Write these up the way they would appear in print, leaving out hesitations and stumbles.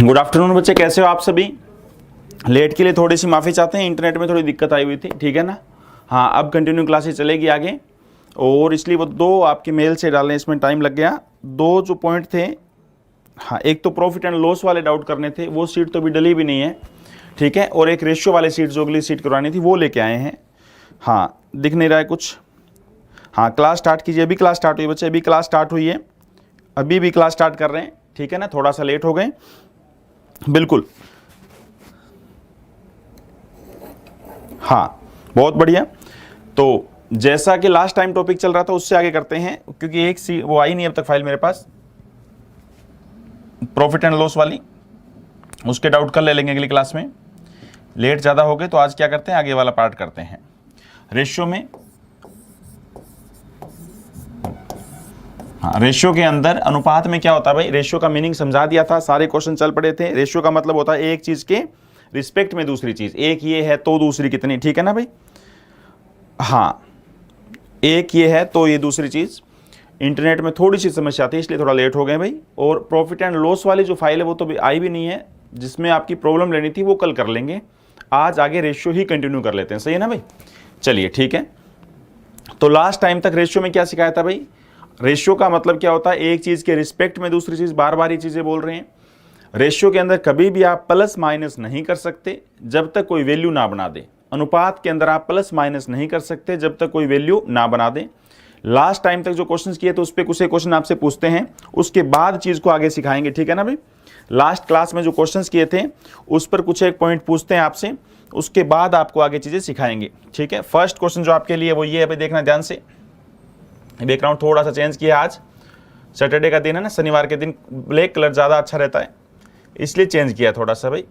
Good afternoon बच्चे, कैसे हो आप सभी। लेट के लिए थोड़ी सी माफ़ी चाहते हैं, इंटरनेट में थोड़ी दिक्कत आई हुई थी, ठीक है ना। हाँ, अब कंटिन्यू क्लासेस चलेगी आगे, और इसलिए वो दो आपके मेल से डालने इसमें टाइम लग गया। दो जो पॉइंट थे, हाँ, एक तो प्रॉफिट एंड लॉस वाले डाउट करने थे, वो सीट तो अभी डली भी नहीं है, ठीक है। और एक रेशियो वाले सीट जो अगली सीट करवानी थी वो लेके आए हैं। हाँ, दिख नहीं रहा है कुछ। हाँ, क्लास स्टार्ट कीजिए। अभी क्लास स्टार्ट हुई बच्चे, अभी क्लास स्टार्ट हुई है, अभी भी क्लास स्टार्ट कर रहे हैं, ठीक है ना। थोड़ा सा लेट हो गए, बिल्कुल। हाँ, बहुत बढ़िया। तो जैसा कि लास्ट टाइम टॉपिक चल रहा था उससे आगे करते हैं, क्योंकि एक सी वो आई नहीं अब तक फाइल मेरे पास, प्रॉफिट एंड लॉस वाली, उसके डाउट कल ले लेंगे अगली क्लास में। लेट ज़्यादा हो गए तो आज क्या करते हैं, आगे वाला पार्ट करते हैं। रेशियो में, हाँ, रेशियो के अंदर अनुपात में क्या होता है भाई, रेशियो का मीनिंग समझा दिया था, सारे क्वेश्चन चल पड़े थे। रेशियो का मतलब होता है एक चीज के रिस्पेक्ट में दूसरी चीज, एक ये है तो दूसरी कितनी, ठीक है ना भाई। हाँ, एक ये है तो ये दूसरी चीज। इंटरनेट में थोड़ी सी समस्या थी इसलिए थोड़ा लेट हो गए भाई। और प्रॉफिट एंड लॉस वाली जो फाइल है वो तो भी आई भी नहीं है, जिसमें आपकी प्रॉब्लम लेनी थी वो कल कर लेंगे। आज आगे रेशियो ही कंटिन्यू कर लेते हैं, सही है ना भाई। चलिए ठीक है। तो लास्ट टाइम तक रेशियो में क्या सिखाया था भाई, रेशियो का मतलब क्या होता है, एक चीज के रिस्पेक्ट में दूसरी चीज, बार बार ये चीजें बोल रहे हैं। रेशियो के अंदर कभी भी आप प्लस माइनस नहीं कर सकते जब तक कोई वैल्यू ना बना दे। अनुपात के अंदर आप प्लस माइनस नहीं कर सकते जब तक कोई वैल्यू ना बना दे। लास्ट टाइम तक जो क्वेश्चंस किए तो उस पर कुछ क्वेश्चन आपसे पूछते हैं, उसके बाद चीज को आगे सिखाएंगे, ठीक है ना भाई। लास्ट क्लास में जो क्वेश्चंस किए थे उस पर कुछ एक पॉइंट पूछते हैं आपसे, उसके बाद आपको आगे चीजें सिखाएंगे, ठीक है। फर्स्ट क्वेश्चन जो आपके लिए वो ये है भाई, देखना ध्यान से। बैकग्राउंड थोड़ा सा चेंज किया, आज सैटरडे का दिन है ना, शनिवार के दिन ब्लैक कलर ज़्यादा अच्छा रहता है इसलिए चेंज किया थोड़ा सा भाई।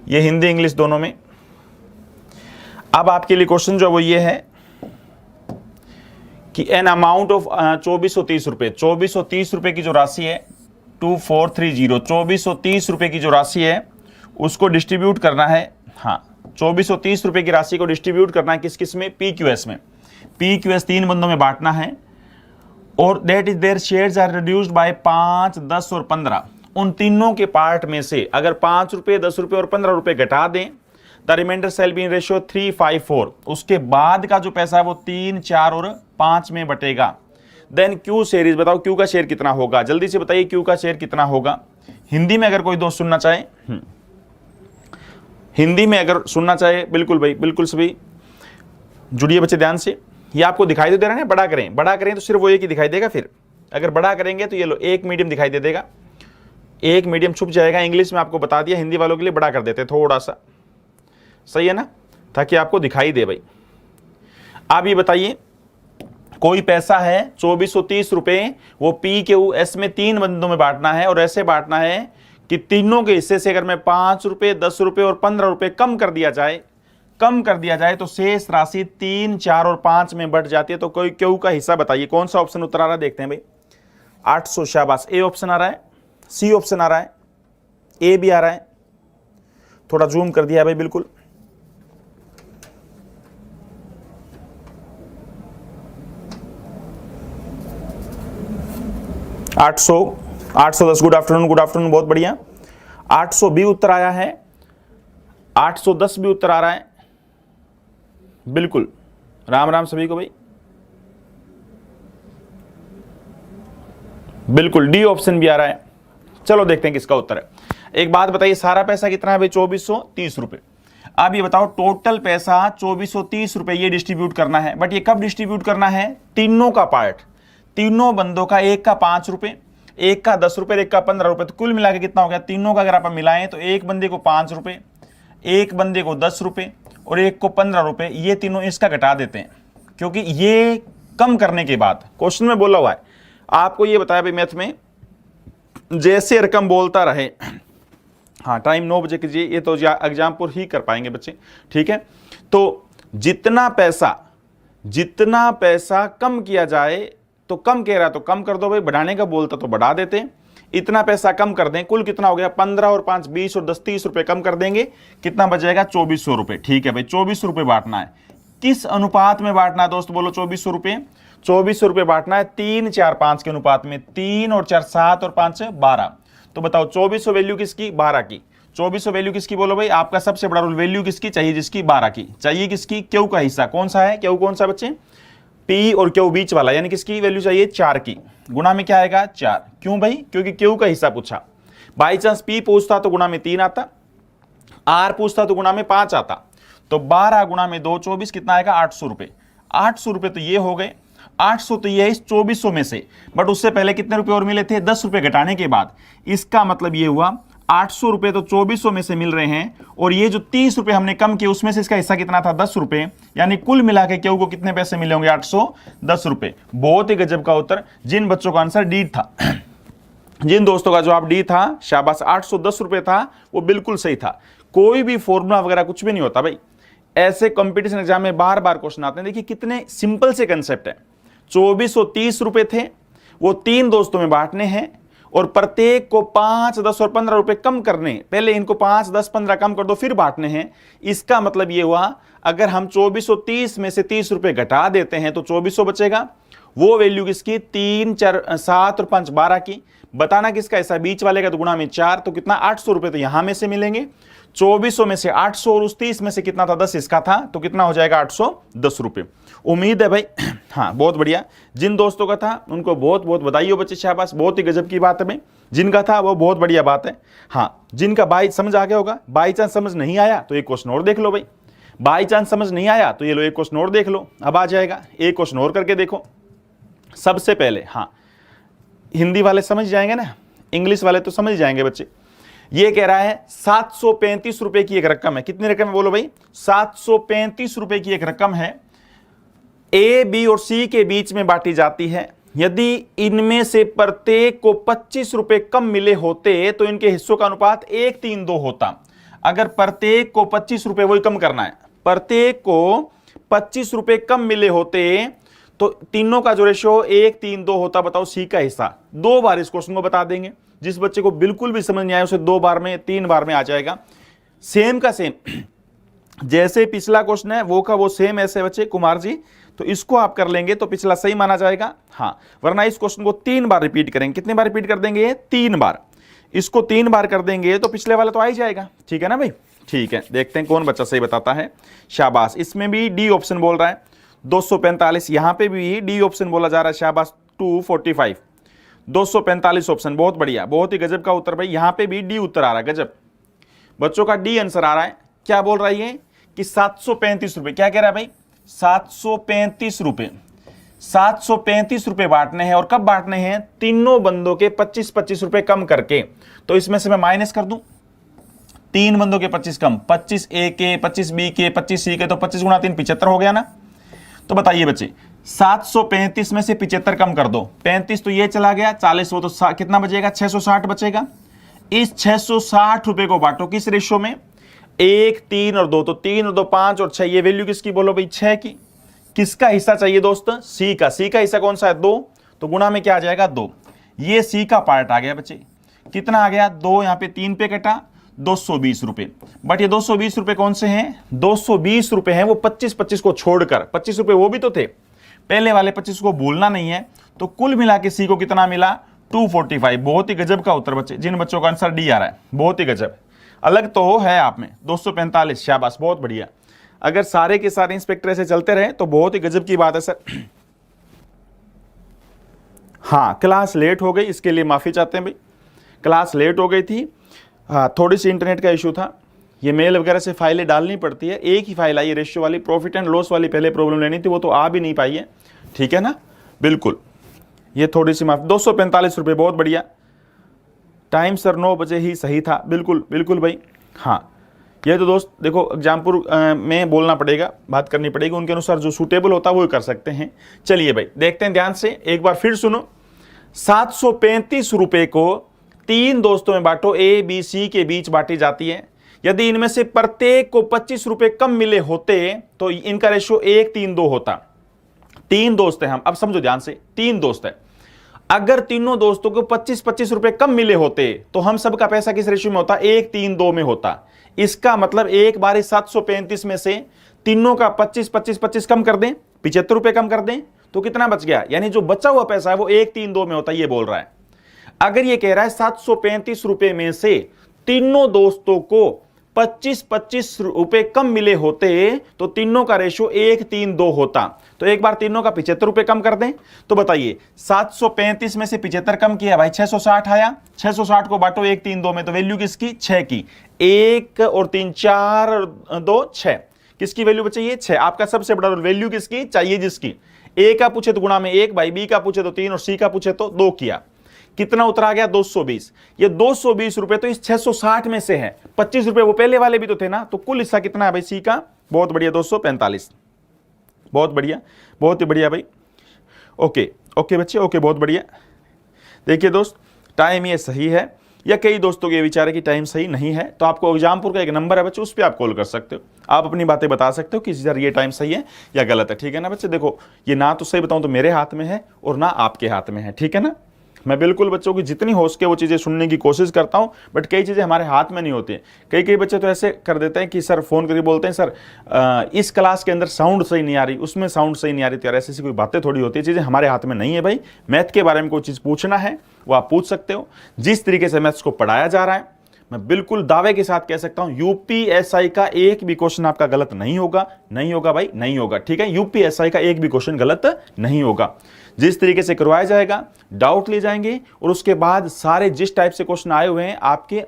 ये हिंदी इंग्लिश दोनों में। अब आपके लिए क्वेश्चन जो वो ये है कि एन अमाउंट ऑफ 2430 रुपये, 2430 रुपये की जो राशि है 2430, 2430 रुपये की जो राशि है उसको डिस्ट्रीब्यूट करना है। हाँ, 2430 रुपये की राशि को डिस्ट्रीब्यूट करना है किस किस में, PQS में। PQS 3 बंदों में बांटना है, और that is their shares are reduced by 5, 10 और 15। उन तीनों के पार्ट में से अगर 5 रुपये, 10 रुपये और 15 रुपये घटा दें, the remainder shall be in ratio 3:5:4। उसके बाद का जो पैसा है वो 3, 4 और 5 में बटेगा। देन क्यू शेयर इज, बताओ क्यू का शेयर कितना होगा, जल्दी से बताइए क्यू का शेयर कितना होगा। हिंदी में अगर कोई दोस्त सुनना चाहे, हिंदी में अगर सुनना चाहे, बिल्कुल भाई, बिल्कुल सभी जुड़िए बच्चे ध्यान से। ये आपको दिखाई दे रहा है, बड़ा करें, बड़ा करें तो सिर्फ वो एक ही दिखाई देगा। फिर अगर बड़ा करेंगे तो ये लो, एक मीडियम दिखाई दे देगा, एक मीडियम छुप जाएगा। इंग्लिश में आपको बता दिया, हिंदी वालों के लिए बड़ा कर देते थोड़ा सा, सही है ना, ताकि आपको दिखाई दे भाई। आप ये बताइए, कोई पैसा है 2430 रुपये, वो PQS में 3 बंदों में बांटना है, और ऐसे बांटना है कि तीनों के हिस्से से अगर मैं 5 रुपये, 10 रुपये और 15 रुपये कम कर दिया जाए तो शेष राशि 3, 4 और 5 में बढ़ जाती है। तो कोई क्यू का हिस्सा बताइए, कौन सा ऑप्शन उत्तर आ रहा है, देखते हैं भाई। 800, शाबाश। ए ऑप्शन आ रहा है, सी ऑप्शन आ रहा है, ए भी आ रहा है, थोड़ा जूम कर दिया भाई, बिल्कुल। आठ सौ 10। गुड आफ्टरनून, गुड आफ्टरनून, बहुत बढ़िया। 800 भी उत्तर आया है, 810 भी उत्तर आ रहा है, बिल्कुल। राम राम सभी को भाई, बिल्कुल। डी ऑप्शन भी आ रहा है। चलो देखते हैं किसका उत्तर है। एक बात बताइए, सारा पैसा कितना है भाई, 2430 रुपए। अब ये बताओ, टोटल पैसा 2430 रुपए ये डिस्ट्रीब्यूट करना है, बट ये कब डिस्ट्रीब्यूट करना है, तीनों का पार्ट, तीनों बंदों का, एक का 5 रुपए, एक का 10 रुपए, एक का 15 रुपए, तो कुल मिला के कितना हो गया, तीनों का अगर आप मिलाएं तो एक बंदे को 5 रुपए, एक बंदे को 10 रुपए और एक को 15 रुपए, ये तीनों इसका घटा देते हैं, क्योंकि ये कम करने के बाद क्वेश्चन में बोला हुआ है। आपको ये बताया भाई मैथ में, जैसे रकम बोलता रहे। हाँ, टाइम 9 बजे कीजिए, ये तो एग्जाम पर ही कर पाएंगे बच्चे, ठीक है। तो जितना पैसा कम किया जाए तो कम कह रहा तो कम कर दो भाई, बढ़ाने का बोलता तो बढ़ा देते। इतना पैसा कम कर दें, कुल कितना हो गया, 15 और 5 20 और 10 30 रुपए कम कर देंगे, कितना बच जाएगा, 2400 रुपए। ठीक है भाई, 2400 रुपए बांटना है। किस अनुपात में बांटना है दोस्त, बोलो 2400 रुपए। 2400 रुपए बांटना है 3, 4, 5 के अनुपात में। 3 और 4 7 और 5 12। तो बताओ 2400 वैल्यू किसकी, 12 की। 2400 वैल्यू किसकी बोलो भाई, आपका सबसे बड़ा रूल, वैल्यू किसकी चाहिए, जिसकी 12 की चाहिए, किसकी, क्यू का हिस्सा कौन सा है, क्यू कौन सा बच्चे, पी और क्यू बीच वाला, यानी किसकी वैल्यू चाहिए, 4 की। गुणा में क्या आएगा, 4। क्यों भाई, क्योंकि क्यू का हिस्सा पूछा। बाई चांस पी पूछता तो गुणा में 3 आता, आर पूछता तो गुणा में 5 आता। तो 12 गुणा में 2 24, कितना आएगा, 800 रुपए। 800 रुपए तो ये हो गए, 800 तो ये इस 2400 में से, बट उससे पहले कितने रुपए और मिले थे, 10 रुपए घटाने के बाद। इसका मतलब ये हुआ 800 रुपए तो 2400 में से मिल रहे हैं, और ये जो 30 रुपए हमने कम किए उसमें से इसका हिस्सा कितना था, 10 रुपए। यानी कुल मिला के क्यू को कितने पैसे मिले होंगे, 810 रुपए। बहुत ही गजब का उत्तर। जिन बच्चों का आंसर डी था, जिन दोस्तों का जवाब डी था, शाबाश, 810 रुपए था, वो बिल्कुल सही था। कोई भी फॉर्मूला वगैरह कुछ भी नहीं होता भाई, ऐसे कंपटीशन एग्जाम में बार बार क्वेश्चन आते हैं। देखिए कितने सिंपल से कंसेप्ट है। 2430 रुपए थे, वो 3 दोस्तों में बांटने हैं, और प्रत्येक को 5, 10 और 15 रुपए कम करने, पहले इनको 5, 10, 15 कम कर दो फिर बांटने हैं। इसका मतलब ये हुआ, अगर हम 2430 में से 30 रुपए घटा देते हैं तो 2400 बचेगा। वो वैल्यू किसकी, 3, 4, 7 और 5 12 की। बताना किसका ऐसा, बीच वाले का, तो गुणा में 4, तो कितना, 800 रुपए तो यहां में से मिलेंगे। 2400 में से 800 और उस 30 में से कितना था, 10 इसका था, तो कितना हो जाएगा, 810 रुपए। उम्मीद है भाई, हाँ बहुत बढ़िया। जिन दोस्तों का था उनको बहुत बहुत बधाई हो बच्चे, शाबाश, बहुत ही गजब की बात है भाई। जिनका था वो बहुत बढ़िया बात है। हाँ, जिनका बाई समझ आ गया होगा, बाई चांस समझ नहीं आया तो एक क्वेश्चन और देख लो भाई। बाई चांस समझ नहीं आया तो ये लो एक क्वेश्चन और देख लो, अब आ जाएगा। एक क्वेश्चन और करके देखो। सबसे पहले हाँ, हिंदी वाले समझ जाएंगे ना, इंग्लिश वाले तो समझ जाएंगे बच्चे। ये कह रहा है 735 रुपए की एक रकम है। कितनी रकम है बोलो भाई, 735 रुपए की एक रकम है, ए, बी और सी के बीच में बांटी जाती है। यदि इनमें से प्रत्येक को 25 रुपए कम मिले होते तो इनके हिस्सों का अनुपात 1:3:2 होता। अगर प्रत्येक को 25 रुपए, वही कम करना है, प्रत्येक को 25 रुपए कम मिले होते तो तीनों का जो रेशियो 1:3:2 होता। बताओ सी का हिस्सा। 2 बार इस क्वेश्चन को बता देंगे। जिस बच्चे को बिल्कुल भी समझ नहीं आया उसे 2 बार में, 3 बार में आ जाएगा। सेम का सेम, जैसे पिछला क्वेश्चन है वो का वो सेम ऐसे बच्चे कुमार जी, तो इसको आप कर लेंगे तो पिछला सही माना जाएगा। हाँ, वरना इस क्वेश्चन को 3 बार रिपीट करेंगे। कितने बार रिपीट कर देंगे, 3 बार। इसको 3 बार कर देंगे तो पिछले वाला तो आ ही जाएगा। ठीक है ना भाई, ठीक है। देखते हैं कौन बच्चा सही बताता है। शाबाश, इसमें भी डी ऑप्शन बोल रहा है 245, यहां पे भी डी ऑप्शन बोला जा रहा है। शाबाश, 245, 245 ऑप्शन, बहुत बढ़िया, बहुत ही गजब का उत्तर भाई। यहां पे भी डी उत्तर आ रहा है, गजब। बच्चों का डी आंसर आ रहा है। क्या बोल रहा है कि 735 रुपए, क्या कह रहा है भाई, 735 रुपए, 735 रुपए बांटने हैं। और कब बांटने हैं, तीनों बंदों के 25-25 रुपए कम करके। तो इसमें से मैं माइनस कर दूं, 3 बंदों के 25 कम, 25 ए के, 25 बी के, 25 सी के, तो 25 गुणा 3 75 हो गया ना। तो बताइए बच्चे, 735 में से 75 कम कर दो, 35 तो ये चला गया, 40 वो तो कितना बचेगा, 660 बचेगा। इस 660 रुपए को बांटो किस रेशियो में, 1, 3 और 2, तो 3 और 2 5 और 6। ये वैल्यू किसकी बोलो भाई, 6 की। किसका हिस्सा चाहिए दोस्त, सी का। सी का हिस्सा कौन सा है, 2, तो गुणा में क्या आ जाएगा, 2। ये सी का पार्ट आ गया बच्चे। कितना आ गया, 2 यहां पे 3 पे कटा, 220 रुपए। बट ये 220 रुपए कौन से हैं, 220 रुपए हैं वो 25-25 को छोड़कर। 25 रुपए वो भी तो थे, पहले वाले 25 को भूलना नहीं है। तो कुल मिला के सी को कितना मिला, 245। बहुत ही गजब का उत्तर बच्चे। जिन बच्चों का आंसर डी आ रहा है, बहुत ही गजब। अलग तो है आप में 245, शाबाश, बहुत बढ़िया। अगर सारे के सारे इंस्पेक्टर ऐसे चलते रहे तो बहुत ही गजब की बात है सर। हाँ, क्लास लेट हो गई, इसके लिए माफी चाहते हैं भाई, क्लास लेट हो गई थी। हाँ, थोड़ी सी इंटरनेट का इशू था। ये मेल वगैरह से फाइलें डालनी पड़ती है। एक ही फाइल आई रेशियो वाली, प्रॉफिट एंड लॉस वाली पहले प्रॉब्लम लेनी थी, वो तो आ भी नहीं पाई है। ठीक है ना, बिल्कुल। ये थोड़ी सी माफी। 245 रुपये, बहुत बढ़िया। टाइम सर 9 बजे ही सही था, बिल्कुल बिल्कुल भाई। हाँ, ये तो दोस्त देखो एग्जामपुर में बोलना पड़ेगा, बात करनी पड़ेगी, उनके अनुसार जो सूटेबल होता है वो कर सकते हैं। चलिए भाई देखते हैं ध्यान से, एक बार फिर सुनो। 735 रुपये को 3 दोस्तों में बांटो, ए बी सी के बीच बांटी जाती है। यदि इनमें से प्रत्येक को 25 रुपए कम मिले होते तो इनका रेशियो 1:3:2 होता। 3 दोस्त हैं हम, अब समझो ध्यान से, 3 दोस्त हैं। अगर तीनों दोस्तों को 25-25 रुपए कम मिले होते तो हम सबका पैसा किस रेशियो में होता, 1:3:2 में होता। इसका मतलब एक बार 735 में से तीनों का 25 25 25 कम कर दें, 75 रुपए कम कर दें, तो कितना बच गया? यानी जो बचा हुआ पैसा है वो 1 3 2 में होता है, ये बोल रहा है। अगर ये कह रहा है 735 रुपए में से तीनों दोस्तों को 25 25 रुपए कम मिले होते तो तीनों का रेशो 1 3 2 होता। तो एक बार तीनों का 75 रुपए कम कर दें, तो बताइए 735 में से 75 कम किया भाई 660 आया। 660 को बांटो 1 3 2 में, तो वैल्यू किसकी? 6 की। 1 और 3 4 2 6, किसकी वैल्यू बची? ये 6। आपका सबसे बड़ा वैल्यू किसकी चाहिए? जिसकी ए का पूछे तो गुणा में 1 भाई, बी का पूछे तो 3 और सी का पूछे तो 2 किया। कितना उतरा गया? 220। ये 220 रुपए तो इस 660 में से है। 25 रुपए वो पहले वाले भी तो थे ना, तो कुल हिस्सा कितना है भाई सी का? बहुत बढ़िया 245। बहुत बढ़िया, बहुत ही बढ़िया भाई। ओके ओके बच्चे, ओके बहुत बढ़िया। देखिए दोस्त, टाइम ये सही है, या कई दोस्तों के विचार है कि टाइम सही नहीं है, तो आपको एग्जामपुर का एक नंबर है बच्चे, उस पर आप कॉल कर सकते हो। आप अपनी बातें बता सकते हो कि सर ये टाइम सही है या गलत है, ठीक है ना बच्चे। देखो ये ना तो सही बताऊं तो मेरे हाथ में है और ना आपके हाथ में है, ठीक है ना। मैं बिल्कुल बच्चों की जितनी हो सके वो चीज़ें सुनने की कोशिश करता हूं, बट कई चीज़ें हमारे हाथ में नहीं होती हैं। कई बच्चे तो ऐसे कर देते हैं कि सर फ़ोन करके बोलते हैं सर इस क्लास के अंदर साउंड सही नहीं आ रही, उसमें साउंड सही नहीं आ रही। तो यार ऐसी कोई बातें थोड़ी होती है, चीज़ें हमारे हाथ में नहीं है भाई। मैथ के बारे में कोई चीज़ पूछना है वो आप पूछ सकते हो। जिस तरीके से मैथ्स को पढ़ाया जा रहा है, मैं बिल्कुल दावे के साथ कह सकता हूं यूपीएसआई का एक भी क्वेश्चन आपका गलत नहीं होगा। नहीं होगा भाई, नहीं होगा, ठीक है। यूपीएसआई का एक भी क्वेश्चन गलत नहीं होगा। जिस तरीके से करवाया जाएगा, डाउट लिए जाएंगे और उसके बाद सारे जिस टाइप से क्वेश्चन आए हुए हैं आपके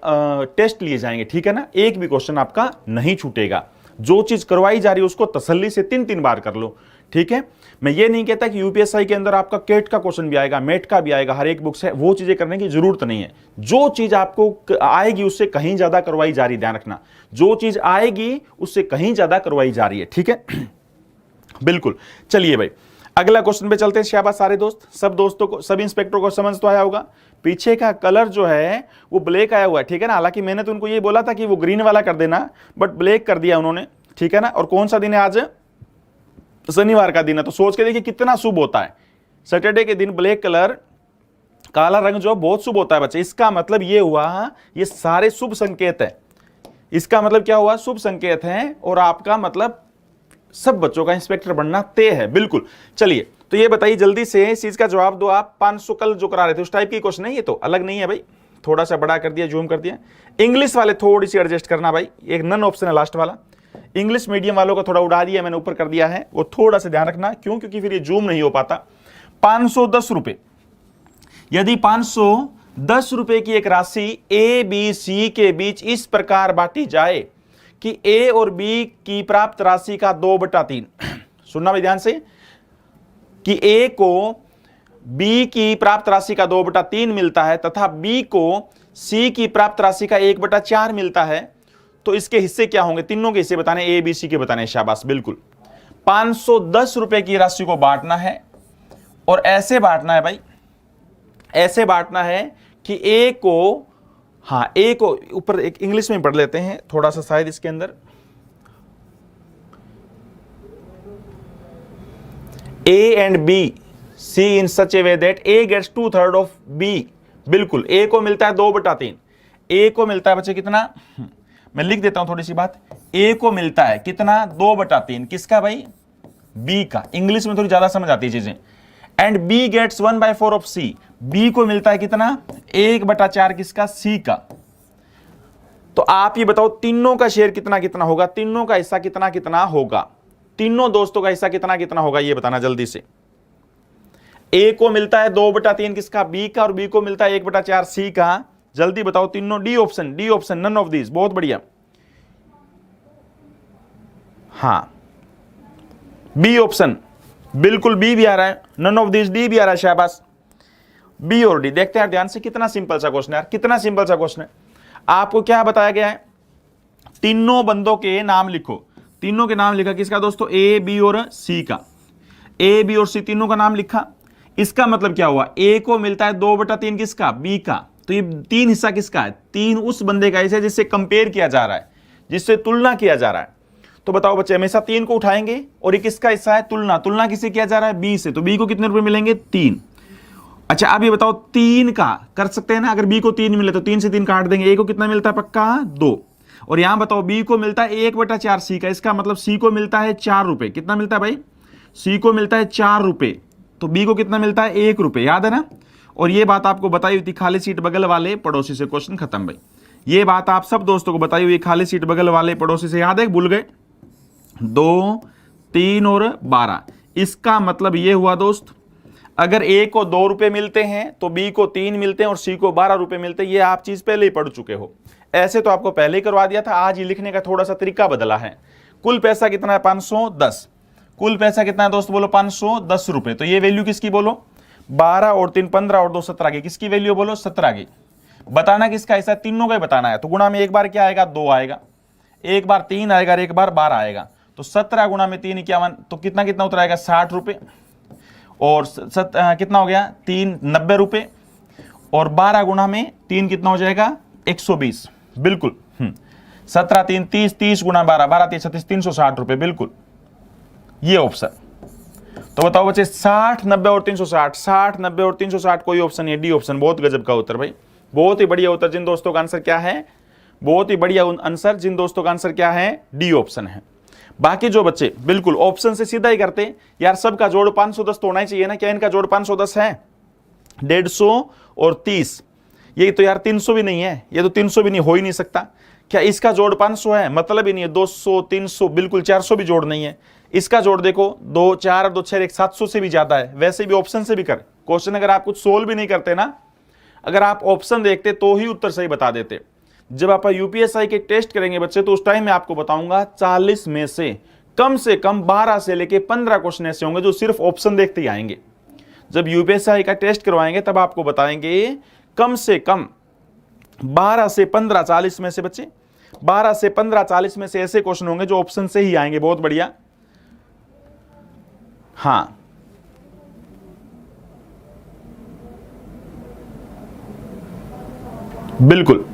टेस्ट लिए जाएंगे, ठीक है ना। एक भी क्वेश्चन आपका नहीं छूटेगा। जो चीज करवाई जा रही है उसको तसल्ली से 3 बार कर लो, ठीक है। मैं ये नहीं कहता कि यूपीएसआई के अंदर आपका केट का क्वेश्चन भी आएगा, मेट का भी आएगा, हर एक बुक से, वो चीजें करने की जरूरत नहीं है। जो चीज आपको आएगी उससे कहीं ज्यादा करवाई जा रही, ध्यान रखना, जो चीज आएगी उससे कहीं ज्यादा करवाई जा रही है, ठीक है। बिल्कुल, चलिए भाई अगला क्वेश्चन पे चलते हैं। शाबाश सारे दोस्त, सब दोस्तों को, सब इंस्पेक्टर को समझ तो आया होगा। पीछे का कलर जो है वो ब्लैक आया हुआ है, ठीक है ना। हालांकि मैंने तो उनको ये बोला था कि वो ग्रीन वाला कर देना, बट ब्लैक कर दिया उन्होंने, ठीक है ना। और कौन सा दिन है आज? शनिवार का दिन है। तो सोच के देखिए कितना शुभ होता है। सैटरडे के दिन ब्लैक कलर, काला रंग जो बहुत शुभ होता है बच्चे। इसका मतलब ये हुआ, ये सारे शुभ संकेत है। इसका मतलब क्या हुआ? शुभ संकेत है। और आपका मतलब सब बच्चों का इंस्पेक्टर बनना तय है, बिल्कुल। चलिए तो ये बताइए जल्दी से इस चीज का जवाब दो आप। 500 कल जो करा रहे थे उस टाइप की क्वेश्चन है, ये तो अलग नहीं है भाई। थोड़ा सा बड़ा कर दिया, जूम कर दिया। इंग्लिश वाले थोड़ी सी एडजस्ट करना भाई, एक नन ऑप्शन है लास्ट वाला। इंग्लिश मीडियम वालों का थोड़ा उड़ा दिया मैंने, ऊपर कर दिया है, वो थोड़ा सा ध्यान रखना। क्यों? क्योंकि फिर ये जूम नहीं हो पाता। 510 रुपए, यदि 510 रुपए की एक राशि ए बी सी के बीच इस प्रकार बांटी जाए कि ए और बी की प्राप्त राशि का 2/3, सुनना भाई ध्यान से, कि ए को बी की प्राप्त राशि का 2/3 मिलता है तथा बी को सी की प्राप्त राशि का 1/4 मिलता है, तो इसके हिस्से क्या होंगे? तीनों के हिस्से बताने, ए बी सी के बताने। शाबाश, बिल्कुल। 510 रुपए की राशि को बांटना है और ऐसे बांटना है भाई, ऐसे बांटना है कि ए को, हाँ ए को ऊपर एक इंग्लिश में पढ़ लेते हैं थोड़ा सा, शायद इसके अंदर A and B C in such a way that A gets 2/3 of B. बिल्कुल, ए को मिलता है 2/3। ए को मिलता है बच्चे कितना? मैं लिख देता हूं थोड़ी सी बात। ए को मिलता है कितना? 2/3। किसका भाई? बी का। इंग्लिश में थोड़ी ज्यादा समझ आती है चीजें। And B gets 1/4 of C. B को मिलता है कितना? 1/4 किसका? सी का। तो आप ये बताओ तीनों का शेयर कितना कितना होगा? तीनों का हिस्सा कितना कितना होगा? तीनों दोस्तों का हिस्सा कितना कितना होगा ये बताना जल्दी से। ए को मिलता है 2/3 किसका? बी का। और बी को मिलता है 1/4 सी का। जल्दी बताओ तीनों। D option, D option, none of this. बहुत बढ़िया। हां, बी ऑप्शन, बिल्कुल बी भी आ रहा है, नन ऑफ दिस डी भी आ रहा है। शाबाश, बी और डी। देखते हैं ध्यान से, कितना सिंपल सा क्वेश्चन है यार, कितना सिंपल सा क्वेश्चन है। आपको क्या बताया गया है? तीनों बंदों के नाम लिखो। तीनों के नाम लिखा किसका दोस्तों? ए बी और सी का। ए बी और सी तीनों का नाम लिखा। इसका मतलब क्या हुआ? ए को मिलता है 2/3 किसका? बी का। तो ये 3 हिस्सा किसका है? 3 उस बंदे का हिस्सा जिससे कंपेयर किया जा रहा है, जिससे तुलना किया जा रहा है। तो बताओ बच्चे, हमेशा 3 को उठाएंगे और ये किसका हिस्सा है? तुलना। तुलना किससे किया जा रहा है? बी से। तो बी को कितने रुपए मिलेंगे? 3। अच्छा अब ये बताओ 3 का कर सकते हैं ना, अगर बी को 3 मिले तो 3 से 3 काट देंगे, ए को कितना मिलता है? पक्का 2। और यहां बताओ बी को मिलता है 1/4 सी का, इसका मतलब सी को मिलता है 4 रुपए। कितना मिलता है भाई? सी को मिलता है 4 रुपए, तो बी को कितना मिलता है? 1 रुपए, याद है ना। और ये बात आपको बताई हुई थी खाली सीट बगल वाले पड़ोसी से, क्वेश्चन खत्म भाई। ये बात आप सब दोस्तों को बताई हुई खाली सीट बगल वाले पड़ोसी से, याद है? भूल गए? 2, 3 और 12। इसका मतलब ये हुआ दोस्त, अगर ए को 2 रुपए मिलते हैं तो बी को 3 मिलते हैं और सी को 12 रुपए मिलते हैं। ये आप चीज पहले ही पढ़ चुके हो, ऐसे तो आपको पहले ही करवा दिया था। आज ही लिखने का थोड़ा सा तरीका बदला है। कुल पैसा कितना है? 510। कुल पैसा कितना है दोस्त? बोलो 510 रुपए। तो ये वैल्यू किसकी बोलो? 12 और 3 15 और 2 17 की। किसकी वैल्यू बोलो? 17 की। बताना किसका? ऐसा तीनों का ही बताना है। तो गुणा में एक बार क्या आएगा? 2 आएगा, एक बार 3 आएगा और एक बार 12 आएगा। तो 17 गुणा में 3 51, तो कितना कितना उतर आएगा? 60 रुपए। और कितना हो गया? 3 90 रुपए। और 12 गुणा में 3 कितना हो जाएगा? 120। बिल्कुल 17 3 30, 30 गुणा 12, 12 3 36, 360 रुपए। बिल्कुल ये ऑप्शन। तो बताओ बच्चे, 60 90 और 360, 60 90 और 360 कोई ऑप्शन नहीं है, डी ऑप्शन। बहुत गजब का उत्तर भाई, बहुत ही बढ़िया उत्तर। जिन दोस्तों का आंसर क्या है? बहुत ही बढ़िया आंसर। जिन दोस्तों का आंसर क्या है? डी ऑप्शन है। बाकी जो बच्चे बिल्कुल ऑप्शन से सीधा ही करते यार, सबका जोड़ 510 तो होना ही चाहिए ना। क्या इनका जोड़ 510 है? 150 और 30, ये तो यार 300 भी नहीं है, ये तो 300 भी नहीं, हो ही नहीं सकता। क्या इसका जोड़ 500 है? मतलब ही नहीं है। 200 300 बिल्कुल 400 भी जोड़ नहीं है। इसका जोड़ देखो 2 4 2 6 1 700 से भी ज्यादा है। वैसे भी ऑप्शन से भी कर क्वेश्चन, अगर आप कुछ सोल्व भी नहीं करते ना, अगर आप ऑप्शन देखते तो ही उत्तर सही बता देते। जब आप यूपीएसआई के टेस्ट करेंगे बच्चे, तो उस टाइम में आपको बताऊंगा 40 में से कम 12 से लेके 15 क्वेश्चन ऐसे होंगे जो सिर्फ ऑप्शन देखते ही आएंगे। जब यूपीएसआई का टेस्ट करवाएंगे तब आपको बताएंगे कम से कम 12 से 15, 40 में से बच्चे 12 से 15 40 में से ऐसे क्वेश्चन होंगे जो ऑप्शन से ही आएंगे। बहुत बढ़िया। हाँ बिल्कुल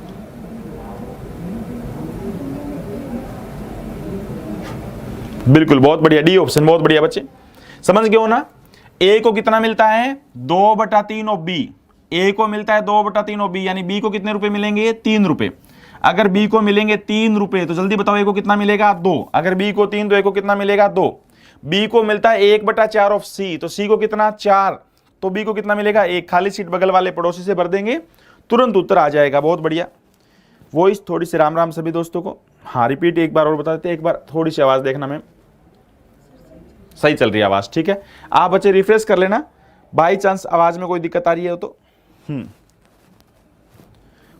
बिल्कुल, बहुत बढ़िया, डी ऑप्शन। बहुत बढ़िया बच्चे, समझ गए हो ना। ए को कितना मिलता है? 2/3 ऑफ बी। ए को मिलता है 2/3 ऑफ बी, यानी बी को कितने रुपए मिलेंगे? 3 रुपए। अगर बी को मिलेंगे 3 रुपए तो जल्दी बताओ ए को कितना मिलेगा? 2। अगर बी को 3 तो ए को कितना मिलेगा? 2। बी को मिलता है 1/4 ऑफ सी, तो सी को कितना? 4, तो बी को कितना मिलेगा? 1। खाली सीट बगल वाले पड़ोसी से भर देंगे, तुरंत उत्तर आ जाएगा। बहुत बढ़िया। वॉइस थोड़ी सी राम राम सभी दोस्तों को। हाँ रिपीट एक बार और बता देते, एक बार थोड़ी सी आवाज देखना मैम, सही चल रही है आवाज? ठीक है, आप बच्चे रिफ्रेश कर लेना, बाई चांस आवाज में कोई दिक्कत आ रही है तो।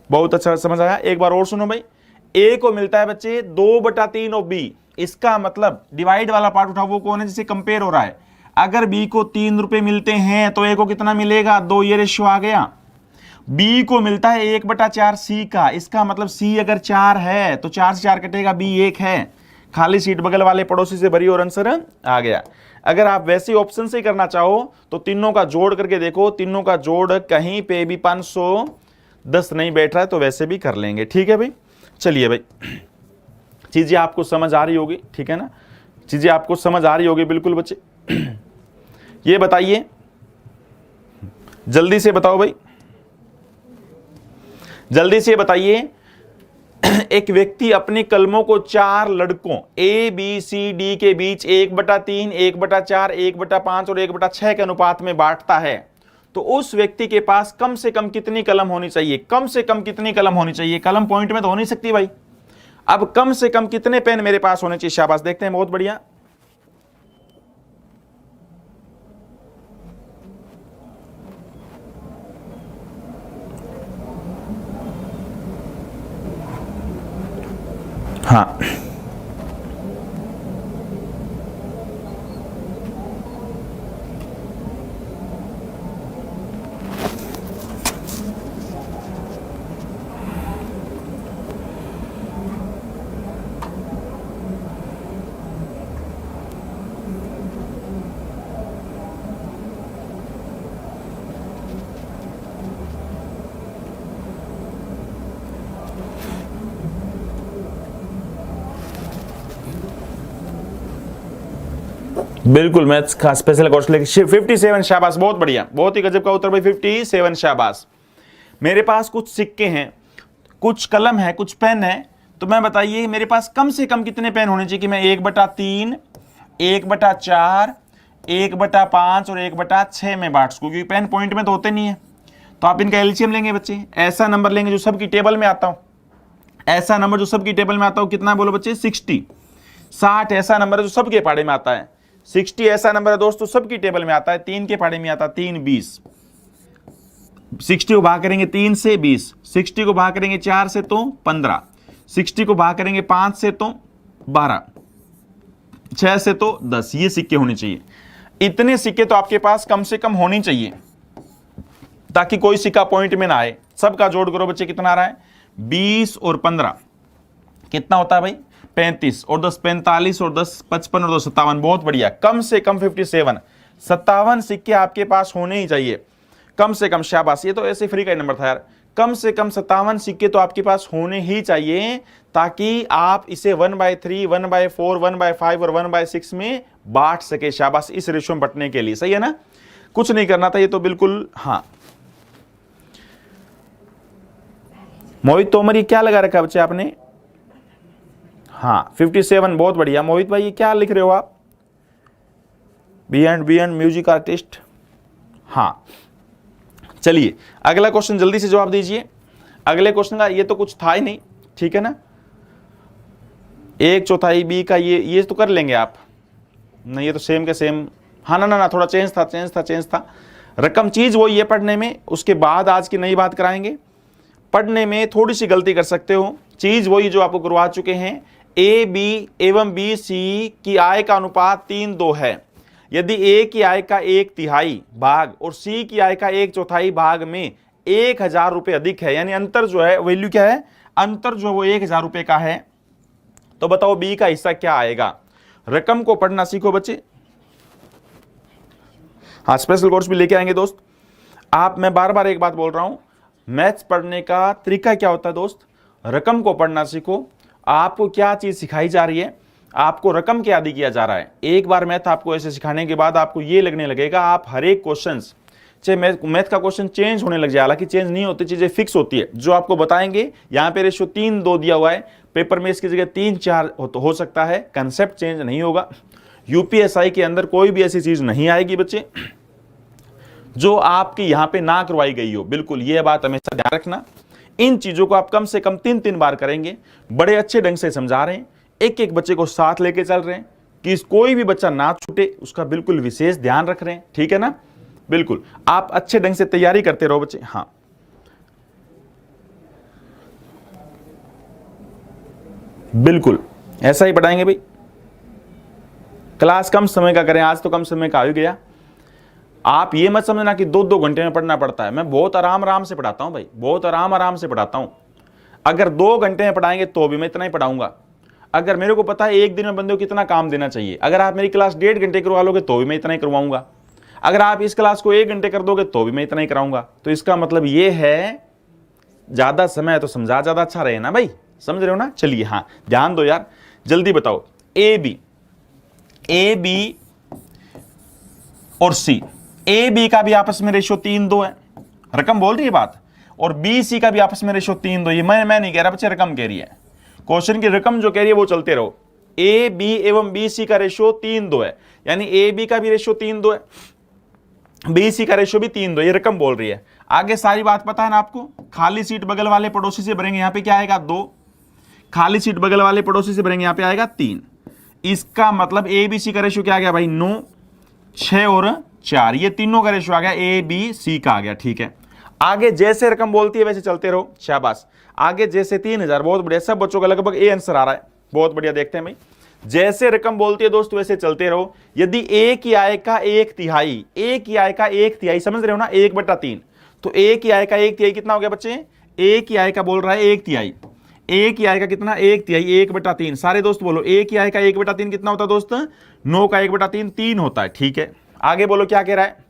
बहुत अच्छा समझ आया। एक बार और सुनो भाई, ए को मिलता है बच्चे 2/3 ऑफ बी। इसका मतलब डिवाइड वाला पार्ट उठाओ, वो कौन है जिससे कंपेयर हो रहा है। अगर बी को 3 रुपए मिलते हैं तो ए को कितना मिलेगा? 2। ये रेशियो आ गया। बी को मिलता है 1/4 सी का, इसका मतलब सी अगर 4 है तो 4 से 4 कटेगा, बी 1 है। खाली सीट बगल वाले पड़ोसी से भरी और आंसर आ गया। अगर आप वैसे ऑप्शन से करना चाहो तो तीनों का जोड़ करके देखो, तीनों का जोड़ कहीं पे भी 510 नहीं बैठ रहा है तो वैसे भी कर लेंगे। ठीक है भाई, चलिए भाई, चीजें आपको समझ आ रही होगी, ठीक है ना, चीजें आपको समझ आ रही होगी बिल्कुल बच्चे। ये बताइए, जल्दी से बताओ भाई, जल्दी से बताइए। एक व्यक्ति अपनी कलमों को 4 लड़कों ए बी सी डी के बीच 1/3, 1/4, 1/5 और 1/6 के अनुपात में बांटता है, तो उस व्यक्ति के पास कम से कम कितनी कलम होनी चाहिए? कम से कम कितनी कलम होनी चाहिए? कलम पॉइंट में तो हो नहीं सकती भाई। अब कम से कम कितने पेन मेरे पास होने चाहिए? शाबाश, देखते हैं, बहुत बढ़िया। हाँ बिल्कुल, मैथ्स का स्पेशल कोर्स लेके 57। शाबाश, बहुत बढ़िया, बहुत ही गजब का उत्तर भाई, 57। शाबाश। मेरे पास कुछ सिक्के हैं, कुछ कलम है, कुछ पेन है, तो मैं बताइए मेरे पास कम से कम कितने पेन होने चाहिए कि मैं 1/3, 1/4, 1/5 और 1/6 में बांट सकूं, क्योंकि पेन पॉइंट में तो होते नहीं है। तो आप इनका एलसीएम लेंगे बच्चे, ऐसा नंबर लेंगे जो सबकी टेबल में आता हो, ऐसा नंबर जो सबकी टेबल में आता हो, कितना बोलो बच्चे 60। 60 ऐसा नंबर है जो सबके पाड़े में आता है, 60 ऐसा नंबर है दोस्तों सबकी टेबल में आता है, 3 के पाड़े में आता है, 3 20। 60 को भाग करेंगे 3 से 20, 60 को भाग करेंगे 4 से तो 15, 60 को भाग करेंगे 5 से तो 12, 6 से तो 10। ये सिक्के होने चाहिए, इतने सिक्के तो आपके पास कम से कम होनी चाहिए, ताकि कोई सिक्का पॉइंट में ना आए। सबका जोड़ करो बच्चे, कितना आ रहा है 20 और 15 कितना होता है भाई 35, और 10 45, और 10 55, और 2 57। बहुत बढ़िया, कम से कम 57 57 सिक्के आपके पास होने ही चाहिए, कम से कम। शाबाश, ये तो ऐसे फ्री का नंबर था यार। कम से कम 57 सिक्के तो आपके पास होने ही चाहिए, ताकि आप इसे 1/3, 1/4, 1/5 और 1/6 में बांट सके। शाबाश, इस रेशियो में बंटने के लिए, सही है ना, कुछ नहीं करना था ये तो बिल्कुल। हाँ मोहित तोमर, ये क्या लगा रखा बच्चे आपने? हाँ 57, बहुत बढ़िया। मोहित भाई ये क्या लिख रहे हो आप? B and music artist. हाँ चलिए अगला क्वेश्चन जल्दी से जवाब दीजिए। अगले क्वेश्चन का ये तो कुछ था ही नहीं, ठीक है ना, 1/4 बी का ये तो कर लेंगे आप। नहीं ये तो सेम के सेम। हाँ ना थोड़ा चेंज था। रकम चीज वही है पढ़ने में, उसके बाद आज की नई बात कराएंगे। पढ़ने में थोड़ी सी गलती कर सकते हो, चीज वही जो आपको करवा चुके हैं। ए बी एवं बी सी की आय का अनुपात 3:2 है। यदि ए की आय का 1/3 भाग और सी की आय का 1/4 भाग में 1000 रुपए अधिक है, यानी अंतर जो है वैल्यू क्या है, अंतर जो वो 1000 रुपए का है, तो बताओ बी का हिस्सा क्या आएगा। रकम को पढ़ना सीखो बच्चे। हाँ स्पेशल कोर्स भी लेके आएंगे दोस्त। आप, मैं बार बार एक बात बोल रहा हूं, मैथ्स पढ़ने का तरीका क्या होता है दोस्त, रकम को पढ़ना सीखो। आपको क्या चीज सिखाई जा रही है, आपको रकम के आदि किया जा रहा है। एक बार मैथ आपको ऐसे सिखाने के बाद आपको ये लगने लगेगा, आप हर एक क्वेश्चन, चाहे मैथ का क्वेश्चन चेंज होने लग जाए, हालांकि चेंज नहीं होती, चीजें फिक्स होती है। जो आपको बताएंगे यहाँ पे रेशियो 3:2 दिया हुआ है, पेपर में इसकी जगह 3-4 हो सकता है, कंसेप्ट चेंज नहीं होगा। यूपीएसआई के अंदर कोई भी ऐसी चीज नहीं आएगी बच्चे जो आपकी यहाँ पे ना करवाई गई हो, बिल्कुल ये बात हमेशा ध्यान रखना। इन चीजों को आप कम से कम 3-3 बार करेंगे। बड़े अच्छे ढंग से समझा रहे हैं, एक एक बच्चे को साथ लेके चल रहे हैं कि कोई भी बच्चा ना छूटे, उसका बिल्कुल विशेष ध्यान रख रहे हैं, ठीक है ना। बिल्कुल आप अच्छे ढंग से तैयारी करते रहो बच्चे। हाँ बिल्कुल ऐसा ही पढ़ाएंगे भाई। क्लास कम समय का करें, आज तो कम समय का आ ही गया। आप ये मत समझना कि 2-2 घंटे में पढ़ना पड़ता है। मैं बहुत आराम से पढ़ाता हूं भाई, बहुत आराम से पढ़ाता हूं। अगर 2 घंटे में पढ़ाएंगे तो भी मैं इतना ही पढ़ाऊंगा। अगर मेरे को पता है एक दिन में बंदे को कितना काम देना चाहिए, अगर आप मेरी क्लास 1.5 घंटे करवा लोगे तो भी मैं इतना ही करवाऊंगा। अगर आप इस क्लास को 1 घंटे कर दोगे तो भी मैं इतना ही कराऊंगा। तो इसका मतलब ये है ज्यादा समय है तो समझा ज्यादा अच्छा रहे ना भाई, समझ रहे हो ना। चलिए हाँ ध्यान दो यार, जल्दी बताओ। ए बी और सी, ए बी का भी आपस में रेशियो 3:2 है, रकम बोल रही है बात, और बी सी का भी आपस में रेशियो 3:2। ये मैं नहीं कह रहा बच्चे, रकम कह रही है। क्वेश्चन की रकम जो कह रही है वो चलते रहो। ए बी एवं बी सी का रेशियो 3:2 है, यानी ए बी का भी रेशियो 3:2 है, बी सी का रेशियो भी 3:2, ये रकम बोल रही है। आगे सारी बात पता है ना आपको। खाली सीट बगल वाले पड़ोसी से भरेंगे, यहां पे क्या आएगा 2, खाली सीट बगल वाले पड़ोसी से भरेंगे, यहां पे आएगा 3। इसका मतलब ए बी सी का रेशियो क्या आ गया भाई 9, 6 और 4, ये तीनों का रेशियो आ गया, ए बी सी का आ गया, ठीक है। आगे जैसे रकम बोलती है वैसे चलते रहो, शाबाश। आगे जैसे 3000, बहुत बढ़िया, सब बच्चों का लगभग ए आंसर आ रहा है, बहुत बढ़िया। देखते हैं भाई, जैसे रकम बोलती है दोस्त वैसे चलते रहो। यदि ए की आय का 1/3, ए की आय का 1/3, समझ रहे हो ना, 1/3, तो ए की आय का 1/3 कितना हो गया बच्चे, ए की आय का बोल रहा है 1/3, ए की आय का कितना 1/3, 1/3। सारे दोस्त बोलो, ए की आय का 1/3 कितना होता है दोस्त, 9 का 1/3 3 होता है, ठीक है। आगे बोलो क्या कह रहा है।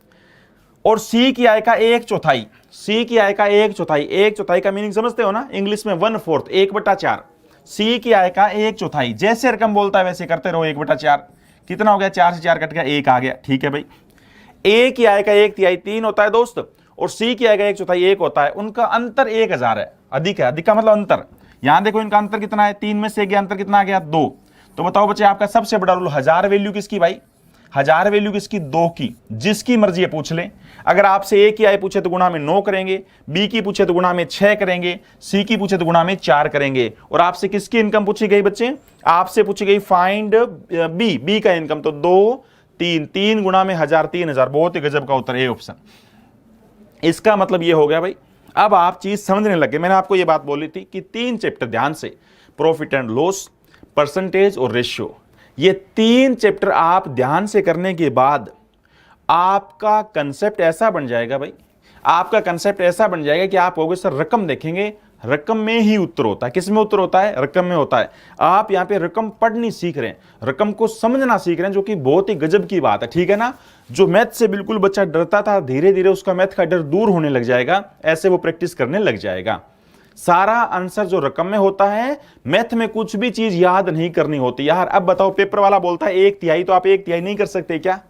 और सी की आय का 1/4, सी की आय का 1/4, 1/4 का मीनिंग समझते हो ना, इंग्लिश में 1/4, 1/4। सी की आय का 1/4, जैसे रकम बोलता है वैसे करते रहो। 1/4 कितना हो गया, 4 से 4 कट गया, 1 आ गया, ठीक है भाई। ए की आय का 1/3 3 होता है दोस्त, और सी की आय का 1/4 1 होता है। उनका अंतर 1000 है, अधिक है, अधिक का मतलब अंतर, यहां देखो इनका अंतर कितना है, 3 में से 1 गया, अंतर कितना आ गया 2। तो बताओ बच्चे आपका सबसे बड़ा रूल, 1000 वैल्यू किसकी भाई, 1000 वैल्यू किसकी, 2 की। जिसकी मर्जी है पूछ ले, अगर आपसे ए की आई पूछे तो गुणा में 9 करेंगे, बी की पूछे तो गुणा में 6 करेंगे, सी की पूछे तो गुणा में 4 करेंगे। और आपसे किसकी इनकम पूछी गई बच्चे, आपसे पूछी गई फाइंड बी का इनकम। तो 2 3 3 गुणा में 1000 3000, बहुत ही गजब का उत्तर, ए ऑप्शन। इसका मतलब ये हो गया भाई, अब आप चीज समझने लगे। मैंने आपको ये बात बोली थी कि 3 चैप्टर ध्यान से, प्रॉफिट एंड लॉस, परसेंटेज और रेशियो, ये 3 चैप्टर आप ध्यान से करने के बाद आपका कंसेप्ट ऐसा बन जाएगा भाई, आपका कंसेप्ट ऐसा बन जाएगा कि आप कहोगे सर रकम देखेंगे, रकम में ही उत्तर होता है। किस में उत्तर होता है, रकम में होता है। आप यहां पे रकम पढ़नी सीख रहे हैं, रकम को समझना सीख रहे हैं, जो कि बहुत ही गजब की बात है, ठीक है ना। जो मैथ से बिल्कुल बच्चा डरता था, धीरे धीरे उसका मैथ का डर दूर होने लग जाएगा, ऐसे वो प्रैक्टिस करने लग जाएगा। सारा आंसर जो रकम में होता है, मैथ में कुछ भी चीज याद नहीं करनी होती यार। अब बताओ, पेपर वाला बोलता है 1/3, तो आप 1/3 नहीं कर सकते क्या?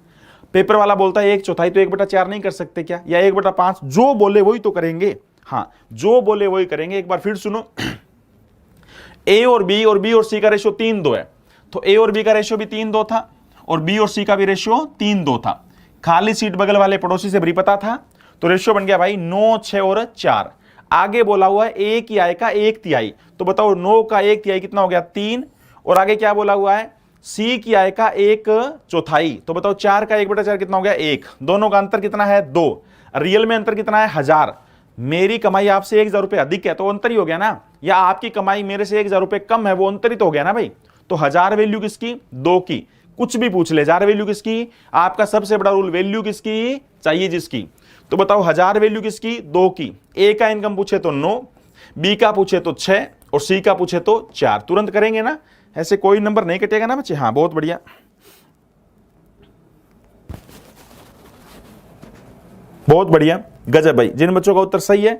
पेपर वाला बोलता है 1/4, तो 1/4 नहीं कर सकते क्या? या 1/5? जो बोले वही तो करेंगे। हाँ, जो बोले वही करेंगे। एक बार फिर सुनो, ए और बी और सी का रेशियो 3:2 है, तो ए और बी का रेशियो भी 3:2 था, और बी और सी का भी रेशियो 3:2 था। खाली सीट बगल वाले पड़ोसी से भी पता था, तो रेशियो बन गया भाई 9 6 और 4। आगे बोला हुआ है ए की आय का 1/3, तो बताओ 9 का 1/3 कितना हो गया, 3। और आगे क्या बोला हुआ है, सी की आय का 1/4, तो बताओ 4 का 1/4 कितना हो गया, 1। दोनों का अंतर कितना है, 2। रियल में अंतर कितना है, 1000। मेरी कमाई आपसे 1000 रुपए अधिक है, तो अंतर ही हो गया ना। या आपकी कमाई मेरे से 1000 रुपए कम है, वो अंतरित हो गया ना भाई। तो 1000 वैल्यू किसकी, 2 की। कुछ भी पूछ ले, 1000 वैल्यू किसकी, आपका सबसे बड़ा रूल, वैल्यू किसकी चाहिए, जिसकी। तो बताओ 1000 वैल्यू किसकी, 2 की। ए का इनकम पूछे तो 9, बी का पूछे तो 6, और सी का पूछे तो 4। तुरंत करेंगे ना, ऐसे कोई नंबर नहीं कटेगा ना बच्चे। हाँ, बहुत बढ़िया, बहुत बढ़िया, गजब भाई। जिन बच्चों का उत्तर सही है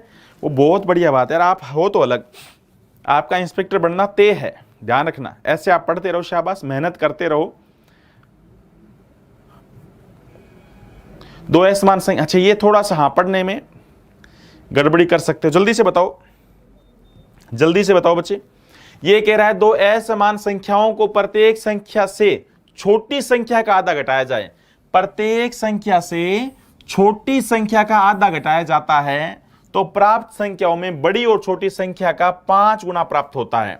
वो बहुत बढ़िया बात है यार। आप हो तो अलग, आपका इंस्पेक्टर बनना तय है, ध्यान रखना। ऐसे आप पढ़ते रहो, शाबाश, मेहनत करते रहो। 2 असमान संख्या, अच्छा ये थोड़ा सा हाँ पढ़ने में गड़बड़ी कर सकते हो। जल्दी से बताओ, जल्दी से बताओ बच्चे। ये कह रहा है 2 असमान संख्याओं को प्रत्येक संख्या से छोटी संख्या का आधा घटाया जाए। प्रत्येक संख्या से छोटी संख्या का आधा घटाया जाता है तो प्राप्त संख्याओं में बड़ी और छोटी संख्या का 5 गुना प्राप्त होता है।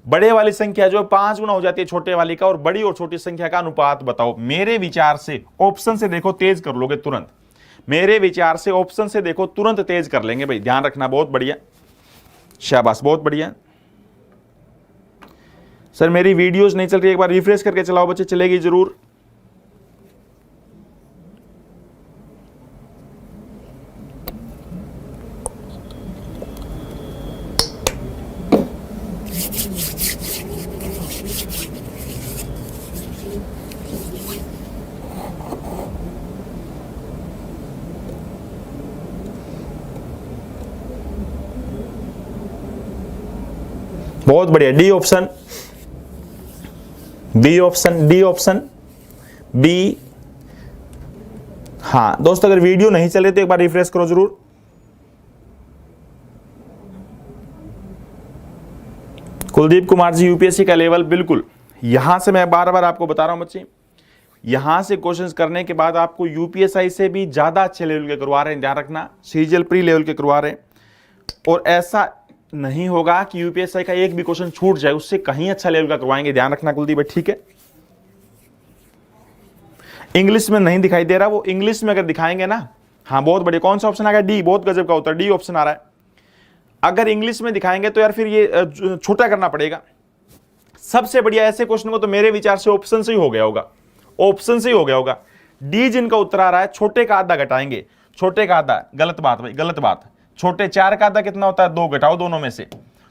बड़े वाली संख्या जो 5 गुना हो जाती है छोटे वाली का, और बड़ी और छोटी संख्या का अनुपात बताओ। मेरे विचार से ऑप्शन से देखो, तेज कर लोगे तुरंत। मेरे विचार से ऑप्शन से देखो, तुरंत तेज कर लेंगे भाई, ध्यान रखना। बहुत बढ़िया, शाबाश, बहुत बढ़िया। सर मेरी वीडियोस नहीं चल रही, एक बार रिफ्रेश करके चलाओ बच्चे, चलेगी जरूर। बहुत बढ़िया, D option, B option, D option, B. हाँ दोस्तों, अगर वीडियो नहीं चल रही तो एक बार रिफ्रेश करो जरूर। कुलदीप कुमार जी, यूपीएससी का लेवल बिल्कुल, यहां से मैं बार बार आपको बता रहा हूं बच्चे, यहां से क्वेश्चंस करने के बाद आपको यूपीएसआई से भी ज्यादा अच्छे लेवल के करवा रहे हैं, ध्यान रखना। सीजीएल प्री लेवल के करवा रहे हैं, और ऐसा नहीं होगा कि यूपीएसआई का एक भी क्वेश्चन छूट जाए, उससे कहीं अच्छा लेवल का करवाएंगे, ध्यान रखना कुलदीप भाई, ठीक है। इंग्लिश में नहीं दिखाई दे रहा, वो इंग्लिश में अगर दिखाएंगे ना, हाँ बहुत बढ़िया। कौन सा ऑप्शन आ गया, डी, बहुत गजब का उत्तर, डी ऑप्शन आ रहा है। अगर इंग्लिश में दिखाएंगे तो यार फिर ये छोटा करना पड़ेगा। सबसे बढ़िया ऐसे क्वेश्चन को तो मेरे विचार से ऑप्शन से ही हो गया होगा, ऑप्शन से ही हो गया होगा। डी जिनका उत्तर आ रहा है, छोटे का आधा घटाएंगे, छोटे का आधा, गलत बात भाई, गलत बात। छोटे 4 का आधा कितना होता है, 2, घटाओ दोनों में से,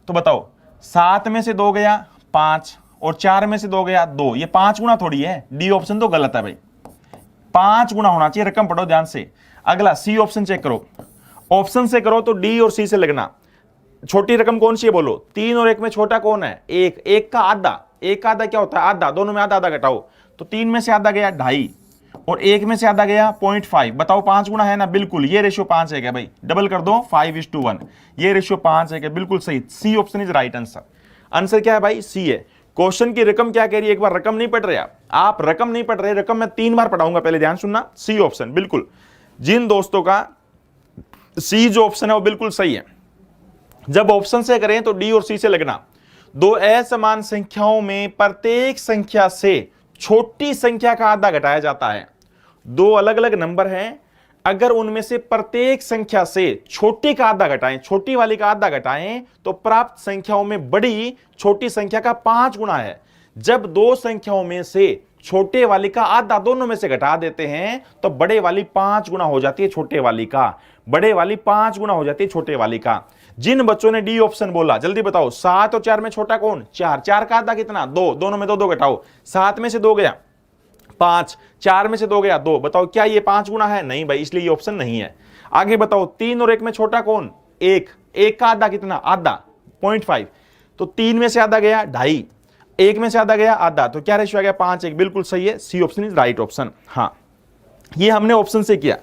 तो बताओ 7 में से 2 गया 5, और 4 में से 2 गया 2, ये 5 गुना थोड़ी है। डी ऑप्शन तो गलत है भाई, 5 गुना होना चाहिए। रकम पढ़ो ध्यान से। अगला सी ऑप्शन चेक करो, ऑप्शन से करो तो डी और सी से लगना। छोटी रकम कौन सी है बोलो, 3 और 1 में छोटा कौन है, 1। 1 का आधा, 1 का आधा क्या होता है, आधा, दोनों में आधा आधा घटाओ, तो 3 में से आधा गया 2.5, और 1 में से आधा गया 0.5, बताओ 5 गुना है ना, बिल्कुल ये रेशियो 5 है क्या भाई, डबल कर दो 5:1, ये रेशियो 5 है क्या, बिल्कुल सही, C option is right answer. Answer क्या है भाई, सी है। क्वेश्चन की रकम क्या कह रही है, एक बार रकम नहीं पढ़ रहे आप रकम नहीं पढ़ रहे, रकम मैं 3 बार पढ़ाऊंगा, पहले ध्यान सुनना, सी ऑप्शन बिल्कुल। जिन दोस्तों का सी जो ऑप्शन है वो बिल्कुल सही है, जब ऑप्शन से करें तो डी और सी से लगना। दो असमान संख्याओं में प्रत्येक संख्या से छोटी संख्या का आधा घटाया जाता है। दो अलग अलग नंबर हैं, अगर उनमें से प्रत्येक संख्या से छोटी का आधा घटाएं, छोटी वाली का आधा घटाएं, तो प्राप्त संख्याओं में बड़ी छोटी संख्या का 5 गुना है। जब दो संख्याओं में से छोटे वाली का आधा दोनों में से घटा देते हैं तो बड़े वाली 5 गुना हो जाती है छोटे वाली का, बड़े वाली 5 गुना हो जाती है छोटे वाली का। जिन बच्चों ने डी ऑप्शन बोला जल्दी बताओ, 7 और 4 में छोटा कौन, 4, 4 का आधा कितना, 2, दोनों में 2 2 घटाओ, 7 में से 2 गया 5, 4 में से 2 गया 2, बताओ क्या ये 5 गुना है, नहीं भाई, इसलिए ये ऑप्शन नहीं है। आगे बताओ 3 और 1 में छोटा कौन, 1, 1 का आधा कितना, आधा 0.5, तो 3 में से आधा गया 2.5, 1 में से आधा गया आधा, तो क्या रेशियो आ गया 5:1, बिल्कुल सही है, C option is right option. हाँ, ये हमने ऑप्शन से किया,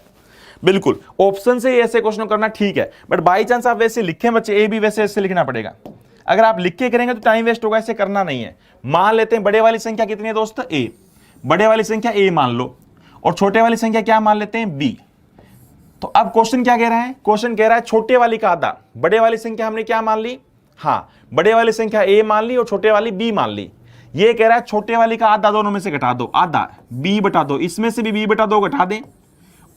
बिल्कुल ऑप्शन से ऐसे क्वेश्चन करना ठीक है, बट बाई चांस आप वैसे लिखें बच्चे, ए भी वैसे ऐसे लिखना पड़ेगा। अगर आप लिख के करेंगे तो टाइम वेस्ट होगा, ऐसे करना नहीं है। मान लेते हैं बड़े वाली संख्या कितनी है दोस्त, ए, बड़े वाली संख्या ए मान लो, और छोटे वाली संख्या क्या मान लेते हैं, बी। तो अब क्वेश्चन क्या कह रहा है, क्वेश्चन कह रहा है छोटे वाली का आधा, बड़े वाली संख्या हमने क्या मान ली, हाँ बड़े वाली संख्या ए मान ली और छोटे वाली बी मान ली। ये कह रहा है छोटे वाली का आधा दोनों में से घटा दो, आधा बी बटा दो, इसमें से भी बी बटा 2 घटा दें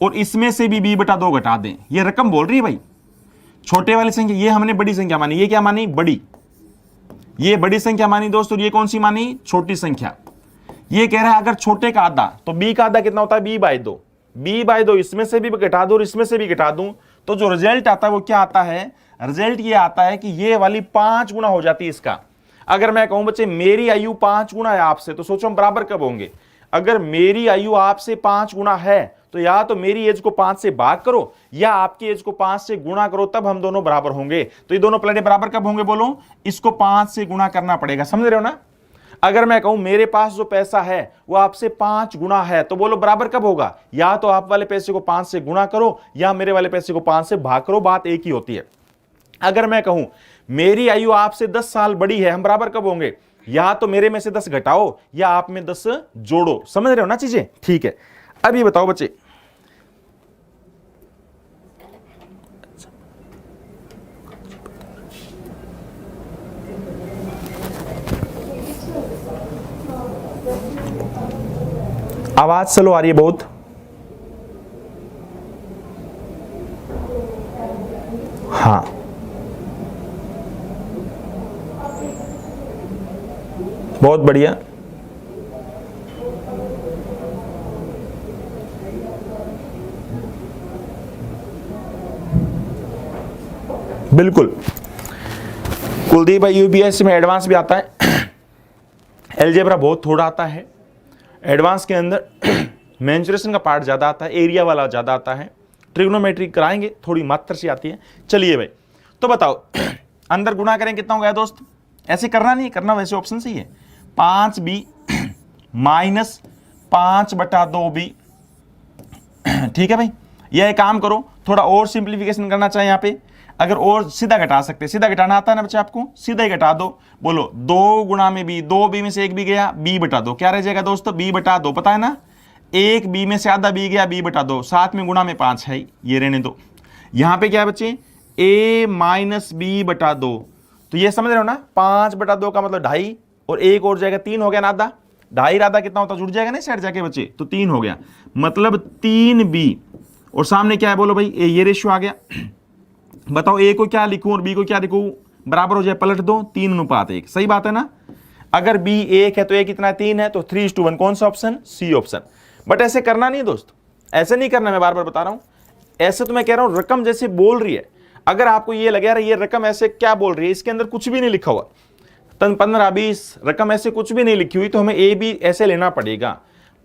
और इसमें से भी बी बटा 2 घटा दें। ये रकम बोल रही है भाई, छोटे वाली संख्या ये हमने बड़ी संख्या मानी, ये क्या मानी, बड़ी, ये बड़ी संख्या मानी दोस्तों, ये कौन सी मानी, छोटी संख्या। ये कह रहा है अगर छोटे का आधा, तो बी का आधा कितना होता है, b/2, b/2, इसमें से भी घटा दो और इसमें से भी घटा दूं, तो जो रिजल्ट आता है वो क्या आता है, रिजल्ट ये आता है कि ये वाली 5 गुना हो जाती है इसका। अगर मैं कहूं बच्चे मेरी आयु 5 गुना है आपसे, तो सोचो हम बराबर कब होंगे। अगर मेरी आयु आपसे 5 गुना है तो या तो मेरी एज को 5 से भाग करो या आपकी एज को 5 से गुणा करो, तब हम दोनों बराबर होंगे। तो ये दोनों प्लेटें बराबर कब होंगे बोलो, इसको 5 से गुणा करना पड़ेगा, समझ रहे हो ना। अगर मैं कहूं मेरे पास जो पैसा है वो आपसे 5 गुना है, तो बोलो बराबर कब होगा, या तो आप वाले पैसे को 5 से गुणा करो या मेरे वाले पैसे को 5 से भाग करो, बात एक ही होती है। अगर मैं कहूं मेरी आयु आपसे 10 साल बड़ी है, हम बराबर कब होंगे, या तो मेरे में से 10 घटाओ या आप में 10 जोड़ो, समझ रहे हो ना चीजें, ठीक है। अब ये बताओ बच्चे, आवाज स्लो आ रही है बहुत, हाँ बहुत बढ़िया, बिल्कुल कुलदीप भाई, यूपीएससी में एडवांस भी आता है, अलजेब्रा बहुत थोड़ा आता है, एडवांस के अंदर मेंसुरेशन का पार्ट ज्यादा आता है, एरिया वाला ज्यादा आता है, ट्रिग्नोमेट्री कराएंगे, थोड़ी मात्रा से आती है। चलिए भाई, तो बताओ अंदर गुणा करें कितना हो गया दोस्त, ऐसे करना नहीं करना, वैसे ऑप्शन सही है, 5b माइनस 5/2b, ठीक है भाई। यह काम करो, थोड़ा और सिंप्लीफिकेशन करना चाहिए यहाँ पे, अगर और सीधा घटा सकते, सीधा घटाना आता है ना बच्चे आपको, सीधा ही घटा दो, बोलो 2 गुणा में b, 2b में से 1 b गया, b/2, क्या रह जाएगा दोस्तों, b/2, पता है ना, 1 b में से आधा b गया, b/2, साथ में गुणा में 5 है, ये रहने दो। यहां पे क्या है बच्चे, a माइनस b/2, तो ये समझ रहे हो ना, 5/2 का मतलब 2.5 और 1 और जाएगा 3 हो गया ना, आधा 2.5 आधा कितना होता, जुड़ जाएगा ना साइड जाके बच्चे, तो 3 हो गया, मतलब 3b, और सामने क्या है बोलो भाई, ये रेशियो आ गया। बताओ a को क्या लिखूं और b को क्या लिखूं, बराबर हो जाए, पलट दो, 3:1, सही बात है ना। अगर b 1 है तो a कितना है, 3 है, तो 3:1, कौन सा ऑप्शन, सी ऑप्शन। बट ऐसे करना नहीं दोस्त, ऐसे नहीं करना, मैं बार बार बता रहा हूं, ऐसे तो मैं कह रहा हूं रकम जैसे बोल रही है, अगर आपको ये लगे यार ये रकम ऐसे क्या बोल रही है, इसके अंदर कुछ भी नहीं लिखा हुआ, 15-20 रकम ऐसे कुछ भी नहीं लिखी हुई, तो हमें ए भी ऐसे लेना पड़ेगा।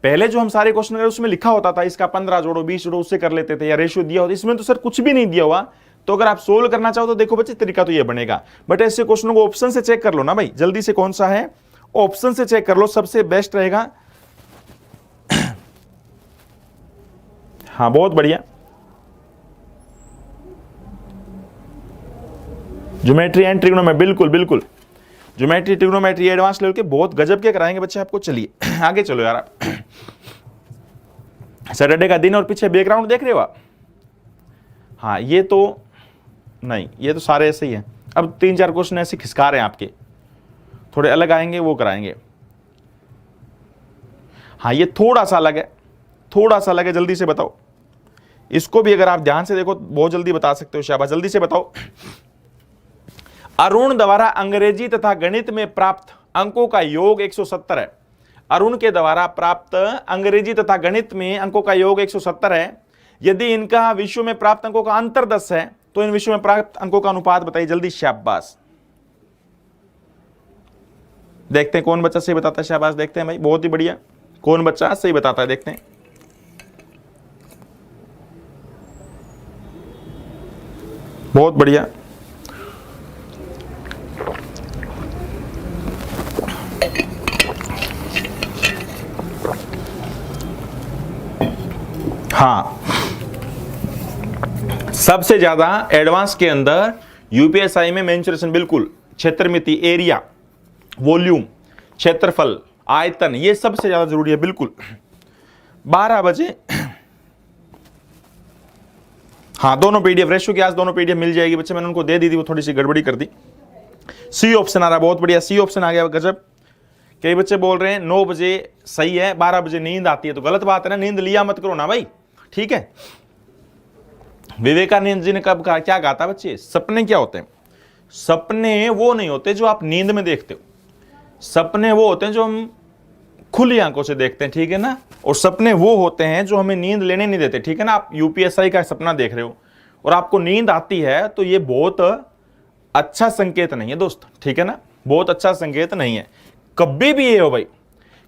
पहले जो हम सारे क्वेश्चन करे उसमें लिखा होता था इसका 15 जोड़ो 20 जोड़ो, उससे कर लेते थे, या रेशियो दिया होता, इसमें तो सर कुछ भी नहीं दिया हुआ। तो अगर आप सोल्व करना चाहो तो देखो बच्चे तरीका तो ये बनेगा, बट ऐसे क्वेश्चनों को ऑप्शन से चेक कर लो ना भाई, जल्दी से कौन सा है, ऑप्शन से चेक कर लो, सबसे बेस्ट रहेगा। हाँ बहुत बढ़िया। ज्योमेट्री एंड ट्रिग्नोमेट्री, बिल्कुल बिल्कुल, ज्योमेट्री ट्रिग्नोमेट्री एडवांस लेवल के बहुत गजब के कराएंगे बच्चे आपको। चलिए आगे चलो यार आप। सैटरडे का दिन और पीछे बैकग्राउंड देख रहे हो आप? हाँ ये तो नहीं, ये तो सारे ऐसे ही हैं। अब 3-4 क्वेश्चन ऐसे खिसका रहे हैं आपके, थोड़े अलग आएंगे वो कराएंगे। हाँ ये थोड़ा सा अलग है, थोड़ा सा अलग है, जल्दी से बताओ। इसको भी अगर आप ध्यान से देखो बहुत जल्दी बता सकते हो, शाबाश जल्दी से बताओ। अरुण द्वारा अंग्रेजी तथा गणित में प्राप्त अंकों का योग 170 है। अरुण के द्वारा प्राप्त अंग्रेजी तथा गणित में अंकों का योग 170 है। यदि इनका विषयों में प्राप्त अंकों का अंतर 10 है तो इन विषयों में प्राप्त अंकों का अनुपात बताइए जल्दी। शाबाश, देखते हैं कौन बच्चा सही बताता है। शाबाश, देखते हैं भाई, बहुत ही बढ़िया, कौन बच्चा सही बताता है, देखते हैं। बहुत बढ़िया। हाँ सबसे ज्यादा एडवांस के अंदर यूपीएसआई में मेंसुरेशन, बिल्कुल, क्षेत्रमिति, एरिया, वॉल्यूम, क्षेत्रफल, आयतन, ये सबसे ज्यादा जरूरी है, बिल्कुल। 12 बजे हाँ दोनों पीडीएफ, रेशो की आज दोनों पीडीएफ मिल जाएगी बच्चे, मैंने उनको दे दी थी, वो थोड़ी सी गड़बड़ी कर दी। सी ऑप्शन आ रहा है, बहुत बढ़िया, सी ऑप्शन आ गया, गजब। कई बच्चे बोल रहे हैं 9 बजे सही है, 12 बजे नींद आती है, तो गलत बात है ना, नींद लिया मत करो ना भाई, ठीक है। विवेकानंद जी ने कब कहा, क्या कहा था बच्चे? सपने क्या होते हैं? सपने वो नहीं होते जो आप नींद में देखते हो, सपने वो होते हैं जो हम खुली आंखों से देखते हैं, ठीक है ना। और सपने वो होते हैं जो हमें नींद लेने नहीं देते, ठीक है ना। आप यूपीएसआई का सपना देख रहे हो और आपको नींद आती है तो ये बहुत अच्छा संकेत नहीं है दोस्त, ठीक है ना, बहुत अच्छा संकेत नहीं है। कभी भी ये हो भाई,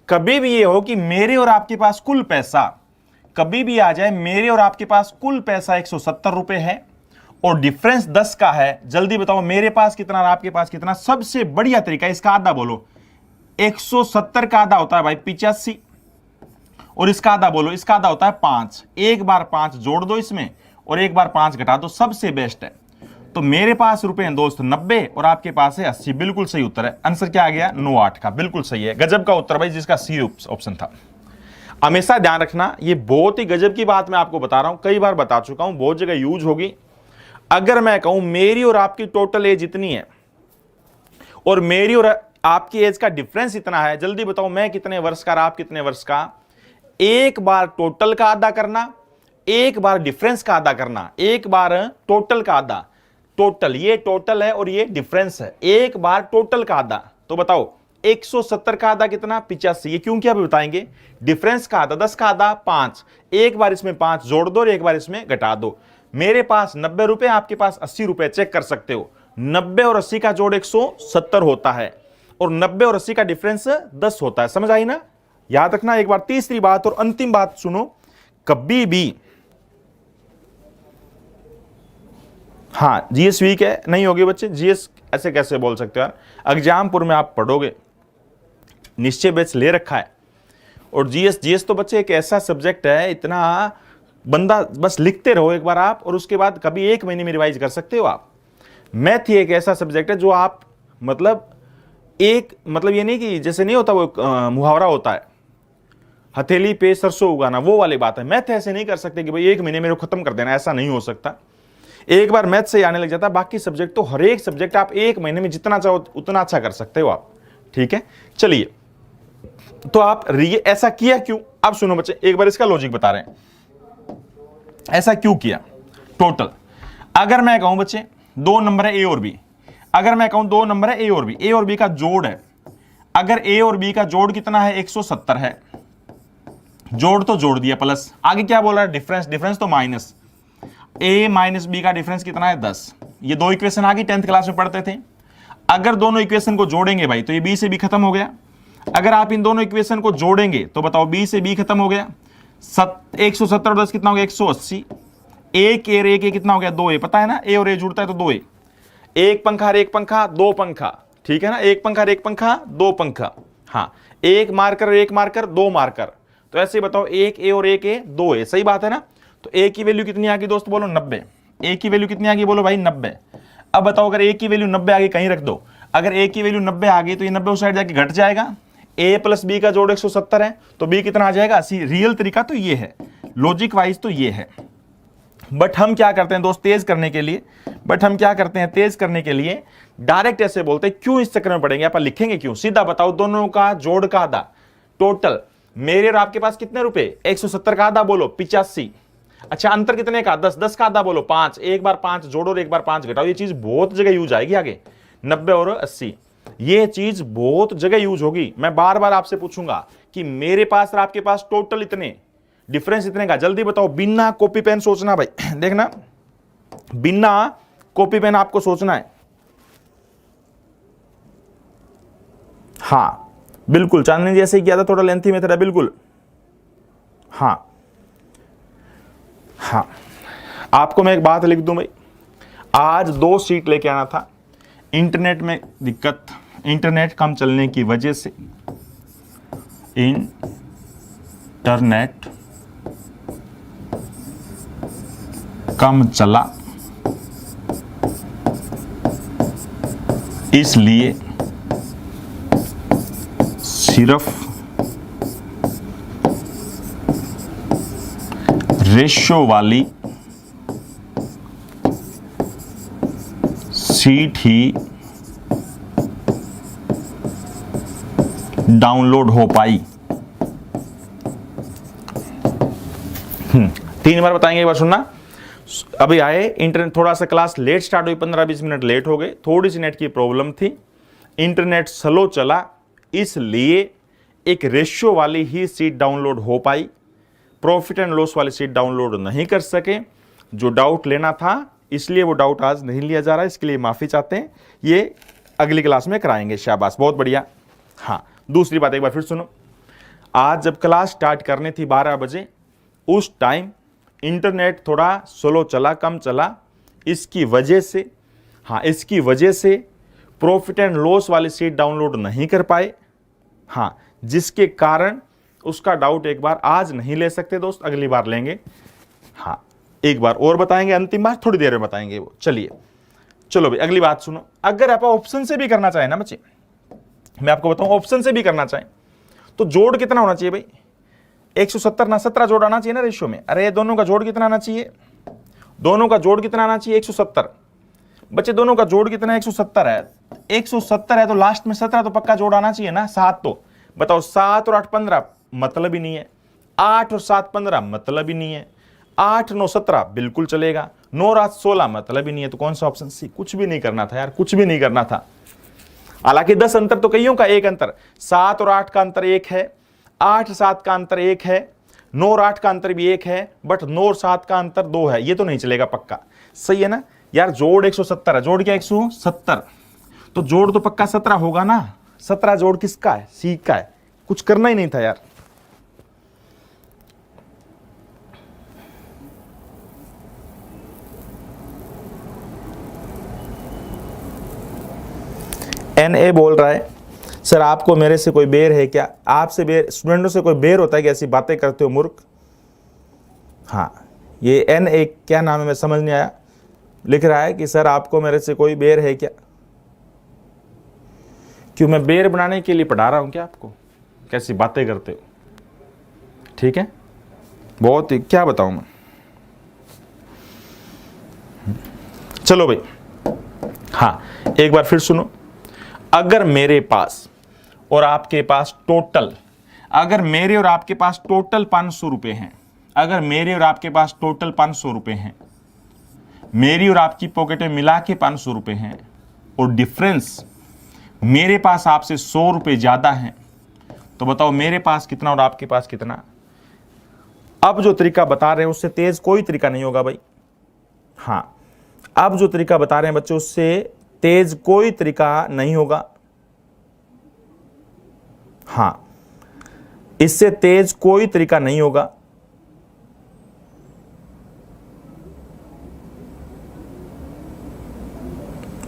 कभी भी ये हो कि मेरे और आपके पास कुल पैसा कभी भी आ जाए, मेरे और आपके पास कुल पैसा 170 रुपए है और डिफरेंस 10 का है, जल्दी बताओ मेरे पास कितना और आपके पास कितना। सबसे बढ़िया तरीका, इसका आधा बोलो। 170 का आधा होता है भाई 85, और इसका आधा बोलो, इसका आधा होता है 5। एक बार 5 जोड़ दो इसमें और एक बार 5 घटा दो, सबसे बेस्ट है। तो मेरे पास रुपए हैं दोस्त 90 और आपके पास है 80, बिल्कुल सही उत्तर है। आंसर क्या आ गया? 9-8 का, बिल्कुल सही है, गजब का उत्तर भाई, जिसका सी ऑप्शन था। हमेशा ध्यान रखना, ये बहुत ही गजब की बात मैं आपको बता रहा हूं, कई बार बता चुका हूं, बहुत जगह यूज होगी। अगर मैं कहूं मेरी और आपकी टोटल एज इतनी है और मेरी और आपकी एज का डिफरेंस इतना है, जल्दी बताओ मैं कितने वर्ष का और आप कितने वर्ष का। एक बार टोटल का आधा करना, एक बार डिफरेंस का आधा करना, एक बार टोटल का आधा। टोटल, ये टोटल है और ये डिफरेंस है, एक बार टोटल का आधा। तो बताओ 170 का आधा कितना? 85। ये क्यों किया अभी बताएंगे। डिफरेंस का आधा 10 का आधा 5, एक बार इसमें 5 जोड़ दो और एक बार इसमें घटा दो। मेरे पास 90 रुपए, आपके पास 80 रुपए, चेक कर सकते हो। 90 और 80 का जोड़ 170 होता है और 90 और 80 का डिफरेंस 10 होता है, समझ आई ना। याद रखना। एक बार तीसरी बात और अंतिम बात सुनो, कभी भी, हाँ जीएस वीक है, नहीं होगी बच्चे, जीएस ऐसे कैसे बोल सकते हो यार। एग्जामपुर में आप पढ़ोगे, निश्चय बैच ले रखा है, और जीएस तो बच्चे एक ऐसा सब्जेक्ट है, इतना बंदा बस लिखते रहो एक बार आप, और उसके बाद कभी 1 महीने में रिवाइज कर सकते हो आप। मैथ ही एक ऐसा सब्जेक्ट है जो आप मतलब ये नहीं कि जैसे नहीं होता वो मुहावरा होता है, हथेली पे सरसों उगाना, वो वाली बात है। मैथ ऐसे नहीं कर सकते कि भाई 1 महीने में खत्म कर देना, ऐसा नहीं हो सकता। एक बार मैथ से आने लग जाता है, बाकी सब्जेक्ट तो हर एक सब्जेक्ट आप 1 महीने में जितना चाहो उतना अच्छा कर सकते हो आप, ठीक है। चलिए, तो आप ऐसा किया क्यों? अब सुनो बच्चे, एक बार इसका लॉजिक बता रहे हैं, ऐसा क्यों किया। टोटल, अगर मैं कहूं बच्चे 2 नंबर है ए और बी, अगर मैं कहूं 2 नंबर है ए और बी का जोड़ है, अगर ए और बी का जोड़ कितना है 170 है, जोड़ तो जोड़ दिया, प्लस आगे क्या बोल रहा है, डिफरेंस तो माइनस, ए माइनस बी का डिफरेंस कितना है 10। ये 2 इक्वेशन आगे 10th क्लास में पढ़ते थे। अगर दोनों इक्वेशन को जोड़ेंगे भाई तो ये बी से बी खत्म हो गया। अगर आप इन दोनों इक्वेशन को जोड़ेंगे तो बताओ बी से बी खत्म हो गया। 170 और 10 कितना हो गया 180। एक ए कितना हो गया 2 ए, पता है ना, ए और ए जुड़ता है तो 2 ए। एक पंखा और एक पंखा 2 पंखा, ठीक है ना, एक पंखा और एक पंखा 2 पंखा। हाँ, एक मार्कर और एक मार्कर 2 मार्कर। तो ऐसे बताओ 1 ए और 1 ए 2 ए, सही बात है ना। तो ए की वैल्यू कितनी आ गई दोस्त बोलो 90। ए की वैल्यू कितनी आ गई बोलो भाई 90। अब बताओ अगर ए की वैल्यू 90 आ गई, कहीं रख दो, अगर ए की वैल्यू 90 आ गई तो ये 90 उस साइड जाके घट जाएगा। ए प्लस बी का जोड़ 170 है तो बी कितना आ जाएगा 80। रियल तरीका तो ये है, लॉजिक वाइज तो ये है। बट हम क्या करते हैं दोस्त तेज करने के लिए, तेज करने के लिए डायरेक्ट ऐसे बोलते हैं। क्यों इस चक्कर में पड़ेंगे, आप लिखेंगे क्यों, सीधा बताओ। दोनों का जोड़ का आधा, टोटल मेरे और आपके पास कितने रुपए, 170 का आधा बोलो 85। अच्छा अंतर कितने का, 10, 10 का आधा बोलो 5। एक बार 5 जोड़ो और एक बार 5 घटाओ। ये चीज बहुत जगह यूज आएगी आगे, 90 और 80, ये चीज बहुत जगह यूज होगी। मैं बार बार आपसे पूछूंगा कि मेरे पास और आपके पास टोटल इतने, डिफरेंस इतने का, जल्दी बताओ। बिना कॉपी पेन सोचना भाई, देखना बिना कॉपी पेन आपको सोचना है। हां बिल्कुल, चांदनी जैसे किया था, थोड़ा लेंथी मेथड है बिल्कुल। हां हाँ, आपको मैं एक बात लिख दूं भाई, आज 2 सीट लेके आना था, इंटरनेट में दिक्कत, इंटरनेट कम चलने की वजह से, इंटरनेट कम चला इसलिए सिर्फ रेशियो वाली सीट ही डाउनलोड हो पाई। 3 बार बताएंगे, एक बार सुनना। अभी आए इंटरनेट, थोड़ा सा क्लास लेट स्टार्ट हुई, 15-20 मिनट लेट हो गए, थोड़ी सी नेट की प्रॉब्लम थी, इंटरनेट स्लो चला, इसलिए एक रेशियो वाली ही सीट डाउनलोड हो पाई, प्रॉफिट एंड लॉस वाली सीट डाउनलोड नहीं कर सके। जो डाउट लेना था इसलिए वो डाउट आज नहीं लिया जा रहा है, इसके लिए माफी चाहते हैं, ये अगली क्लास में कराएंगे। शाबाश, बहुत बढ़िया। हाँ, दूसरी बात एक बार फिर सुनो, आज जब क्लास स्टार्ट करनी थी 12 बजे, उस टाइम इंटरनेट थोड़ा स्लो चला, कम चला, इसकी वजह से, हाँ इसकी वजह से प्रॉफिट एंड लॉस वाली सीट डाउनलोड नहीं कर पाए। हाँ, जिसके कारण उसका डाउट एक बार आज नहीं ले सकते दोस्त, अगली बार लेंगे। हाँ, एक बार और बताएंगे, अंतिम बार थोड़ी देर में बताएंगे वो। चलिए चलो भाई अगली बात सुनो। अगर आप ऑप्शन से भी करना चाहें ना बच्चे, मैं आपको बताऊं, ऑप्शन से भी करना चाहें तो जोड़ कितना होना चाहिए भाई, 170 ना 17 जोड़ आना चाहिए ना रेशियो में। अरे दोनों का जोड़ कितना आना चाहिए, दोनों का जोड़ कितना आना चाहिए, 170। बच्चे दोनों का जोड़ कितना है, 170 है। 170 है तो लास्ट में 17 तो पक्का जोड़ आना चाहिए ना। 7 तो बताओ, 7 और 8 15, मतलब ही नहीं है। 8 और 7 15, मतलब ही नहीं है। 8 9 17 बिल्कुल चलेगा। 9 और 8 16, मतलब ही नहीं है। तो कौन सा ऑप्शन सी, कुछ भी नहीं करना था यार, कुछ भी नहीं करना था। हालांकि 10 अंतर तो कईयों का, 1 अंतर, 7 और 8 का अंतर 1 है, 8 7 का अंतर 1 है, 9 और 8 का अंतर भी 1 है, बट 9 और 7 का अंतर 2 है, ये तो नहीं चलेगा पक्का। सही है ना यार, जोड़ 170 है, जोड़ क्या 170, तो जोड़ तो पक्का 17 होगा ना। 17 जोड़ किसका है, सी का है, कुछ करना ही नहीं था यार। NA बोल रहा है, सर आपको मेरे से कोई बेर है क्या, आपसे बेर, स्टूडेंटों से कोई बेर होता है कि ऐसी बातें करते हो मूर्ख। हाँ, ये NA क्या नाम है मैं समझ नहीं आया, लिख रहा है कि सर आपको मेरे से कोई बेर है क्या। क्यों, मैं बेर बनाने के लिए पढ़ा रहा हूं क्या आपको, कैसी बातें करते हो। ठीक है, बहुत ही, क्या बताऊं मैं। चलो भाई, हाँ एक बार फिर सुनो। अगर मेरे पास और आपके पास टोटल, अगर मेरे और आपके पास टोटल 500 रुपए हैं, अगर मेरे और आपके पास टोटल 500 रुपए हैं, मेरी और आपकी पॉकेट में मिला के 500 रुपए हैं, और डिफरेंस मेरे पास आपसे 100 रुपए ज्यादा है, तो बताओ मेरे पास कितना और आपके पास कितना। अब जो तरीका बता रहे हैं उससे तेज कोई तरीका नहीं होगा भाई। हाँ, अब जो तरीका बता रहे हैं बच्चों उससे तेज कोई तरीका नहीं होगा। हां, इससे तेज कोई तरीका नहीं होगा।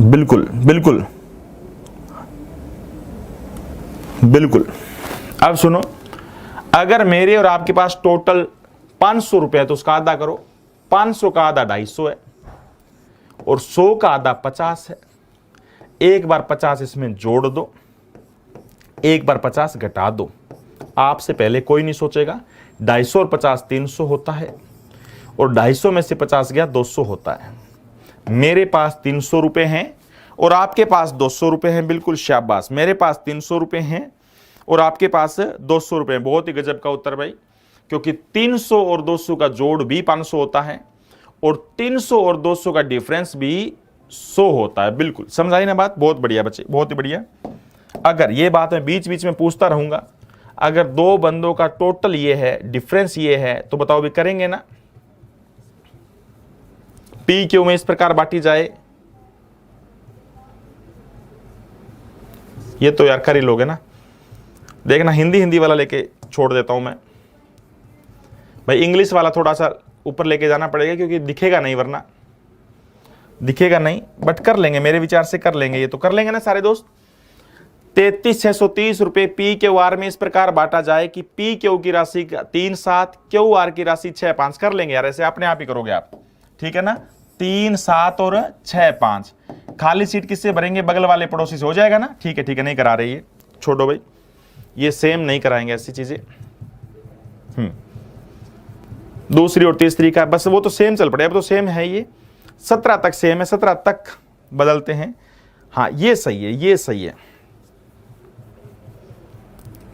बिल्कुल बिल्कुल बिल्कुल। अब सुनो, अगर मेरे और आपके पास टोटल 500 रुपये है तो उसका आधा करो, 500 का आधा 250 है और 100 का आधा 50 है। एक बार 50 इसमें जोड़ दो, एक बार 50 घटा दो। आपसे पहले कोई नहीं सोचेगा। 250 और 50 300 होता है और 250 में से 50 गया 200 होता है। मेरे पास 300 रुपये हैं और आपके पास 200 रुपये हैं। बिल्कुल शाबाश। मेरे पास 300 रुपये हैं और आपके पास 200 रुपये। बहुत ही गजब का उत्तर भाई, क्योंकि 300 और 200 का जोड़ भी 500 होता है और 300 और 200 का डिफरेंस भी 100 होता है। बिल्कुल समझाई ना बात? बहुत बढ़िया बच्चे, बहुत ही बढ़िया। अगर ये बात मैं बीच बीच में पूछता रहूंगा, अगर दो बंदों का टोटल ये है, डिफरेंस ये है, तो बताओ भी करेंगे ना? पी क्यू में इस प्रकार बांटी जाए, ये तो यार कर ही लोगे ना। देखना हिंदी वाला लेके छोड़ देता हूं मैं भाई, इंग्लिश वाला थोड़ा सा ऊपर लेके जाना पड़ेगा क्योंकि दिखेगा नहीं, वरना दिखेगा नहीं, बट कर लेंगे, मेरे विचार से कर लेंगे। ये तो कर लेंगे ना सारे दोस्त। 33,630 रुपए पी क्यू आर में इस प्रकार बांटा जाए कि पी क्यू की राशि 3,7, क्यू आर की राशि 6,5। कर लेंगे यार, ऐसे अपने आप ही करोगे आप, ठीक है ना? 3,7 और 6,5। खाली सीट किससे भरेंगे? बगल वाले पड़ोसी से। हो जाएगा ना? ठीक है, ठीक है, नहीं करा रही है, छोड़ो भाई, ये सेम नहीं कराएंगे ऐसी चीजें। दूसरी और तीसरी का बस वो तो सेम चल पड़े, अब तो सेम है, ये 17 तक सेम है, 17 तक बदलते हैं। हाँ ये सही है, ये सही है,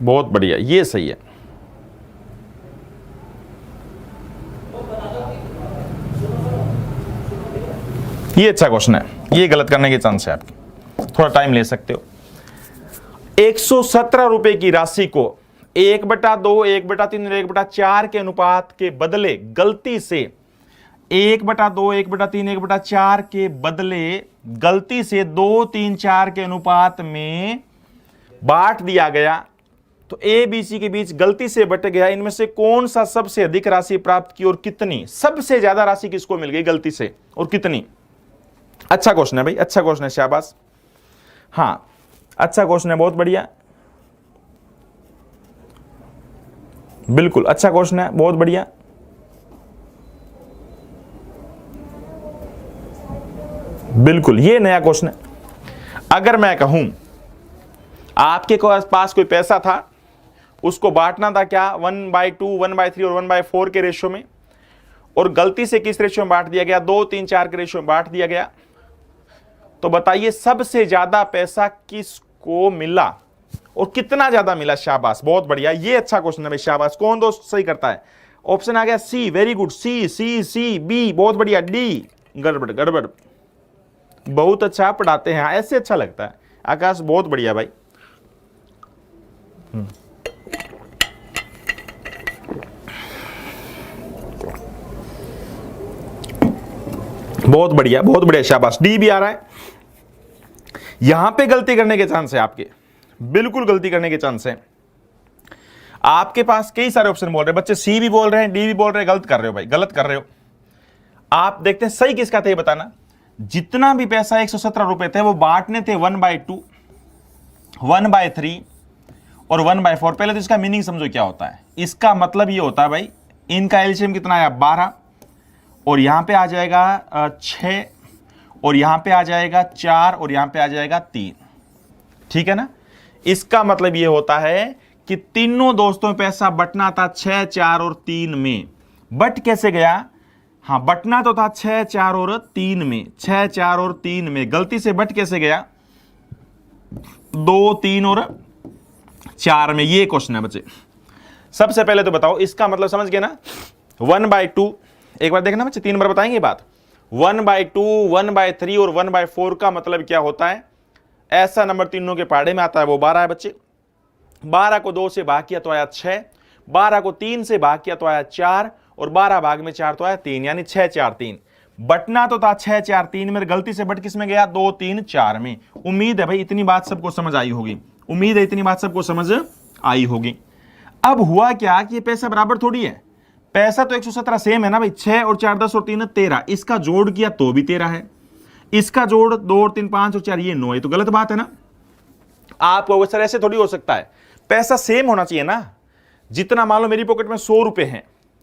बहुत बढ़िया, ये सही है। ये अच्छा क्वेश्चन है, ये गलत करने के चांस है आपके, थोड़ा टाइम ले सकते हो। 117 रुपए की राशि को 1/2, 1/3 और 1/4 के अनुपात के बदले गलती से 1/2, 1/3, 1/4 के बदले गलती से 2, 3, 4 के अनुपात में बांट दिया गया, तो ए बी सी के बीच गलती से बट गया। इनमें से कौन सा सबसे अधिक राशि प्राप्त की और कितनी? सबसे ज्यादा राशि किसको मिल गई गलती से और कितनी? अच्छा क्वेश्चन है भाई, अच्छा क्वेश्चन है, शाबाश। हाँ अच्छा क्वेश्चन है, बहुत बढ़िया, बिल्कुल अच्छा क्वेश्चन है, बहुत बढ़िया। बिल्कुल ये नया क्वेश्चन है। अगर मैं कहूं आपके पास कोई पैसा था, उसको बांटना था क्या 1/2, 1/3 और 1/4 के रेशियो में, और गलती से किस रेशियो में बांट दिया गया? 2, 3, 4 के रेशियो में बांट दिया गया। तो बताइए सबसे ज्यादा पैसा किसको मिला और कितना ज्यादा मिला? शाबाश, बहुत बढ़िया, ये अच्छा क्वेश्चन है भाई, शाबाश। कौन दोस्त सही करता है? ऑप्शन आ गया सी, वेरी गुड, सी सी सी, बी बहुत बढ़िया, डी गड़बड़ गड़बड़। बहुत अच्छा पढ़ाते हैं, ऐसे अच्छा लगता है। आकाश बहुत बढ़िया भाई। बहुत बढ़िया, बहुत बढ़िया, शाबाश, डी भी आ रहा है। यहां पे गलती करने के चांस है आपके, बिल्कुल गलती करने के चांस है। आपके पास कई सारे ऑप्शन बोल रहे हैं बच्चे, सी भी बोल रहे हैं, डी भी बोल रहे हैं, गलत कर रहे हो भाई, गलत कर रहे हो। आप देखते हैं सही किसका था ये बताना। जितना भी पैसा 117 रुपए थे वो बांटने थे 1/2, 1/3 और 1/4। पहले तो इसका मीनिंग समझो क्या होता है। इसका मतलब ये होता है भाई, इनका एलसीएम कितना आया 12, और यहां पे आ जाएगा 6, और यहां पे आ जाएगा 4, और यहां पे आ जाएगा 3, ठीक है ना? इसका मतलब ये होता है कि तीनों दोस्तों में पैसा बटना था 6, 4 और 3 में। बट कैसे गया? हाँ बटना तो था 6, 4 और 3 में, 6, 4 और 3 में, गलती से बट कैसे गया? 2, 3 और 4 में। ये क्वेश्चन है बच्चे। सबसे पहले तो बताओ इसका मतलब समझ गए ना? 1/2, एक बार देखना बच्चे, 3 बार बताएंगे बात। 1/2, 1/3 और 1/4 का मतलब क्या होता है? ऐसा नंबर तीनों के पहाड़े में आता है, वो 12 है बच्चे। 12 को 2 से भाग किया तो आया 6, 12 को 3 से भाग किया तो आया 4, और 12 भाग में 4 तो आया 3, यानी 6, 4, 3। बटना तो था 6, 4, 3 में, गलती से बट किस में गया? 2, 3, 4 में। उम्मीद है भाई इतनी बात सबको समझ आई होगी, उम्मीद है इतनी बात सबको समझ आई होगी। अब हुआ क्या कि ये पैसा बराबर थोड़ी है, पैसा तो 117 सेम है ना भाई, 6 और 4 10 और 3 13, इसका जोड़ किया तो भी 13 है, इसका जोड़ 2 और 3 5 और 4 ये 9 है, तो गलत बात है ना? आपको सर ऐसे थोड़ी हो सकता है, पैसा सेम होना चाहिए ना। जितना मान लो मेरी पॉकेट में 100 रुपए हैं,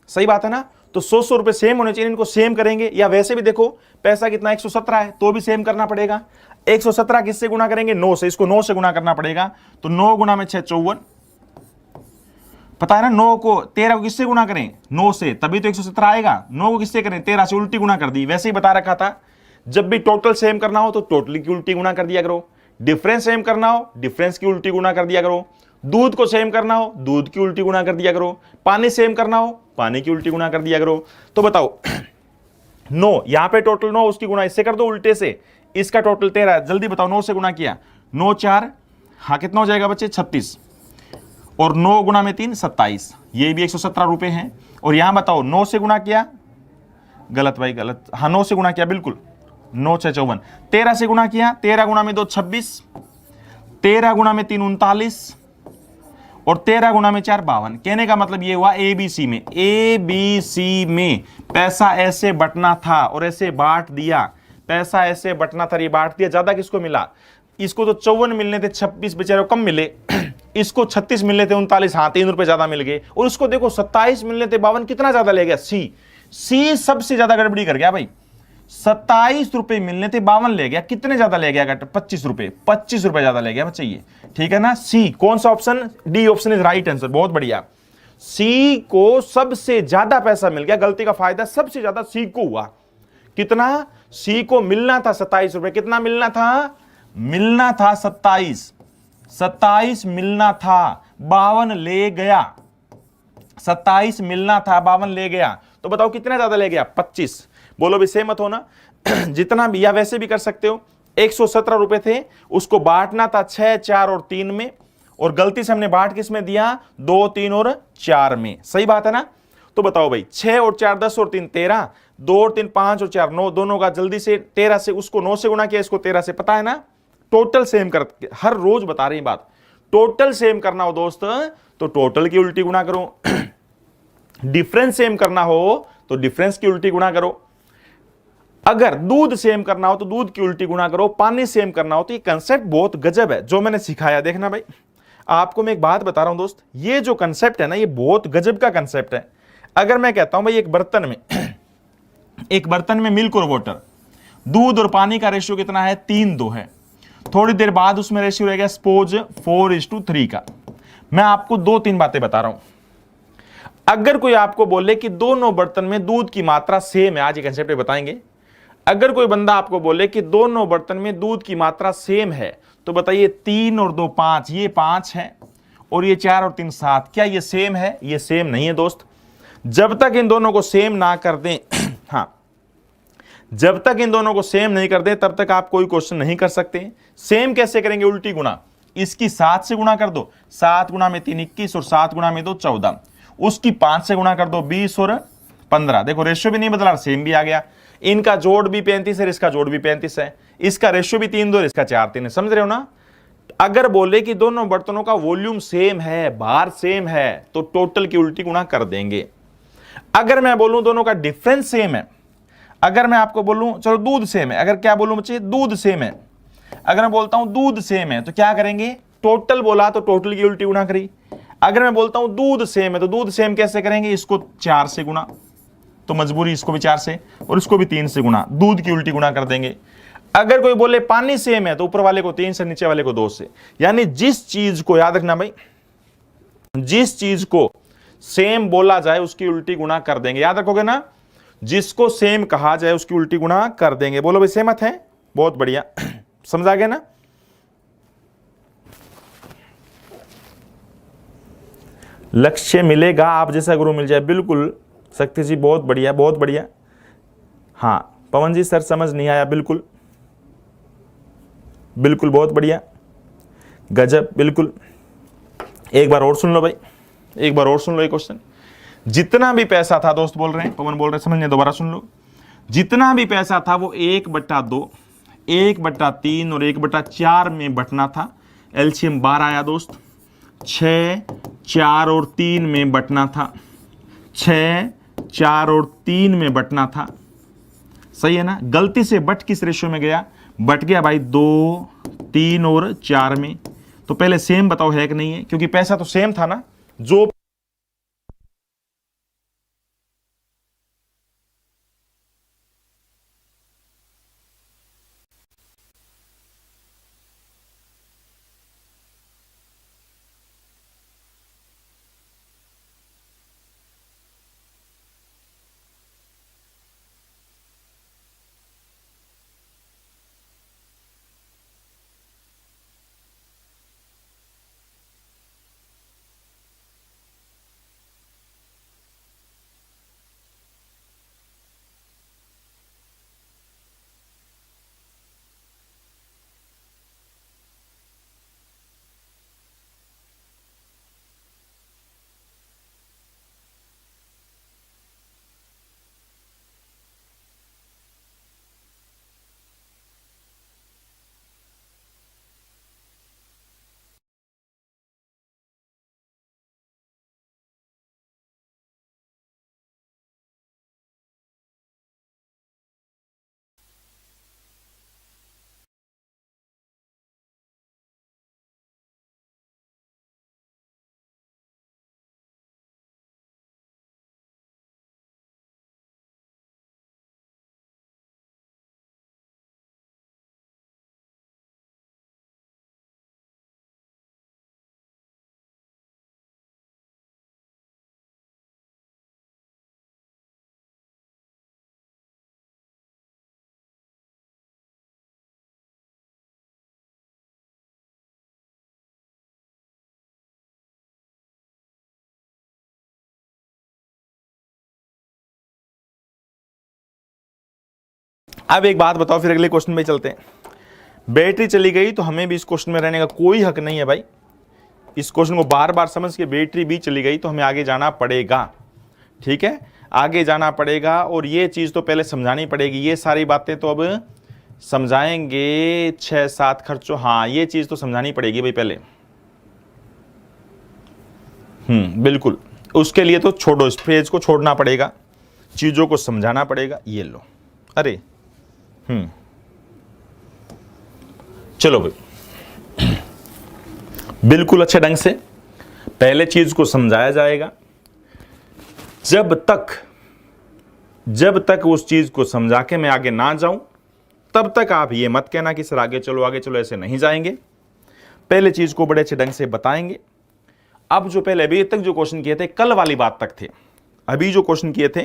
सही बात है ना। तो 100 रुपए सेम होने चाहिए, इनको सेम करेंगे। या वैसे भी देखो पैसा कितना 117 है तो भी सेम करना पड़ेगा। 117 किससे गुना करेंगे? 9 से। इसको 9 से गुना करना पड़ेगा। तो 9 गुना में 6 54, पता है ना। 9 को 13 को किससे गुना करें? 9 से, तभी तो 117 आएगा। 9 को किससे करें? 13 से। उल्टी गुना कर दी। वैसे ही बता रखा था जब भी टोटल सेम करना हो तो टोटल की उल्टी गुना कर दिया करो, डिफरेंस सेम करना हो डिफरेंस की उल्टी गुना कर दिया करो, दूध को सेम करना हो दूध की उल्टी गुना कर दिया करो, पानी सेम करना हो पानी की उल्टी गुना कर दिया करो। तो बताओ 9 यहां पे टोटल 9, उसकी गुना इससे कर दो उल्टे से। इसका टोटल 13, जल्दी बताओ 9 से गुना किया 9 4, हाँ कितना हो जाएगा बच्चे? 36। और 9 गुना में 3 27, ये भी 117 रुपए हैं। और यहां बताओ 9 से गुना किया, गलत भाई गलत, हाँ 9 से गुना किया बिल्कुल, 9 6 54। 13 से गुना किया, 13 गुना में 2 26, 13 गुना में 3 39 और 13 गुना में 4 52। कहने का मतलब ये हुआ एबीसी में पैसा ऐसे बंटना था और ऐसे बांट दिया। पैसा ऐसे बंटना था, ये बांट दिया। ज्यादा किसको मिला? इसको तो 54 मिलने थे, 26 बेचारे को कम मिले। इसको 36 मिलने थे, 39, हाँ 3 रुपए ज्यादा मिल गए। और उसको देखो 27 मिलने थे, 52, कितना ज्यादा ले गया? सी सबसे ज्यादा गड़बड़ी कर गया भाई। 27 रुपए मिलने थे, 52 ले गया। कितने ज्यादा ले गया? 25 रुपए, 25 रुपए ज्यादा ले गया बच्चे ये। ठीक है ना। सी कौन सा option? D option is right answer. बहुत बढ़िया। सी को सबसे ज्यादा पैसा मिल गया। गलती का फायदा सबसे ज्यादा सी को हुआ। कितना? सी को मिलना था 27 रुपए। कितना मिलना था? मिलना था 27। 27 मिलना था, 52 ले गया। 27 मिलना था, 52 ले गया। तो बताओ कितना ज्यादा ले गया? 25। बोलो भी सहमत हो ना। जितना भी, या वैसे भी कर सकते हो। 117 रुपए थे, उसको बांटना था 6 4 और 3 में, और गलती से हमने बांट किस में दिया? 2 3 और 4 में। सही बात है ना। तो बताओ भाई 6 और 4 10 और 3 13, 2 और 3 5 और 4 9, दोनों का जल्दी से 13 से, उसको 9 से गुना किया, इसको 13 से। पता है ना टोटल सेम कर, हर रोज बता रही बात। टोटल सेम करना हो दोस्त तो टोटल की उल्टी गुना करो। डिफरेंस सेम करना हो तो डिफरेंस की उल्टी गुना करो। अगर दूध सेम करना हो तो दूध की उल्टी गुना करो। पानी सेम करना हो तो ये कंसेप्ट बहुत गजब है जो मैंने सिखाया। देखना भाई, आपको मैं एक बात बता रहा हूं दोस्त, ये जो कंसेप्ट है ना, ये बहुत गजब का कंसेप्ट है। अगर मैं कहता हूं भाई एक बर्तन में मिल्क और वाटर, दूध और पानी का रेशियो कितना है? 3:2 है। थोड़ी देर बाद उसमें रेशियो रहेगा सपोज 4:3 का। मैं आपको 2-3 बातें बता रहा हूं। अगर कोई आपको बोले कि दोनों बर्तन में दूध की मात्रा सेम है, आज ये कंसेप्ट बताएंगे। अगर कोई बंदा आपको बोले कि दोनों बर्तन में दूध की मात्रा सेम है, तो बताइए 3 और 2 5, ये 5 है, और ये 4 और 3 7, क्या ये सेम है? ये सेम नहीं है दोस्त। जब तक इन दोनों को सेम ना कर दें हाँ, जब तक इन दोनों को सेम नहीं कर दे तब तक आप कोई क्वेश्चन नहीं कर सकते। सेम कैसे करेंगे? उल्टी गुना। इसकी 7 से गुना कर दो, 7 गुना में 3 21 और 7 गुना में 2 14। उसकी 5 से गुना कर दो, 20 और 15। देखो रेशियो भी नहीं बदला, सेम भी आ गया। इनका जोड़ भी 35 है, इसका जोड़ भी 35 है। इसका रेशियो भी 3:2 इसका 4:3 है। समझ रहे हो ना। अगर बोले कि दोनों बर्तनों का वॉल्यूम सेम है, भार सेम है, तो टोटल की उल्टी गुना कर देंगे। अगर मैं बोलूं दोनों का डिफरेंस सेम है, अगर मैं आपको बोलूं चलो दूध सेम है, अगर क्या बोलूं बच्चे? दूध सेम है। अगर मैं बोलता हूं दूध सेम है तो क्या करेंगे? टोटल बोला तो टोटल की उल्टी गुना करी। अगर मैं बोलता हूं दूध सेम है तो दूध सेम कैसे करेंगे? इसको 4 से गुना, तो मजबूरी इसको भी 4 से और इसको भी 3 से गुना, दूध की उल्टी गुना कर देंगे। अगर कोई बोले पानी सेम है तो ऊपर वाले को 3 से, नीचे वाले को 2 से। यानी जिस चीज को, याद रखना भाई, जिस चीज को सेम बोला जाए उसकी उल्टी गुना कर देंगे। याद रखोगे ना। जिसको सेम कहा जाए उसकी उल्टी गुना कर देंगे। बोलो भाई सहमत है? बहुत बढ़िया। समझा गया ना। लक्ष्य मिलेगा आप जैसा गुरु मिल जाए। बिल्कुल शक्ति जी, बहुत बढ़िया बहुत बढ़िया। हाँ पवन जी सर समझ नहीं आया। बिल्कुल बिल्कुल बहुत बढ़िया, गजब। बिल्कुल एक बार और सुन लो भाई, एक बार और सुन लो ये क्वेश्चन। जितना भी पैसा था, दोस्त बोल रहे हैं, पवन बोल रहे हैं, समझने, दोबारा सुन लो। जितना भी पैसा था वो 1/2, 1/3 और 1/4 में बंटना था। एलसीएम 12 आया दोस्त। 6 4 और 3 में बंटना था। 6 4 और 3 में बंटना था। सही है ना। गलती से बट किस रेशियो में गया? बट गया भाई 2 3 और 4 में। तो पहले सेम बताओ है कि नहीं है, क्योंकि पैसा तो सेम था ना। जो अब एक बात बताओ, फिर अगले क्वेश्चन में चलते हैं। बैटरी चली गई तो हमें भी इस क्वेश्चन में रहने का कोई हक नहीं है भाई। इस क्वेश्चन को बार बार समझ के बैटरी भी चली गई तो हमें आगे जाना पड़ेगा, ठीक है, आगे जाना पड़ेगा। और ये चीज तो पहले समझानी पड़ेगी। ये सारी बातें तो अब समझाएंगे 6-7 खर्चों। हाँ, ये चीज तो समझानी पड़ेगी भाई पहले। बिल्कुल, उसके लिए तो छोड़ो, इस पेज को छोड़ना पड़ेगा, चीजों को समझाना पड़ेगा। ये लो, अरे चलो भाई, बिल्कुल अच्छे ढंग से पहले चीज को समझाया जाएगा। जब तक उस चीज को समझा के मैं आगे ना जाऊं, तब तक आप ये मत कहना कि सर आगे चलो आगे चलो, ऐसे नहीं जाएंगे। पहले चीज को बड़े अच्छे ढंग से बताएंगे। अब जो पहले अभी तक जो क्वेश्चन किए थे कल वाली बात तक थे, अभी जो क्वेश्चन किए थे,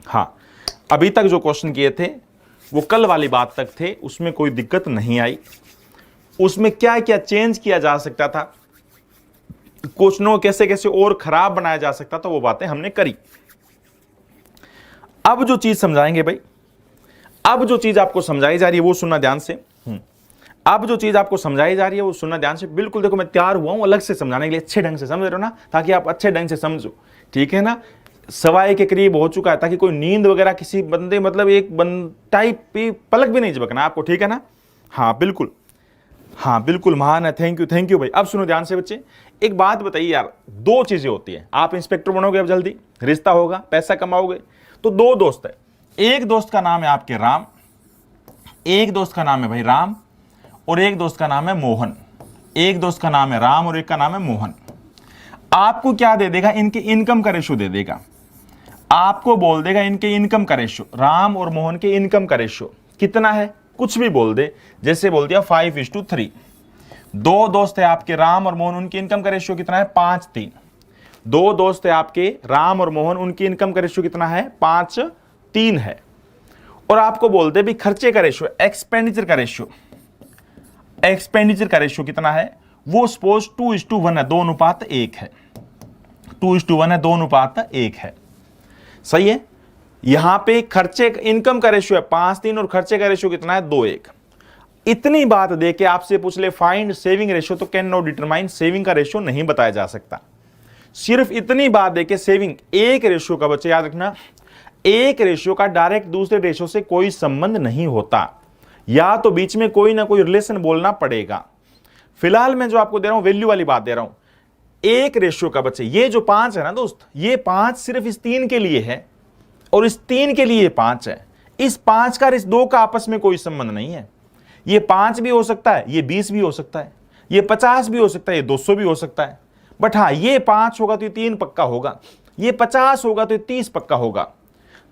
हाँ अभी तक जो क्वेश्चन किए थे वो कल वाली बात तक थे, उसमें कोई दिक्कत नहीं आई। उसमें क्या क्या चेंज किया जा सकता था, क्वेश्चनों को कैसे कैसे और खराब बनाया जा सकता था, वो बातें हमने करी। अब जो चीज समझाएंगे भाई, अब जो चीज आपको समझाई जा रही है वो सुनना ध्यान से। अब जो चीज आपको समझाई जा रही है वो सुनना ध्यान से। बिल्कुल देखो, मैं तैयार हुआ हूं अलग से समझाने के लिए, अच्छे ढंग से समझ रहे हो ना, ताकि आप अच्छे ढंग से समझो, ठीक है ना। 1:15 के करीब हो चुका है, ताकि कोई नींद वगैरह किसी बंदे, मतलब एक टाइप पे पलक भी नहीं झपकना आपको, ठीक है ना। हाँ बिल्कुल, हाँ बिल्कुल, महान है, थैंक यू भाई। अब सुनो ध्यान से बच्चे, एक बात बताइए यार, 2 चीजें होती है। आप इंस्पेक्टर बनोगे अब जल्दी, रिश्ता होगा, पैसा कमाओगे, तो 2 दोस्त है। एक दोस्त का नाम है आपके राम, एक दोस्त का नाम है भाई राम, और एक दोस्त का नाम है मोहन। एक दोस्त का नाम है राम और एक का नाम है मोहन। आपको क्या दे देगा, इनके इनकम का रेशो दे देगा। आपको बोल देगा इनके इनकम का रेशो, राम और मोहन के इनकम का रेशो कितना है, कुछ भी बोल दे, जैसे बोल दिया 5:3। 2 दोस्त है आपके राम और मोहन, उनकी इनकम का रेशियो कितना है, 5:3। 2 दोस्त है आपके राम और मोहन, उनकी इनकम का रेशियो कितना है, 5:3 है। और आपको बोल दे भी खर्चे का रेशियो, एक्सपेंडिचर का रेशियो, एक्सपेंडिचर का रेशियो कितना है, वो सपोज 2:1 है, 2:1 है, 2:1 है, 2:1 है। सही है। यहां पे खर्चे इनकम का रेशियो है 5:3 और खर्चे का रेशियो कितना है, 2:1। इतनी बात देके आपसे पूछ ले फाइंड सेविंग रेशियो, तो कैन नॉट डिटरमाइन, सेविंग का रेशियो नहीं बताया जा सकता। सिर्फ इतनी बात देके सेविंग, एक रेशियो का, बच्चे याद रखना, एक रेशियो का डायरेक्ट दूसरे रेशियो से कोई संबंध नहीं होता, या तो बीच में कोई ना कोई रिलेशन बोलना पड़ेगा। फिलहाल मैं जो आपको दे रहा हूं वैल्यू वाली बात दे रहा हूं। एक रेशियो का बच्चे, ये जो 5 है ना दोस्त, ये 5 सिर्फ इस 3 के लिए है और इस 3 के लिए 5 है। इस 5 का इस 2 का आपस में कोई संबंध नहीं है। ये 5 भी हो सकता है, ये 20 भी हो सकता है, ये 50 भी हो सकता है, ये 200 भी हो सकता है। बट हाँ, ये 5 होगा तो ये 3 पक्का होगा, ये 50 होगा तो ये 30 पक्का होगा।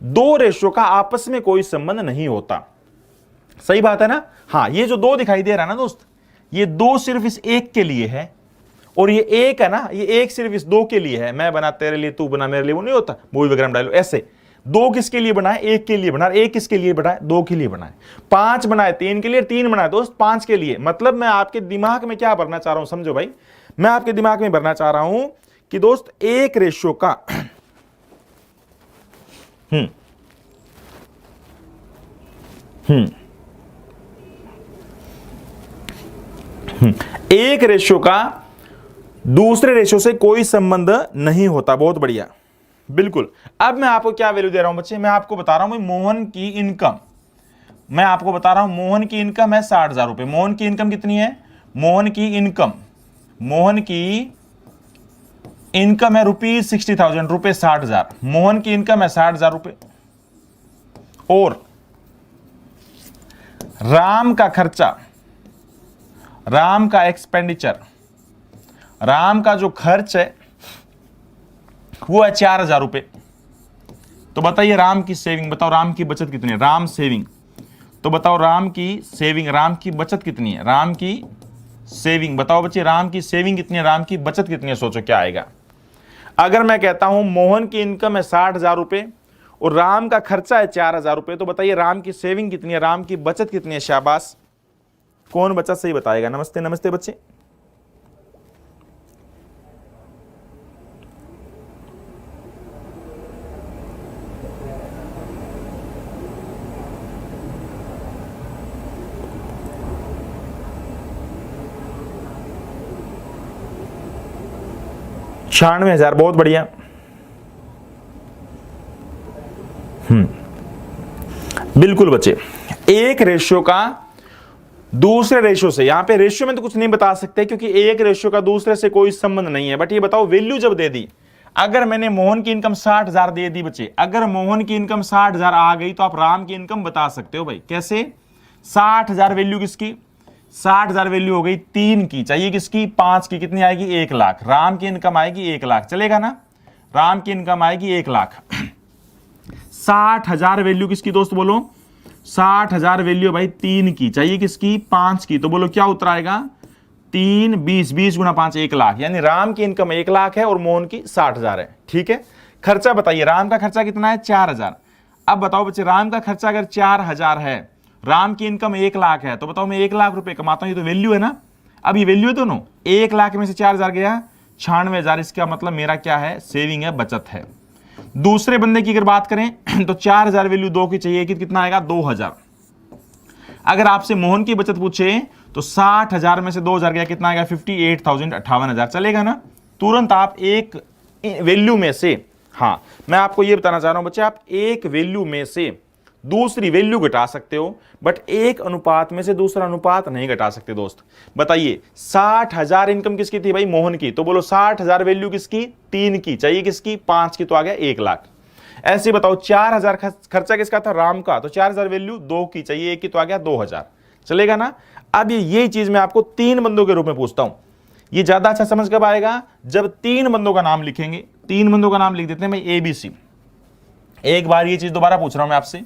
2 रेशियो का आपस में कोई संबंध नहीं होता। सही बात है ना। हाँ, ये जो 2 दिखाई दे रहा है ना दोस्त, ये 2 सिर्फ इस 1 के लिए है, और ये 1 है ना, ये 1 सिर्फ इस 2 के लिए है। मैं बना तेरे लिए, तू बना मेरे लिए, वो नहीं होता मूवी वगैरह में डायलॉग ऐसे। 2 किसके लिए बनाए, 1 के लिए बनाए, 1 किसके लिए बनाए, 2 के लिए बनाए। 5 बनाए 3 के लिए, 3 बनाए दोस्त 5 के लिए। मतलब मैं आपके दिमाग में क्या भरना चाह रहा हूं, समझो भाई, मैं आपके दिमाग में भरना चाह रहा हूं कि दोस्त एक रेशियो का एक रेशियो का दूसरे रेशियो से कोई संबंध नहीं होता। बहुत बढ़िया, बिल्कुल। अब मैं आपको क्या वैल्यू दे रहा हूं बच्चे, मैं आपको बता रहा हूं मोहन की इनकम, मैं आपको बता रहा हूं मोहन की इनकम है 60,000 रुपए। मोहन की इनकम कितनी है, मोहन की इनकम, मोहन की इनकम है ₹60,000, रुपए 60,000। मोहन की इनकम है 60,000 रुपए, और राम का खर्चा, राम का एक्सपेंडिचर, राम का जो खर्च है वो है 4,000 रुपए। तो बताइए राम की सेविंग, बताओ राम की बचत कितनी है, राम सेविंग, तो बताओ राम की सेविंग, राम की बचत कितनी है, राम की सेविंग बताओ बच्चे, राम की सेविंग कितनी है, राम की बचत कितनी है, सोचो क्या आएगा। अगर मैं कहता हूं मोहन की इनकम है 60,000 रुपए और राम का खर्चा है 4,000 रुपए, तो बताइए राम की सेविंग कितनी है, राम की बचत कितनी है। शाबाश, कौन बच्चा सही बताएगा। नमस्ते नमस्ते बच्चे। 96,000, बहुत बढ़िया। बिल्कुल बच्चे, एक रेशियो का दूसरे रेशियो से, यहां पे रेशियो में तो कुछ नहीं बता सकते क्योंकि एक रेशियो का दूसरे से कोई संबंध नहीं है, बट ये बताओ वैल्यू जब दे दी, अगर मैंने मोहन की इनकम 60,000 दे दी बच्चे, अगर मोहन की इनकम 60,000 आ गई तो आप राम की इनकम बता सकते हो भाई। कैसे? 60,000 वैल्यू किसकी? 60,000 वैल्यू हो गई 3 की, चाहिए किसकी? 5 की, कितनी आएगी? 1 लाख। राम की इनकम आएगी 1 लाख, चलेगा ना? राम की इनकम आएगी 1 लाख। 60,000 वैल्यू किसकी दोस्त बोलो? 60,000 वैल्यू भाई 3 की, चाहिए किसकी? 5 की, तो बोलो क्या उत्तर आएगा? 3 20, 20 गुना 5 1 लाख, यानी राम की इनकम 1 लाख है और मोहन की 60,000 है। ठीक है, खर्चा बताइए, राम का खर्चा कितना है? 4,000। अब बताओ बच्चे, राम का खर्चा अगर 4,000 है, राम की इनकम 1 लाख है, तो बताओ मैं 1 लाख रुपए कमाता हूं, ये तो वैल्यू है ना। अब ये वैल्यू है दोनों, 1 लाख में से 4,000 गया, 96,000, इसका मतलब मेरा क्या है? सेविंग है, बचत है। दूसरे बंदे की अगर बात करें तो 4,000 वैल्यू 2 की चाहिए, कितना आएगा? 2,000। अगर आपसे मोहन की बचत पूछे तो 60,000 में से 2,000 गया, कितना आएगा? 58,000, 58,000, चलेगा ना? तुरंत आप एक वैल्यू में से, हाँ मैं आपको यह बताना चाह रहा हूं बच्चे, आप एक वैल्यू में से दूसरी वैल्यू घटा सकते हो, बट एक अनुपात में से दूसरा अनुपात नहीं घटा सकते दोस्त। बताइए 60,000 इनकम किसकी थी भाई? मोहन की, तो बोलो 60,000 वैल्यू किसकी? 3 की, चाहिए किसकी? 5 की, तो आ गया 1 लाख। ऐसे बताओ 4,000 खर्चा किसका था? राम का, तो 4,000 वैल्यू 2 की, चाहिए 1 की, तो आ गया 2,000, चलेगा ना? अब ये चीज मैं आपको 3 बंदों के रूप में पूछता हूं, ये ज्यादा अच्छा समझ कब आएगा? जब 3 बंदों का नाम लिखेंगे। 3 बंदों का नाम लिख देते हैं भाई, ABC। एक बार ये चीज दोबारा पूछ रहा हूं मैं आपसे,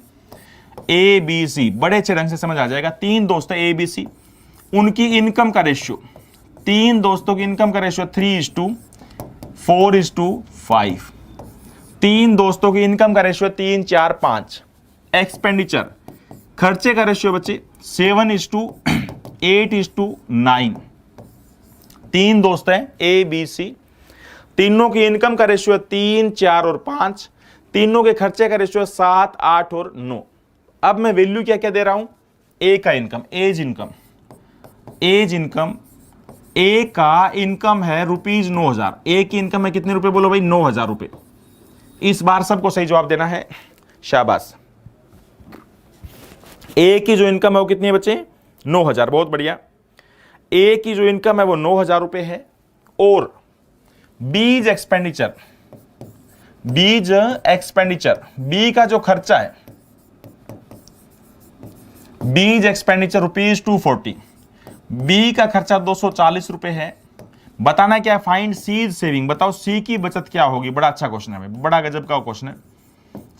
ABC, बड़े अच्छे ढंग से समझ आ जाएगा। 3 दोस्त है ABC, उनकी इनकम का रेशियो, 3 दोस्तों की इनकम का रेशियो 3:4:5। 3 दोस्तों की इनकम का रेशियो 3 4 5। एक्सपेंडिचर, खर्चे का रेशियो बच्चे 7:8:9। 3 दोस्त हैं ABC, तीनों की इनकम का रेशियो 3 4 और 5, तीनों के खर्चे का रेशियो 7 8 और 9। अब मैं वैल्यू क्या क्या दे रहा हूं? ए का income, age income, age income, A का इनकम है ₹9,000। ए की इनकम है कितने रुपए? बोलो भाई 9,000 रुपए। इस बार सबको सही जवाब देना है, शाबाश। ए की जो इनकम है वो कितनी है बच्चे? 9,000, बहुत बढ़िया। ए की जो इनकम है वो 9,000 रुपए है, और बीज एक्सपेंडिचर, बीज एक्सपेंडिचर, बी का जो खर्चा है, बीज एक्सपेंडिचर ₹240, बी का खर्चा 240 रुपए है। बताना क्या है? फाइंड सीज सेविंग, बताओ सी की बचत क्या होगी? बड़ा अच्छा क्वेश्चन है भाई, बड़ा गजब का क्वेश्चन है।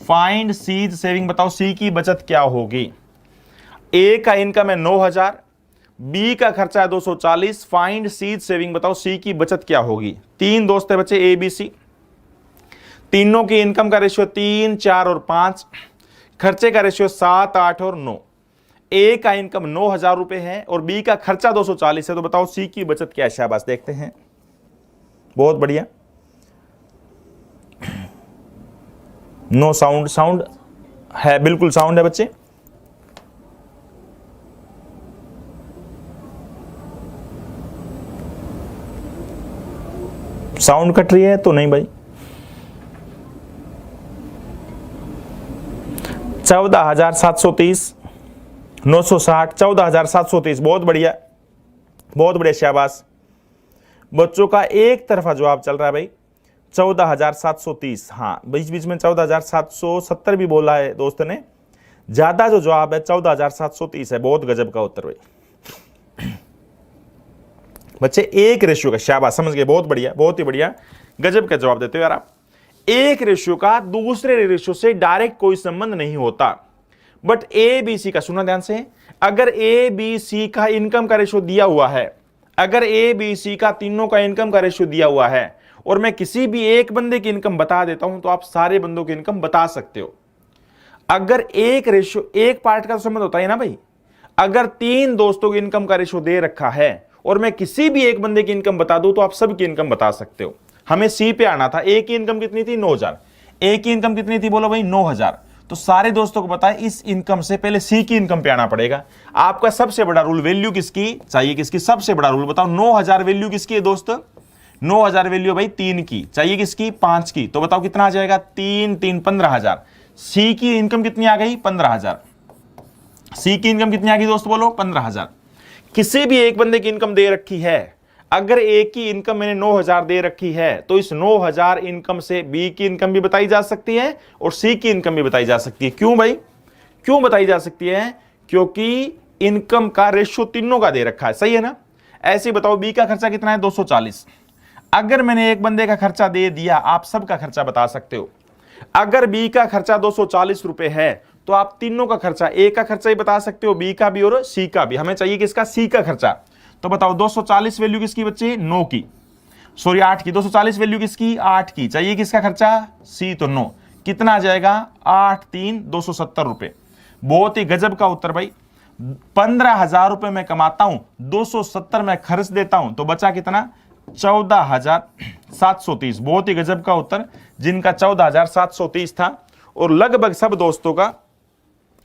फाइंड सीज सेविंग, बताओ सी की बचत क्या होगी? ए का इनकम है 9,000, बी का खर्चा है 240, फाइंड सीज सेविंग, बताओ सी की बचत क्या होगी? 3 दोस्त है बच्चे ABC, तीनों की इनकम का रेशियो 3 4 और 5, खर्चे का रेशियो 7 8 और 9। ए का इनकम 9,000 रुपए है और बी का खर्चा 240 है, तो बताओ सी की बचत क्या है? शाबाश, देखते हैं, बहुत बढ़िया। नो साउंड, साउंड है, बिल्कुल साउंड है बच्चे। साउंड कट रही है तो नहीं भाई। 14,730, 960, 14,730, बहुत बढ़िया, बहुत बढ़िया, शाबाश। बच्चों का एक तरफा जवाब चल रहा है भाई, 14,730। हाँ, बीच बीच में 14,770 भी बोला है दोस्त ने, ज्यादा जो जवाब है 14,730 है। बहुत गजब का उत्तर भाई बच्चे, एक रेशियो का, शाबाश, समझ गए, बहुत बढ़िया, बहुत ही बढ़िया, गजब का जवाब देते हो यार आप। एक रेशियो का दूसरे रेशियो से डायरेक्ट कोई संबंध नहीं होता, बट ABC का, सुना ध्यान से, अगर ABC का इनकम का रेशियो दिया हुआ है, अगर ABC का तीनों का इनकम का रेशियो दिया हुआ है और मैं किसी भी एक बंदे की इनकम बता देता हूं, तो आप सारे बंदों की इनकम बता सकते हो। अगर एक रेशियो, एक पार्ट का संबंध होता है ना भाई, अगर 3 दोस्तों की इनकम का रेशियो दे रखा है और मैं किसी भी एक बंदे की इनकम बता दूं, तो आप सबकी इनकम बता सकते हो। हमें सी पे आना था। ए की इनकम कितनी थी? 9,000। ए की इनकम कितनी थी? बोलो भाई 9,000। तो सारे दोस्तों को बताए इस इनकम से पहले सी की इनकम पे आना पड़ेगा। आपका सबसे बड़ा रूल, वैल्यू किसकी चाहिए? किसकी? सबसे बड़ा रूल बताओ। 9,000 वैल्यू किसकी है दोस्त? 9,000 वैल्यू भाई 3 की, चाहिए किसकी 5 की, तो बताओ कितना आ जाएगा 3 3 15,000। सी की इनकम कितनी आ गई 15,000। सी की इनकम कितनी आ गई दोस्त बोलो 15,000। किसी भी एक बंदे की इनकम दे रखी है, अगर ए की इनकम मैंने 9,000 दे रखी है तो इस 9,000 इनकम से बी की इनकम भी बताई जा सकती है और सी की इनकम भी बताई जा सकती है। क्यों भाई, क्यों बताई जा सकती है? क्योंकि इनकम का रेशियो तीनों का दे रखा है, सही है ना। ऐसे ही बताओ बी का खर्चा कितना है 240। अगर मैंने एक बंदे का खर्चा दे दिया, आप सबका खर्चा बता सकते हो। अगर बी का खर्चा 240 रुपए है तो आप तीनों का खर्चा, ए का खर्चा ही बता सकते हो, बी का भी और सी का भी। हमें चाहिए किसका, सी का खर्चा। तो बताओ 240 वैल्यू किसकी बच्चे, 9 की, सॉरी 8 की। 240 वैल्यू किसकी, 8 की। चाहिए किसका खर्चा, सी, तो 9। कितना आ जाएगा 8 3 270 रुपए। बहुत ही गजब का उत्तर भाई। 15,000 रुपए मैं कमाता हूं, 270 में खर्च देता हूं, तो बचा कितना 14,730। बहुत ही गजब का उत्तर, जिनका 14,730 था। और लगभग सब दोस्तों का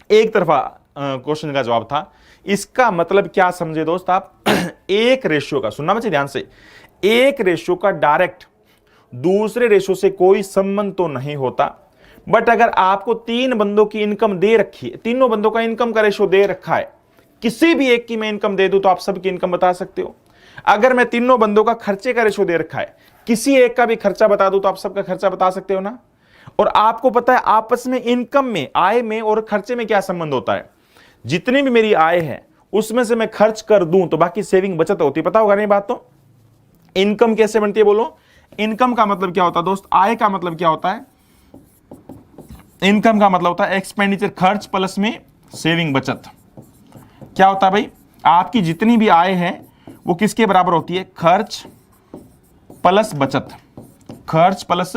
एक तरफा क्वेश्चन का जवाब था। इसका मतलब क्या समझे दोस्त आप, एक रेशियो का, सुनना बच्चे ध्यान से, एक रेशियो का डायरेक्ट दूसरे रेशियो से कोई संबंध तो नहीं होता, बट अगर आपको 3 बंदों की इनकम दे रखी है, तीनों बंदों का इनकम का रेशियो दे रखा है, किसी भी एक की मैं इनकम दे दूं तो आप सबकी इनकम बता सकते हो। अगर मैं तीनों बंदों का खर्चे का रेशियो दे रखा है, किसी एक का भी खर्चा बता दूं तो आप सबका खर्चा बता सकते हो ना। और आपको पता है आपस में इनकम में, आय में और खर्चे में क्या संबंध होता है। जितनी भी मेरी आय है उसमें से मैं खर्च कर दूं तो बाकी सेविंग बचत होती है, पता होगा नहीं बात। तो इनकम कैसे बनती है बोलो। इनकम का मतलब क्या होता है दोस्त, आय का मतलब क्या होता है, इनकम का मतलब होता है एक्सपेंडिचर, खर्च प्लस में सेविंग, बचत। क्या होता है भाई, आपकी जितनी भी आय है वो किसके बराबर होती है, खर्च प्लस बचत, खर्च प्लस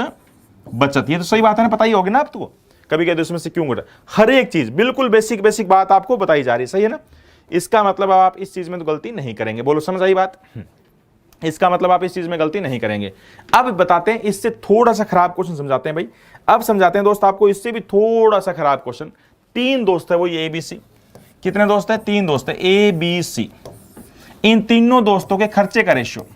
बचत। ये तो सही बात है ना, पता ही होगी ना आपको। कभी कहते इसमें से क्यों घटा, हर एक चीज बिल्कुल बेसिक बेसिक बात आपको बताई जा रही है, सही है ना। इसका मतलब आप इस चीज में तो गलती नहीं करेंगे, बोलो समझ आई बात। इसका मतलब आप इस चीज में गलती नहीं करेंगे। अब बताते हैं इससे थोड़ा सा खराब क्वेश्चन समझाते हैं भाई। अब समझाते हैं दोस्त आपको इससे भी थोड़ा सा खराब क्वेश्चन। 3 दोस्त है वो ये ABC, कितने दोस्त है, 3 दोस्त है ABC। इन तीनों दोस्तों के खर्चे का रेशियो,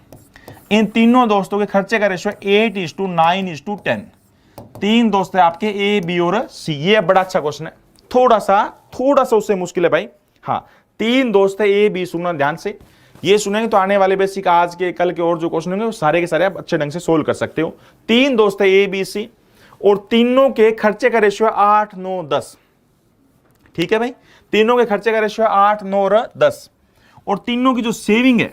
इन तीनों दोस्तों के खर्चे का रेशियो 8:9:10। 3 दोस्त है आपके A B और C। ये बड़ा अच्छा क्वेश्चन है, थोड़ा सा उससे मुश्किल है भाई। हाँ 3 दोस्त है A B, सुनना ध्यान से, ये सुनेंगे तो आने वाले बेसिक आज के कल के और जो क्वेश्चन होंगे वो सारे के सारे आप अच्छे ढंग से सोल्व कर सकते हो। 3 दोस्त है A B C और तीनों के खर्चे का रेशियो 8 9 10। ठीक है भाई, तीनों के खर्चे का रेशियो 8 9 और 10। और तीनों की जो सेविंग है,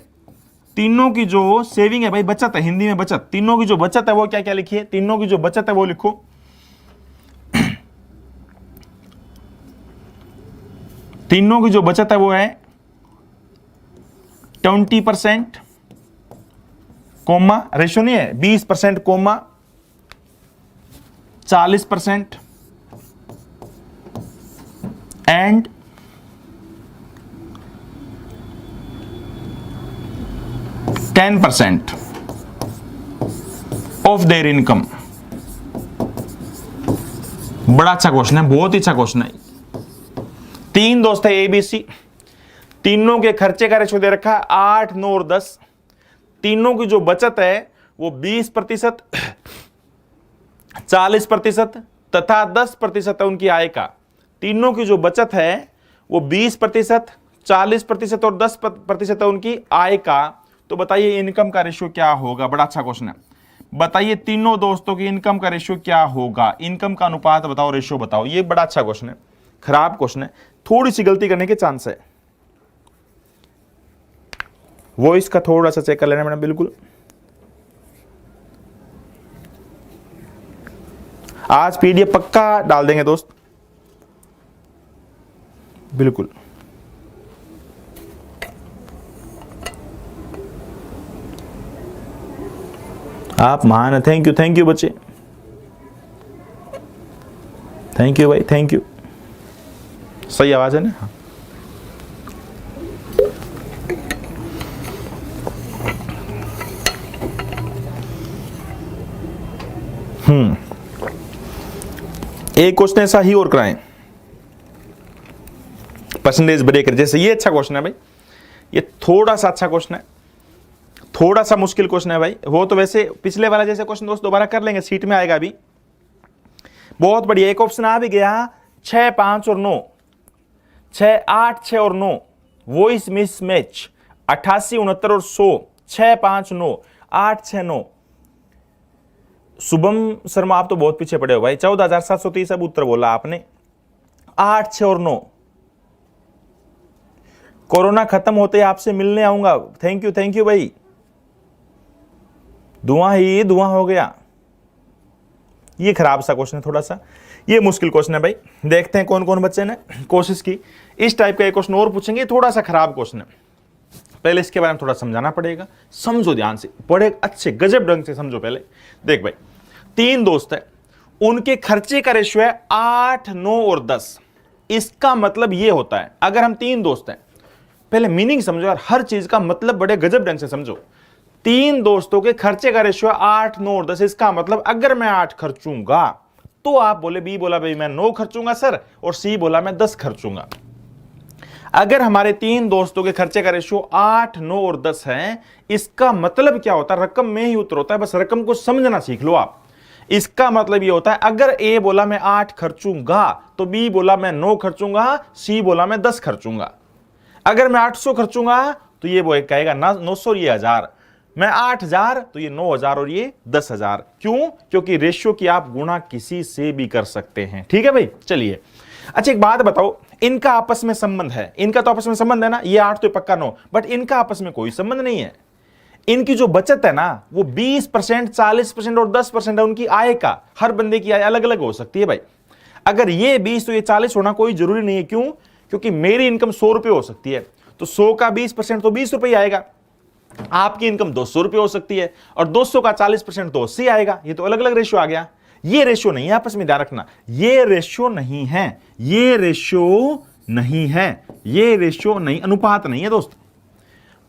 तीनों की जो सेविंग है भाई, बचत है, हिंदी में बचत। तीनों की जो बचत है वो क्या क्या लिखिए, तीनों की जो बचत है वो लिखो। तीनों की जो बचत है वो है 20% कोमा, रेशियो नहीं है, 20% comma 40% and 10% of their income. बड़ा अच्छा क्वेश्चन है, बहुत ही अच्छा क्वेश्चन है। 3 दोस्त है ABC, तीनों के खर्चे का रेशियो दे रखा है 8 9 और 10। तीनों की जो बचत है वो 20%, 40% तथा 10% है उनकी आय का। तीनों की जो बचत है वो 20%, 40% और 10% है उनकी आय का। तो बताइए इनकम का रेशियो क्या होगा। बड़ा अच्छा क्वेश्चन है, बताइए तीनों दोस्तों की इनकम का रेशियो क्या होगा, इनकम का अनुपात बताओ, रेशियो बताओ। ये बड़ा अच्छा क्वेश्चन है, खराब क्वेश्चन है, थोड़ी सी गलती करने के चांस है। वॉइस का थोड़ा सा चेक कर लेना मैडम, बिल्कुल। आज PDF पक्का डाल देंगे दोस्त, बिल्कुल। आप महान है, थैंक यू बच्चे, थैंक यू भाई, थैंक यू। सही आवाज है ना। हाँ। एक क्वेश्चन ऐसा ही और कराएं, परसेंटेज ब्रेकर जैसे। ये अच्छा क्वेश्चन है भाई, ये थोड़ा सा अच्छा क्वेश्चन है, थोड़ा सा मुश्किल क्वेश्चन है भाई, वो तो वैसे पिछले वाला जैसे क्वेश्चन दोस्त दोबारा कर लेंगे, सीट में आएगा अभी। बहुत बढ़िया, एक ऑप्शन आ भी गया 6 5 और 9, 6 8 6 और 9, वॉइस मिस मैच 88 69 और 100, 6 5 9 8 6 9। शुभम शर्मा आप तो बहुत पीछे पड़े हो भाई, 14,730 अब उत्तर बोला आपने। 8 6 और 9। कोरोना खत्म होते आपसे मिलने आऊंगा, थैंक यू भाई, धुआं ही धुआं हो गया। ये खराब सा क्वेश्चन है थोड़ा सा, ये मुश्किल क्वेश्चन है भाई। देखते हैं कौन कौन बच्चे ने कोशिश की। इस टाइप का एक क्वेश्चन और पूछेंगे, थोड़ा सा खराब क्वेश्चन है, पहले इसके बारे में थोड़ा समझाना पड़ेगा। समझो ध्यान से, बड़े अच्छे गजब ढंग से समझो। पहले देख भाई, 3 दोस्त है, उनके खर्चे का रेशियो है 8 9 और 10। इसका मतलब ये होता है, अगर हम 3 दोस्त हैं, पहले मीनिंग समझो यार, हर चीज का मतलब बड़े गजब ढंग से समझो। 3 दोस्तों के खर्चे का रेशियो 8 9 और 10। इसका मतलब अगर मैं 8 खर्चूंगा तो आप बोले, बी बोला भाई मैं 9 खर्चूंगा सर, और सी बोला मैं 10 खर्चूंगा। अगर हमारे 3 दोस्तों के खर्चे का रेशियो 8 9 और 10 है, इसका मतलब क्या होता है, रकम में ही उत्तर होता है, बस रकम को समझना सीख लो आप। इसका मतलब ये होता है, अगर ए बोला मैं 8 खर्चूंगा तो बी बोला मैं 9 खर्चूंगा, सी बोला मैं 10 खर्चूंगा। अगर मैं 800 खर्चूंगा तो ये वो कहेगा ना 900, ये 1000, मैं 8000 तो ये 9000 और ये 10000। क्यों? क्योंकि रेशियो की आप गुणा किसी से भी कर सकते हैं। ठीक है भाई, चलिए। अच्छा एक बात बताओ, इनका आपस में संबंध है, इनका तो आपस में संबंध है ना, ये 8 तो पक्का 9, बट इनका आपस में कोई संबंध नहीं है। इनकी जो बचत है ना वो 20% 40% और 10% है उनकी आय का। हर बंदे की आय अलग अलग हो सकती है भाई। अगर ये 20 तो ये 40 होना कोई जरूरी नहीं है। क्यों? क्योंकि मेरी इनकम 100 रुपए हो सकती है, तो 100 का 20% तो 20 रुपए आएगा। आपकी इनकम 200 रुपए हो सकती है और 200 का 40% तो 80 आएगा। ये तो अलग अलग रेशियो आ गया। ये रेशियो नहीं है, आपस में ध्यान रखना, ये रेशियो नहीं है, ये रेशियो नहीं है, ये रेशियो नहीं, अनुपात नहीं है दोस्त।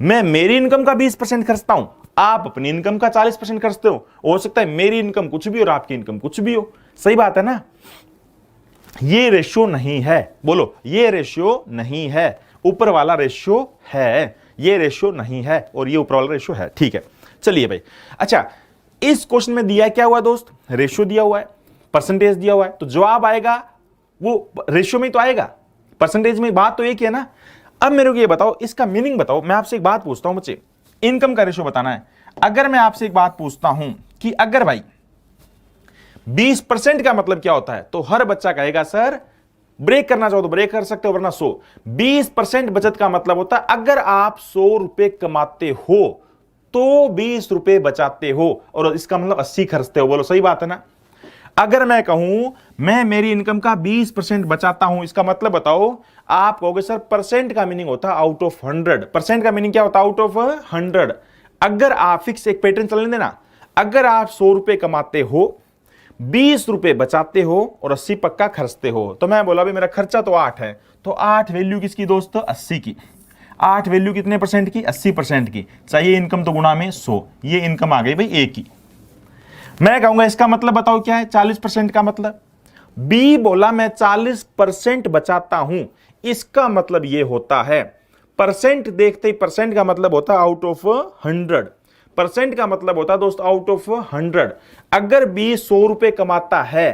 मैं मेरी इनकम का 20% खर्चता हूं, आप अपनी इनकम का 40% खर्चते हो सकता है मेरी इनकम कुछ भी और आपकी इनकम कुछ भी हो। सही बात है ना? ये रेशियो नहीं है, बोलो ये रेशियो नहीं है। ऊपर वाला रेशियो है, ये रेशियो नहीं है, और ये ऊपर वाला रेशियो है। ठीक है, चलिए भाई। अच्छा इस क्वेश्चन में दिया क्या हुआ दोस्त, रेशियो दिया हुआ है, परसेंटेज दिया हुआ है, तो जवाब आएगा वो रेशियो में तो आएगा, परसेंटेज में बात तो एक ही है ना। अब मेरे को ये बताओ, इसका मीनिंग बताओ। मैं आपसे एक बात पूछता हूं बच्चे, इनकम का रेशियो बताना है। अगर मैं आपसे एक बात पूछता हूं कि अगर भाई 20% का मतलब क्या होता है, तो हर बच्चा कहेगा सर ब्रेक करना चाहो तो ब्रेक कर सकते हो, वरना 100। 20% बचत का मतलब होता है अगर आप 100 रुपए कमाते हो तो 20 रुपए बचाते हो, और इसका मतलब 80 खर्चते हो। बोलो सही बात है ना? अगर मैं कहूं मैं मेरी इनकम का 20% बचाता हूं, इसका मतलब बताओ। आप कहोगे सर परसेंट का मीनिंग होता है आउट ऑफ 100। परसेंट का मीनिंग क्या होता है? Out of 100। अगर आप फिक्स एक पैटर्न चलने देना, अगर आप 100 रुपए कमाते हो, 20 रुपए बचाते हो और 80 पक्का खर्चते हो, तो मैं बोला भाई मेरा खर्चा तो 8 है, तो 8 वैल्यू किसकी दोस्त? 80 की। 8 वैल्यू कितने परसेंट की? 80% की। चाहिए इनकम तो गुणा में 100, ये इनकम आ गई भाई ए की। मैं कहूंगा इसका मतलब बताओ क्या है? 40% का मतलब। बी बोला मैं 40% बचाता हूं, इसका मतलब ये होता है, परसेंट देखते ही परसेंट का मतलब होता है आउट ऑफ 100। परसेंट का मतलब होता है दोस्त आउट ऑफ 100। अगर बी 100 रुपए कमाता है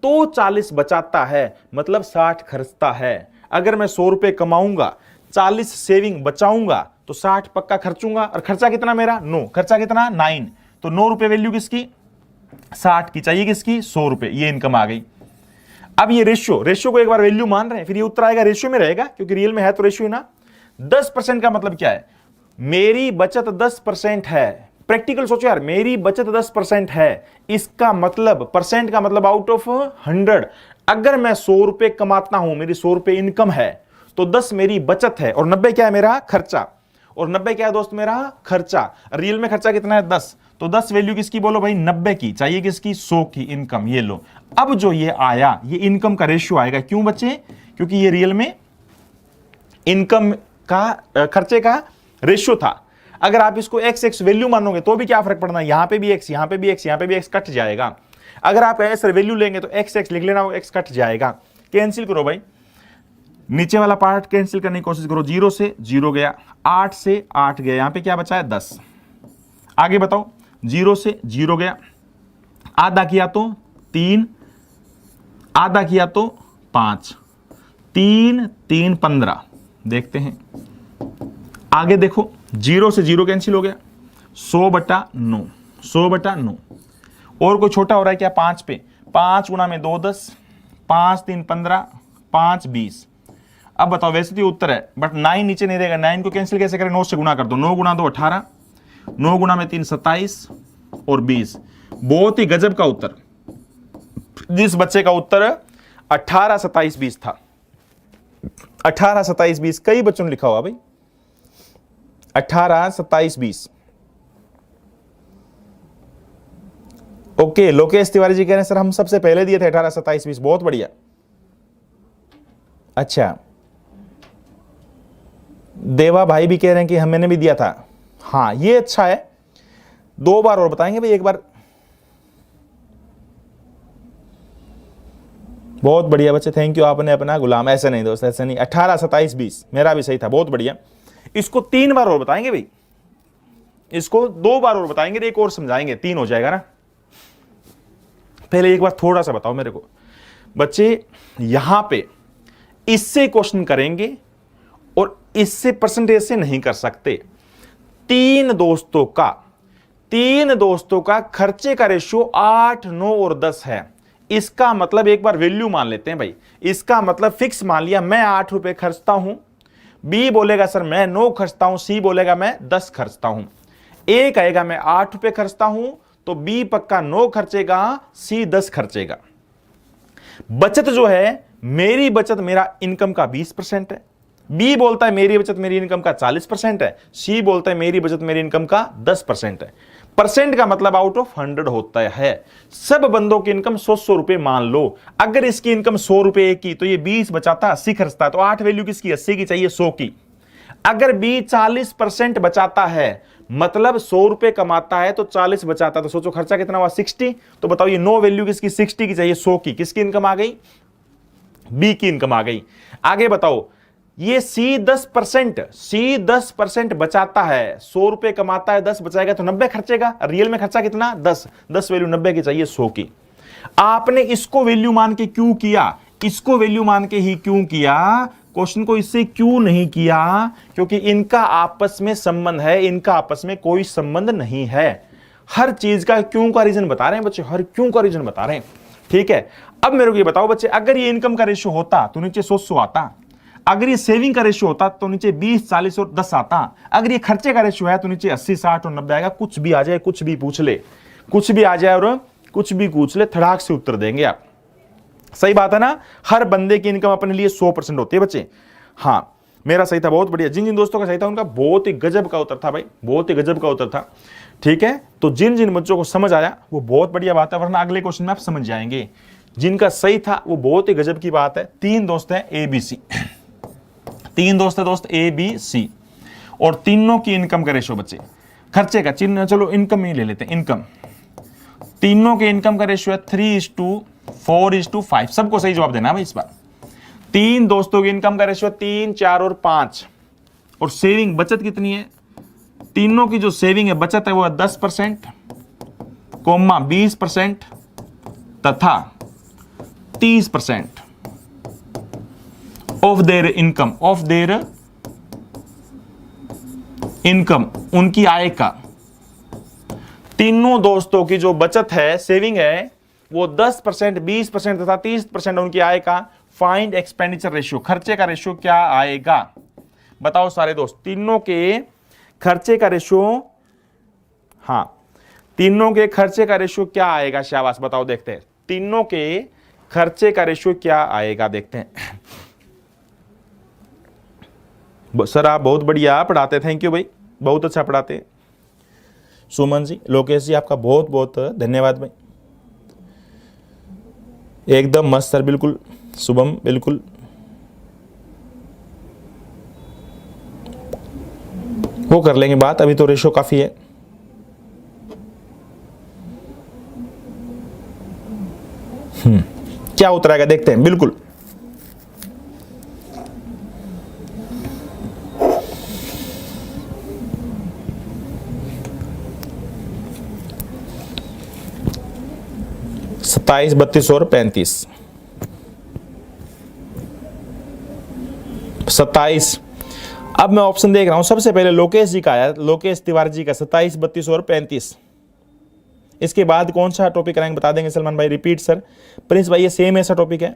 तो 40 बचाता है, मतलब 60 खर्चता है। अगर मैं 100 रुपए कमाऊंगा, 40 सेविंग बचाऊंगा, तो 60 पक्का खर्चूंगा। और खर्चा कितना मेरा? 9। खर्चा कितना? 9। तो 9 रुपए वैल्यू किसकी? 60 की। चाहिए किसकी? 100 रुपए। ये इनकम आ गई। अब ये रेशियो को एक बार वैल्यू मान रहे हैं, फिर ये उत्तर आएगा रेशियो में रहेगा, क्योंकि रियल में है तो रेशियो ना। 10% का मतलब क्या है? मेरी बचत 10% है। प्रैक्टिकल सोचो यार, मेरी बचत 10% है, इसका मतलब परसेंट का मतलब आउट ऑफ 100। अगर मैं 100 रुपए कमाता हूं, मेरी 100 रुपए इनकम है, तो 10 मेरी बचत है और 90 क्या है? मेरा खर्चा। और 90 क्या है दोस्त? मेरा खर्चा। रियल में खर्चा कितना है? 10। तो 10 वैल्यू किसकी बोलो भाई? 90 की। चाहिए किसकी? 100 की इनकम। ये लो, अब जो ये आया ये इनकम का रेशियो आएगा। क्यों बच्चे? क्योंकि ये रियल में इनकम का खर्चे का रेशियो था। अगर आप इसको x वैल्यू मानोगे तो भी क्या फर्क पड़ना है? यहां पे भी x, यहां पे भी x, यहां पे भी x कट जाएगा। अगर आप ऐसे वैल्यू लेंगे तो x लिख लेना, वो x कट जाएगा। कैंसिल करो भाई, नीचे वाला पार्ट कैंसिल करने की कोशिश करो। 0 से 0 गया, 8 से 8 गया, यहां पे क्या बचा है? 10। आगे बताओ, 0 से 0 गया, आधा किया तो 3, आधा किया तो 5, 3 3 15। देखते हैं आगे, देखो 0 से 0 कैंसिल हो गया, 100/9, 100/9। और कोई छोटा हो रहा है क्या? 5 पे, 5 गुना में 2 10, 5 3 15, 5 20। अब बताओ, वैसे तो उत्तर है बट 9 नीचे नहीं रहेगा, 9 को कैंसिल कैसे करें? 9 से गुना कर दो, 9 गुना 2 18, 9 गुना में 3 27 और 20। बहुत ही गजब का उत्तर, जिस बच्चे का उत्तर 18 27 20 था, 18 27 20। कई बच्चों ने लिखा हुआ भाई 18 27 20। ओके, लोकेश तिवारी जी कह रहे हैं सर हम सबसे पहले दिए थे 18 27 20। बहुत बढ़िया। अच्छा, देवा भाई भी कह रहे हैं कि मैंने भी दिया था। हाँ, ये अच्छा है, 2 बार और बताएंगे भाई, एक बार। बहुत बढ़िया बच्चे, थैंक यू। आपने अपना गुलाम, ऐसे नहीं दोस्त, ऐसे नहीं। 18 27 20 मेरा भी सही था, बहुत बढ़िया। इसको 3 बार और बताएंगे भाई, इसको 2 बार और बताएंगे, एक और समझाएंगे, 3 हो जाएगा ना। पहले एक बार थोड़ा सा बताओ मेरे को बच्चे, यहां पे इससे क्वेश्चन करेंगे और इससे परसेंटेज से नहीं कर सकते। 3 दोस्तों का खर्चे का रेशियो 8 9 और 10 है। इसका मतलब एक बार वैल्यू मान लेते हैं भाई, इसका मतलब फिक्स मान लिया, मैं 8 रुपए खर्चता हूं, बी बोलेगा सर मैं 9 खर्चता हूं, सी बोलेगा मैं 10 खर्चता हूं। ए कहेगा मैं 8 रुपए खर्चता हूं, तो बी पक्का 9 खर्चेगा, सी 10 खर्चेगा। बचत जो है, मेरी बचत मेरा इनकम का 20% है, बी बोलता है मेरी बचत मेरी इनकम का 40% है, सी बोलता है मेरी बचत मेरी इनकम का 10% है। परसेंट का मतलब आउट ऑफ 100 होता है। सब बंदों की इनकम 100 रुपए मान लो, अगर इसकी इनकम 100 रुपए की, तो ये 20 बचाता, 80 खर्चता, तो 8 वैल्यू किसकी? 80 की चाहिए, 100 की। अगर बी 40% बचाता है, मतलब 100 रुपए कमाता है तो 40 बचाता, तो सोचो खर्चा कितना हुआ? 60। तो बताओ ये 9 वैल्यू किसकी? 60 की चाहिए, 100 की। किसकी इनकम आ गई? बी की इनकम आ गई। आगे बताओ, ये सी 10% बचाता है, 100 रुपए कमाता है, 10 बचाएगा तो 90 खर्चेगा। रियल में खर्चा कितना? 10 वैल्यू 90 की चाहिए, 100 की। आपने इसको वैल्यू मान के क्यों किया? इसको वैल्यू मान के ही क्यों किया? क्वेश्चन को इससे क्यों नहीं किया? क्योंकि इनका आपस में संबंध है, इनका आपस में कोई संबंध नहीं है। हर चीज का क्यों का रीजन बता रहे हैं बच्चे, हर क्यों का रीजन बता रहे हैं। ठीक है, अब मेरे को ये बताओ बच्चे, अगर ये इनकम का रेशियो होता तो नीचे 100 आता, अगर ये सेविंग का रेशियो होता तो नीचे 20 40 और 10 आता, अगर ये खर्चे का रेशियो है तो नीचे 80 60 और 90 आएगा। कुछ भी आ जाए, कुछ भी पूछ ले, कुछ भी आ जाए और कुछ भी पूछ ले, धड़ाक से उत्तर देंगे आप। सही बात है ना? हर बंदे की इनकम अपने लिए 100% होती है बच्चे। हाँ, मेरा सही था, बहुत बढ़िया। जिन जिन दोस्तों का सही था उनका बहुत ही गजब का उत्तर था भाई, बहुत ही गजब का उत्तर था। ठीक है, तो जिन जिन बच्चों को समझ आया वो बहुत बढ़िया बात है, वरना अगले क्वेश्चन में आप समझ जाएंगे। जिनका सही था वो बहुत ही गजब की बात है। 3 दोस्त हैं ए बी सी, 3 दोस्त है दोस्त ए बी सी, और तीनों की इनकम का रेशियो बच्चे, खर्चे का चिन्ह चलो इनकम ही ले लेते हैं। इनकम, तीनों के इनकम का रेशियो है 3:4:5। सबको सही जवाब देना भाई इस बार। 3 दोस्तों की इनकम का रेशियो 3 4 और 5। और सेविंग बचत कितनी है? तीनों की जो सेविंग है, बचत है, वो है 10%, 20% तथा 30% ऑफ देयर इनकम, उनकी आय का। तीनों दोस्तों की जो बचत है, सेविंग है, वो 10%, 20% तथा 30% उनकी आय का। फाइंड एक्सपेंडिचर रेशियो, खर्चे का रेशियो क्या आएगा? बताओ सारे दोस्त, तीनों के खर्चे का रेशियो, हाँ, तीनों के खर्चे का रेशियो क्या आएगा? शाबाश, बताओ, देखते हैं तीनों के खर्चे का रेशियो क्या आएगा, देखते हैं। सर आप बहुत बढ़िया पढ़ाते, थैंक यू भाई, बहुत अच्छा पढ़ाते। सुमन जी, लोकेश जी, आपका बहुत बहुत धन्यवाद भाई, एकदम मस्त सर, बिल्कुल। शुभम, बिल्कुल। वो कर लेंगे बात, अभी तो रेशो काफी है। क्या उत्तर आएगा देखते हैं, बिल्कुल। 27, 32 और 35। 27। अब मैं ऑप्शन देख रहा हूं, सबसे पहले लोकेश जी का आया, लोकेश तिवारी जी का 27, 32 और 35। इसके बाद कौन सा टॉपिक कराएंगे बता देंगे सलमान भाई? Repeat sir. प्रिंस भाई ये सेम ऐसा टॉपिक है।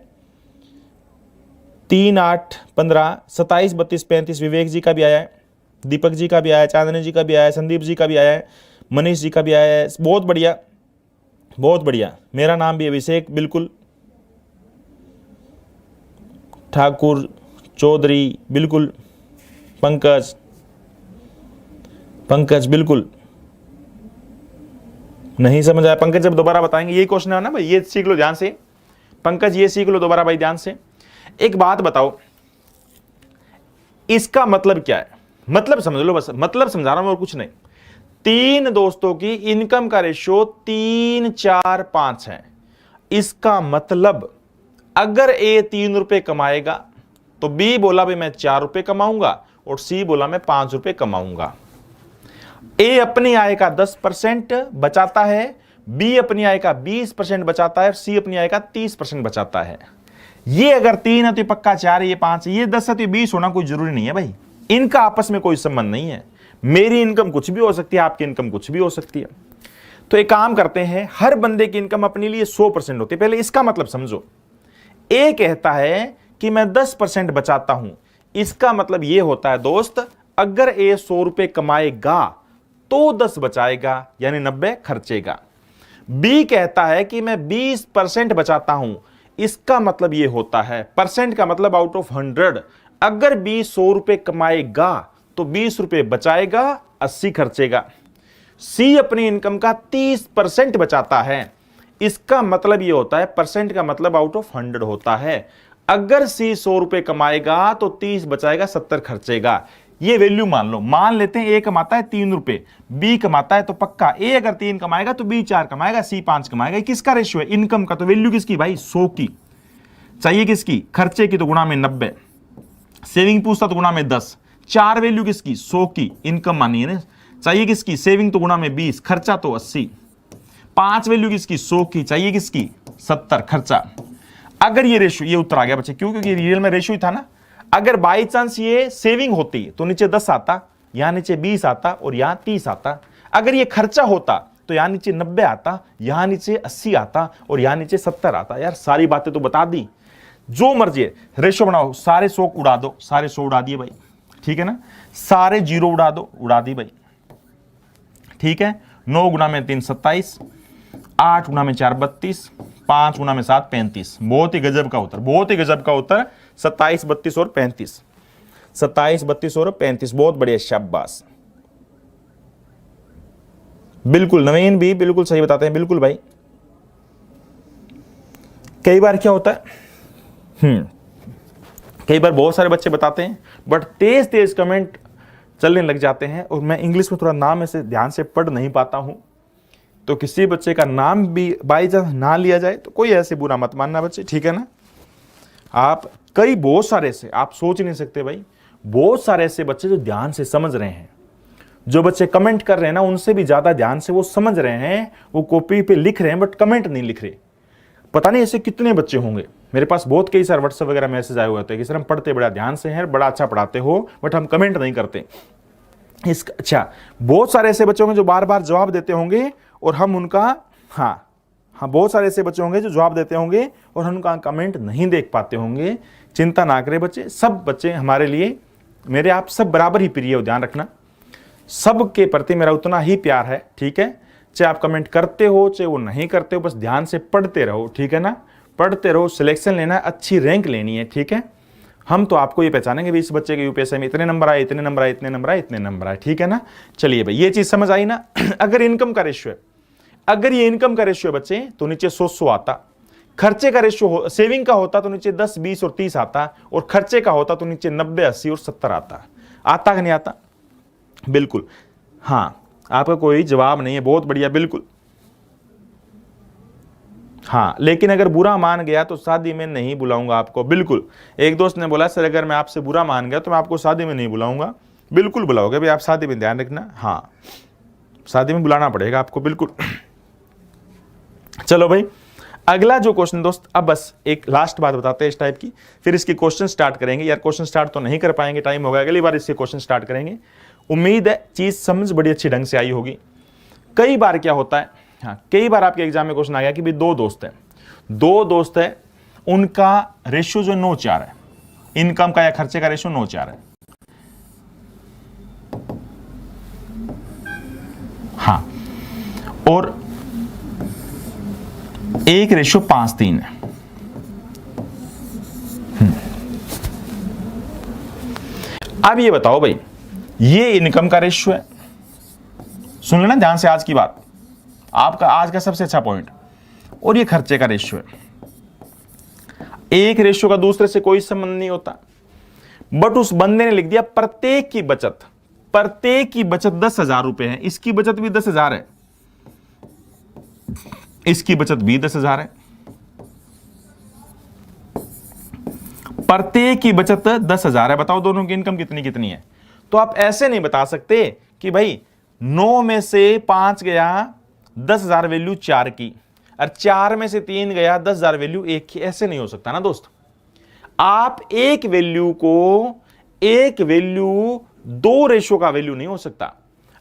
3, 8, 15, 27, 32, 35 विवेक जी का भी आया है, दीपक जी का भी आया है, चांदनी जी का भी आया है, संदीप जी का भी आया है, मनीष जी का भी आया है। बहुत बढ़िया, बहुत बढ़िया। मेरा नाम भी अभिषेक, बिल्कुल। ठाकुर, चौधरी, बिल्कुल। पंकज, पंकज बिल्कुल नहीं समझ आया। पंकज जब दोबारा बताएंगे, यही क्वेश्चन है ना भाई, ये सीख लो ध्यान से। पंकज ये सीख लो दोबारा भाई ध्यान से। एक बात बताओ, इसका मतलब क्या है? मतलब समझ लो, बस मतलब समझा रहा हूं और कुछ नहीं। 3 दोस्तों की इनकम का रेशियो 3, 4, 5 है। इसका मतलब अगर ए 3 रुपए कमाएगा तो बी बोला भाई मैं 4 रुपए कमाऊंगा और सी बोला मैं 5 रुपए कमाऊंगा। ए अपनी आय का 10% बचाता है, बी अपनी आय का 20% बचाता है, सी अपनी आय का 30% बचाता है। ये अगर 3 है तो पक्का 4 है, ये 5 है, ये 10 है तो 20 होना कोई जरूरी नहीं है भाई। इनका आपस में कोई संबंध नहीं है। मेरी इनकम कुछ भी हो सकती है, आपकी इनकम कुछ भी हो सकती है। तो एक काम करते हैं, हर बंदे की इनकम अपने लिए 100% होती है। पहले इसका मतलब समझो। ए कहता है कि मैं 10% बचाता हूं, इसका मतलब यह होता है दोस्त, अगर ए 100 रुपए कमाएगा तो 10 बचाएगा, यानी 90 खर्चेगा। बी कहता है कि मैं 20% बचाता हूं, इसका मतलब यह होता है, परसेंट का मतलब आउट ऑफ 100, अगर बी 100 रुपए कमाएगा तो 20 रुपए बचाएगा, 80 खर्चेगा। सी अपनी इनकम का 30% बचाता है, इसका मतलब यह होता है, परसेंट का मतलब आउट ऑफ 100 होता है, अगर सी 100 रुपए कमाएगा तो 30 बचाएगा, 70 खर्चेगा। ये वैल्यू मान लो, मान लेते हैं ए कमाता है 3 रुपए, बी कमाता है तो पक्का ए अगर 3 कमाएगा तो बी 4 कमाएगा, सी 5 कमाएगा। किसका रेशियो है? इनकम का। तो वैल्यू किसकी भाई? 100 की। चाहिए किसकी? खर्चे की, तो गुणा में 90। सेविंग पूछता तो गुणा में 10। 4 वैल्यू किसकी? 100 की। इनकम मानी है ना। चाहिए किसकी? सेविंग तो गुणा में 20, खर्चा तो 80। 5 वैल्यू किसकी? 100 की। चाहिए किसकी? 70 खर्चा। अगर ये रेशियो, ये उत्तर आ गया बच्चे, क्यों? क्योंकि रियल में रेशियो ही था ना। अगर बाई चांस ये सेविंग होती तो नीचे 10 आता, यहां नीचे 20 आता और यहां 30 आता। अगर ये खर्चा होता तो यहां नीचे 90 आता, यहां नीचे 80 आता और यहां नीचे 70 आता। यार सारी बातें तो बता दी, जो मर्जी है। रेशियो बनाओ, सारे 100 उड़ा दो, सारे 100 उड़ा दिए भाई, ठीक है ना। सारे 0 उड़ा दो, उड़ा दी भाई, ठीक है। 9 गुना में 3 27, 8 गुना में 4 32, 5 गुना में 7 35। बहुत ही गजब का उत्तर, बहुत ही गजब का उत्तर। 27, 32 और 35। 27, 32 और 35। बहुत बढ़िया, शाबाश। बिल्कुल नवीन भी बिल्कुल सही बताते हैं, बिल्कुल भाई। कई बार क्या होता है, कई बार बहुत सारे बच्चे बताते हैं बट तेज तेज कमेंट चलने लग जाते हैं और मैं इंग्लिश में थोड़ा नाम ऐसे ध्यान से पढ़ नहीं पाता हूं, तो किसी बच्चे का नाम भी बाई चांस ना लिया जाए तो कोई ऐसे बुरा मत मानना बच्चे, ठीक है ना। आप कई बहुत सारे ऐसे, आप सोच नहीं सकते भाई, बहुत सारे ऐसे बच्चे जो ध्यान से समझ रहे हैं, जो बच्चे कमेंट कर रहे हैं ना उनसे भी ज्यादा ध्यान से वो समझ रहे हैं, वो कॉपी पे लिख रहे हैं बट कमेंट नहीं लिख रहे। पता नहीं ऐसे कितने बच्चे होंगे। मेरे पास बहुत कई सारे व्हाट्सएप वगैरह मैसेज आए हुए होते हैं कि सर हम पढ़ते बड़ा ध्यान से हैं, बड़ा अच्छा पढ़ाते हो बट हम कमेंट नहीं करते। अच्छा, बहुत सारे ऐसे बच्चे होंगे जो बार बार जवाब देते होंगे और हम उनका, हाँ बहुत सारे ऐसे बच्चे होंगे जो जवाब देते होंगे और हम उनका कमेंट नहीं देख पाते होंगे। चिंता ना करें बच्चे, सब बच्चे हमारे लिए, मेरे आप सब बराबर ही प्रिय हो, ध्यान रखना। सबके प्रति मेरा उतना ही प्यार है, ठीक है। चाहे आप कमेंट करते हो चाहे वो नहीं करते हो, बस ध्यान से पढ़ते रहो, ठीक है ना। पढ़ते रहो, सिलेक्शन लेना है, अच्छी रैंक लेनी है, ठीक है। हम तो आपको ये पहचानेंगे भी इस बच्चे के यूपीएससी में इतने नंबर आए, इतने नंबर आए, इतने नंबर आए, इतने नंबर आए, ठीक है ना। चलिए भाई, ये चीज समझ आई ना। अगर इनकम का रेशियो है, अगर ये इनकम का रेशियो है बच्चे तो नीचे 100 आता, खर्चे का रेशियो सेविंग का होता तो नीचे 10 20 और 30 आता, और खर्चे का होता तो नीचे 90 80 और 70 आता। आता कि नहीं आता? बिल्कुल, हाँ आपका कोई जवाब नहीं है, बहुत बढ़िया, बिल्कुल। हाँ, लेकिन अगर बुरा मान गया तो शादी में नहीं बुलाऊंगा आपको, बिल्कुल। एक दोस्त ने बोला सर अगर मैं आपसे बुरा मान गया तो मैं आपको शादी में नहीं बुलाऊंगा। बिल्कुल बुलाओगे भाई, आप शादी में ध्यान रखना, हाँ शादी में बुलाना पड़ेगा आपको, बिल्कुल। चलो भाई, अगला जो क्वेश्चन दोस्त, अब बस एक लास्ट बात बताते हैं इस टाइप की, फिर इसके क्वेश्चन स्टार्ट करेंगे। यार क्वेश्चन स्टार्ट तो नहीं कर पाएंगे, टाइम होगा, अगली बार इसके क्वेश्चन स्टार्ट करेंगे। उम्मीद है चीज समझ बड़ी अच्छी ढंग से आई होगी। कई बार क्या होता है, हाँ कई बार आपके एग्जाम में क्वेश्चन आ गया कि भाई दो दोस्त है, उनका रेशियो जो 9:4 है, इनकम का या खर्चे का रेशियो 9:4 है। हाँ, और एक रेशियो 5:3 है। अब ये बताओ भाई, ये इनकम का रेशियो है, सुन लेना ध्यान से आज की बात, आपका आज का सबसे अच्छा पॉइंट, और ये खर्चे का रेशियो है। एक रेशियो का दूसरे से कोई संबंध नहीं होता, बट उस बंदे ने लिख दिया प्रत्येक की बचत 10,000 रुपए है, इसकी बचत भी 10,000 है, इसकी बचत भी 10,000 है, प्रत्येक की बचत 10,000 है। बताओ दोनों की इनकम कितनी कितनी है? तो आप ऐसे नहीं बता सकते कि भाई 9 में से 5 गया 10,000 वैल्यू 4 की, और 4 में से 3 गया 10,000 वैल्यू 1 की। ऐसे नहीं हो सकता ना दोस्त। आप एक वैल्यू दो रेशियो का वैल्यू नहीं हो सकता।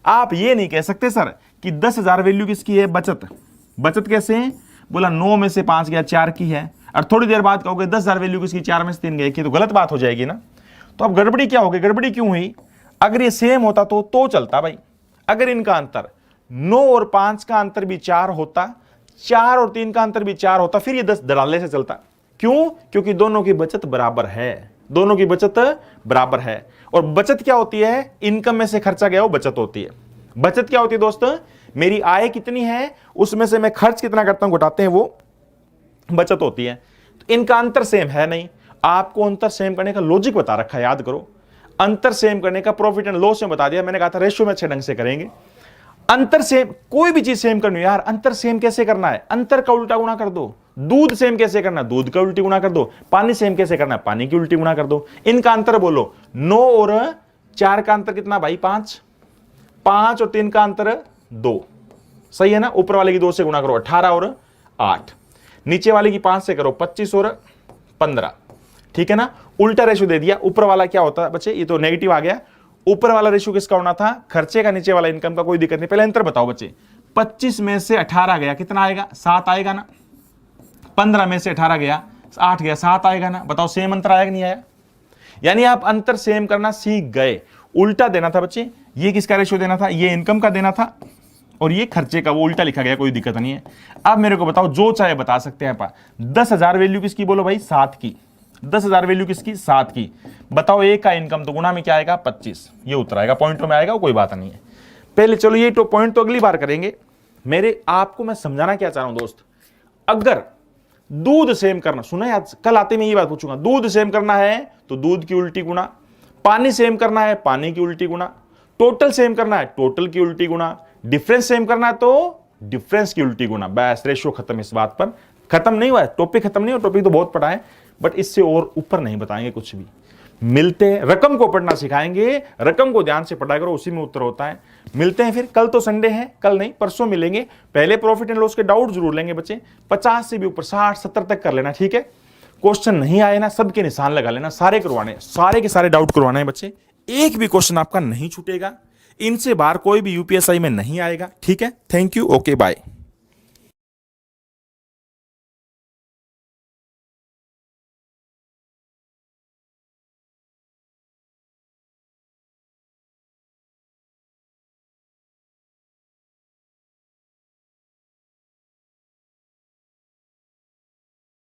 आप ये नहीं कह सकते सर कि 10,000 वैल्यू किसकी है, बचत कैसे? बोला 9 में से 5 गया 4 की है, और थोड़ी देर बाद कहोगे 10,000 वैल्यू किसकी, 4 में से 3 गए की, तो गलत बात हो जाएगी ना। तो अब गड़बड़ी क्या होगी, गड़बड़ी क्यों हुई? अगर ये सेम होता तो चलता भाई। अगर इनका अंतर 9 और 5 का अंतर भी 4 होता, 4 और 3 का अंतर भी 4 होता, फिर ये 10 दलाले से चलता। क्यों? क्योंकि दोनों की बचत बराबर है, और बचत क्या होती है? इनकम में से खर्चा गया वो बचत होती है। बचत क्या होती है दोस्त? मेरी आय कितनी है, उसमें से मैं खर्च कितना करता हूं घटाते हैं, वो बचत होती है। तो इनका अंतर सेम है नहीं। आपको अंतर सेम करने का लॉजिक बता रखा है, याद करो। अंतर सेम करने का प्रॉफिट एंड लॉस में बता दिया। मैंने कहा था रेशियो में अच्छे ढंग से करेंगे। अंतर सेम, कोई भी चीज सेम करनी यार, अंतर सेम कैसे करना है? अंतर का उल्टा गुणा कर दो। दूध सेम कैसे करना है? दूध का उल्टी गुणा कर दो। पानी सेम कैसे करना है? पानी की उल्टी गुणा कर दो। इनका अंतर बोलो, 9 और 4 का अंतर कितना भाई? 5 और 3 का अंतर 2, सही है ना? ऊपर वाले की 2 से गुणा करो 18 और 8, नीचे वाले की 5 से करो 25 और 15, ठीक है ना? उल्टा रेशियो दे दिया। ऊपर वाला क्या होता है बच्चे? ये तो नेगेटिव आ गया। ऊपर वाला रेशियो किसका होना था? खर्चे का, नीचे वाला इनकम का। कोई दिक्कत नहीं। पहले अंतर बताओ बच्चे। 25 में से 18 गया, कितना आएगा? 7 आएगा ना। 15 में से 18 गया, 8 गया, 7 आएगा ना। बताओ सेम अंतर आएगा नहीं आया? यानी आप अंतर सेम करना सीख गए। उल्टा देना था बच्चे, ये किसका रेशियो देना था? ये इनकम का देना था, और ये खर्चे का। वो उल्टा लिखा गया, कोई दिक्कत नहीं है। अब मेरे को बताओ, जो चाहे बता सकते हैं आप। 10,000 वैल्यू किसकी बोलो भाई? 7 की। 10,000 वैल्यू किसकी? 7 की। बताओ एक का इनकम, तो गुणा में क्या आएगा? 25। ये उत्तर आएगा, पॉइंटों में आएगा, कोई बात नहीं है। पहले चलो ये तो पॉइंट तो अगली बार करेंगे। मेरे आपको मैं समझाना क्या चाह रहा हूं दोस्त, अगर दूध सेम करना, सुना याद, कल आते मैं ये बात पूछूंगा। दूध सेम करना है तो दूध की उल्टी गुणा, पानी सेम करना है पानी की उल्टी गुणा, टोटल सेम करना है टोटल की उल्टी गुणा, डिफरेंस सेम करना है तो डिफरेंस की उल्टी गुणा। बस रेशियो खत्म। इस बात पर खत्म नहीं हुआ है, टॉपिक खत्म नहीं हुआ। टॉपिक तो बहुत पढ़ा है, बट इससे और ऊपर नहीं बताएंगे कुछ भी। मिलते हैं, रकम को पढ़ना सिखाएंगे, रकम को ध्यान से पढ़ा करो, उसी में उत्तर होता है। मिलते हैं फिर, कल तो संडे है, कल नहीं परसों मिलेंगे। पहले प्रॉफिट एंड लॉस के डाउट जरूर लेंगे बच्चे, 50 से भी ऊपर 60 70 तक कर लेना, ठीक है? क्वेश्चन नहीं आए ना, सबके निशान लगा लेना, सारे करवाने, सारे के सारे डाउट करवाने हैं बच्चे। एक भी क्वेश्चन आपका नहीं छूटेगा, इनसे बाहर कोई भी यूपीएसआई में नहीं आएगा, ठीक है? Thank you, okay bye.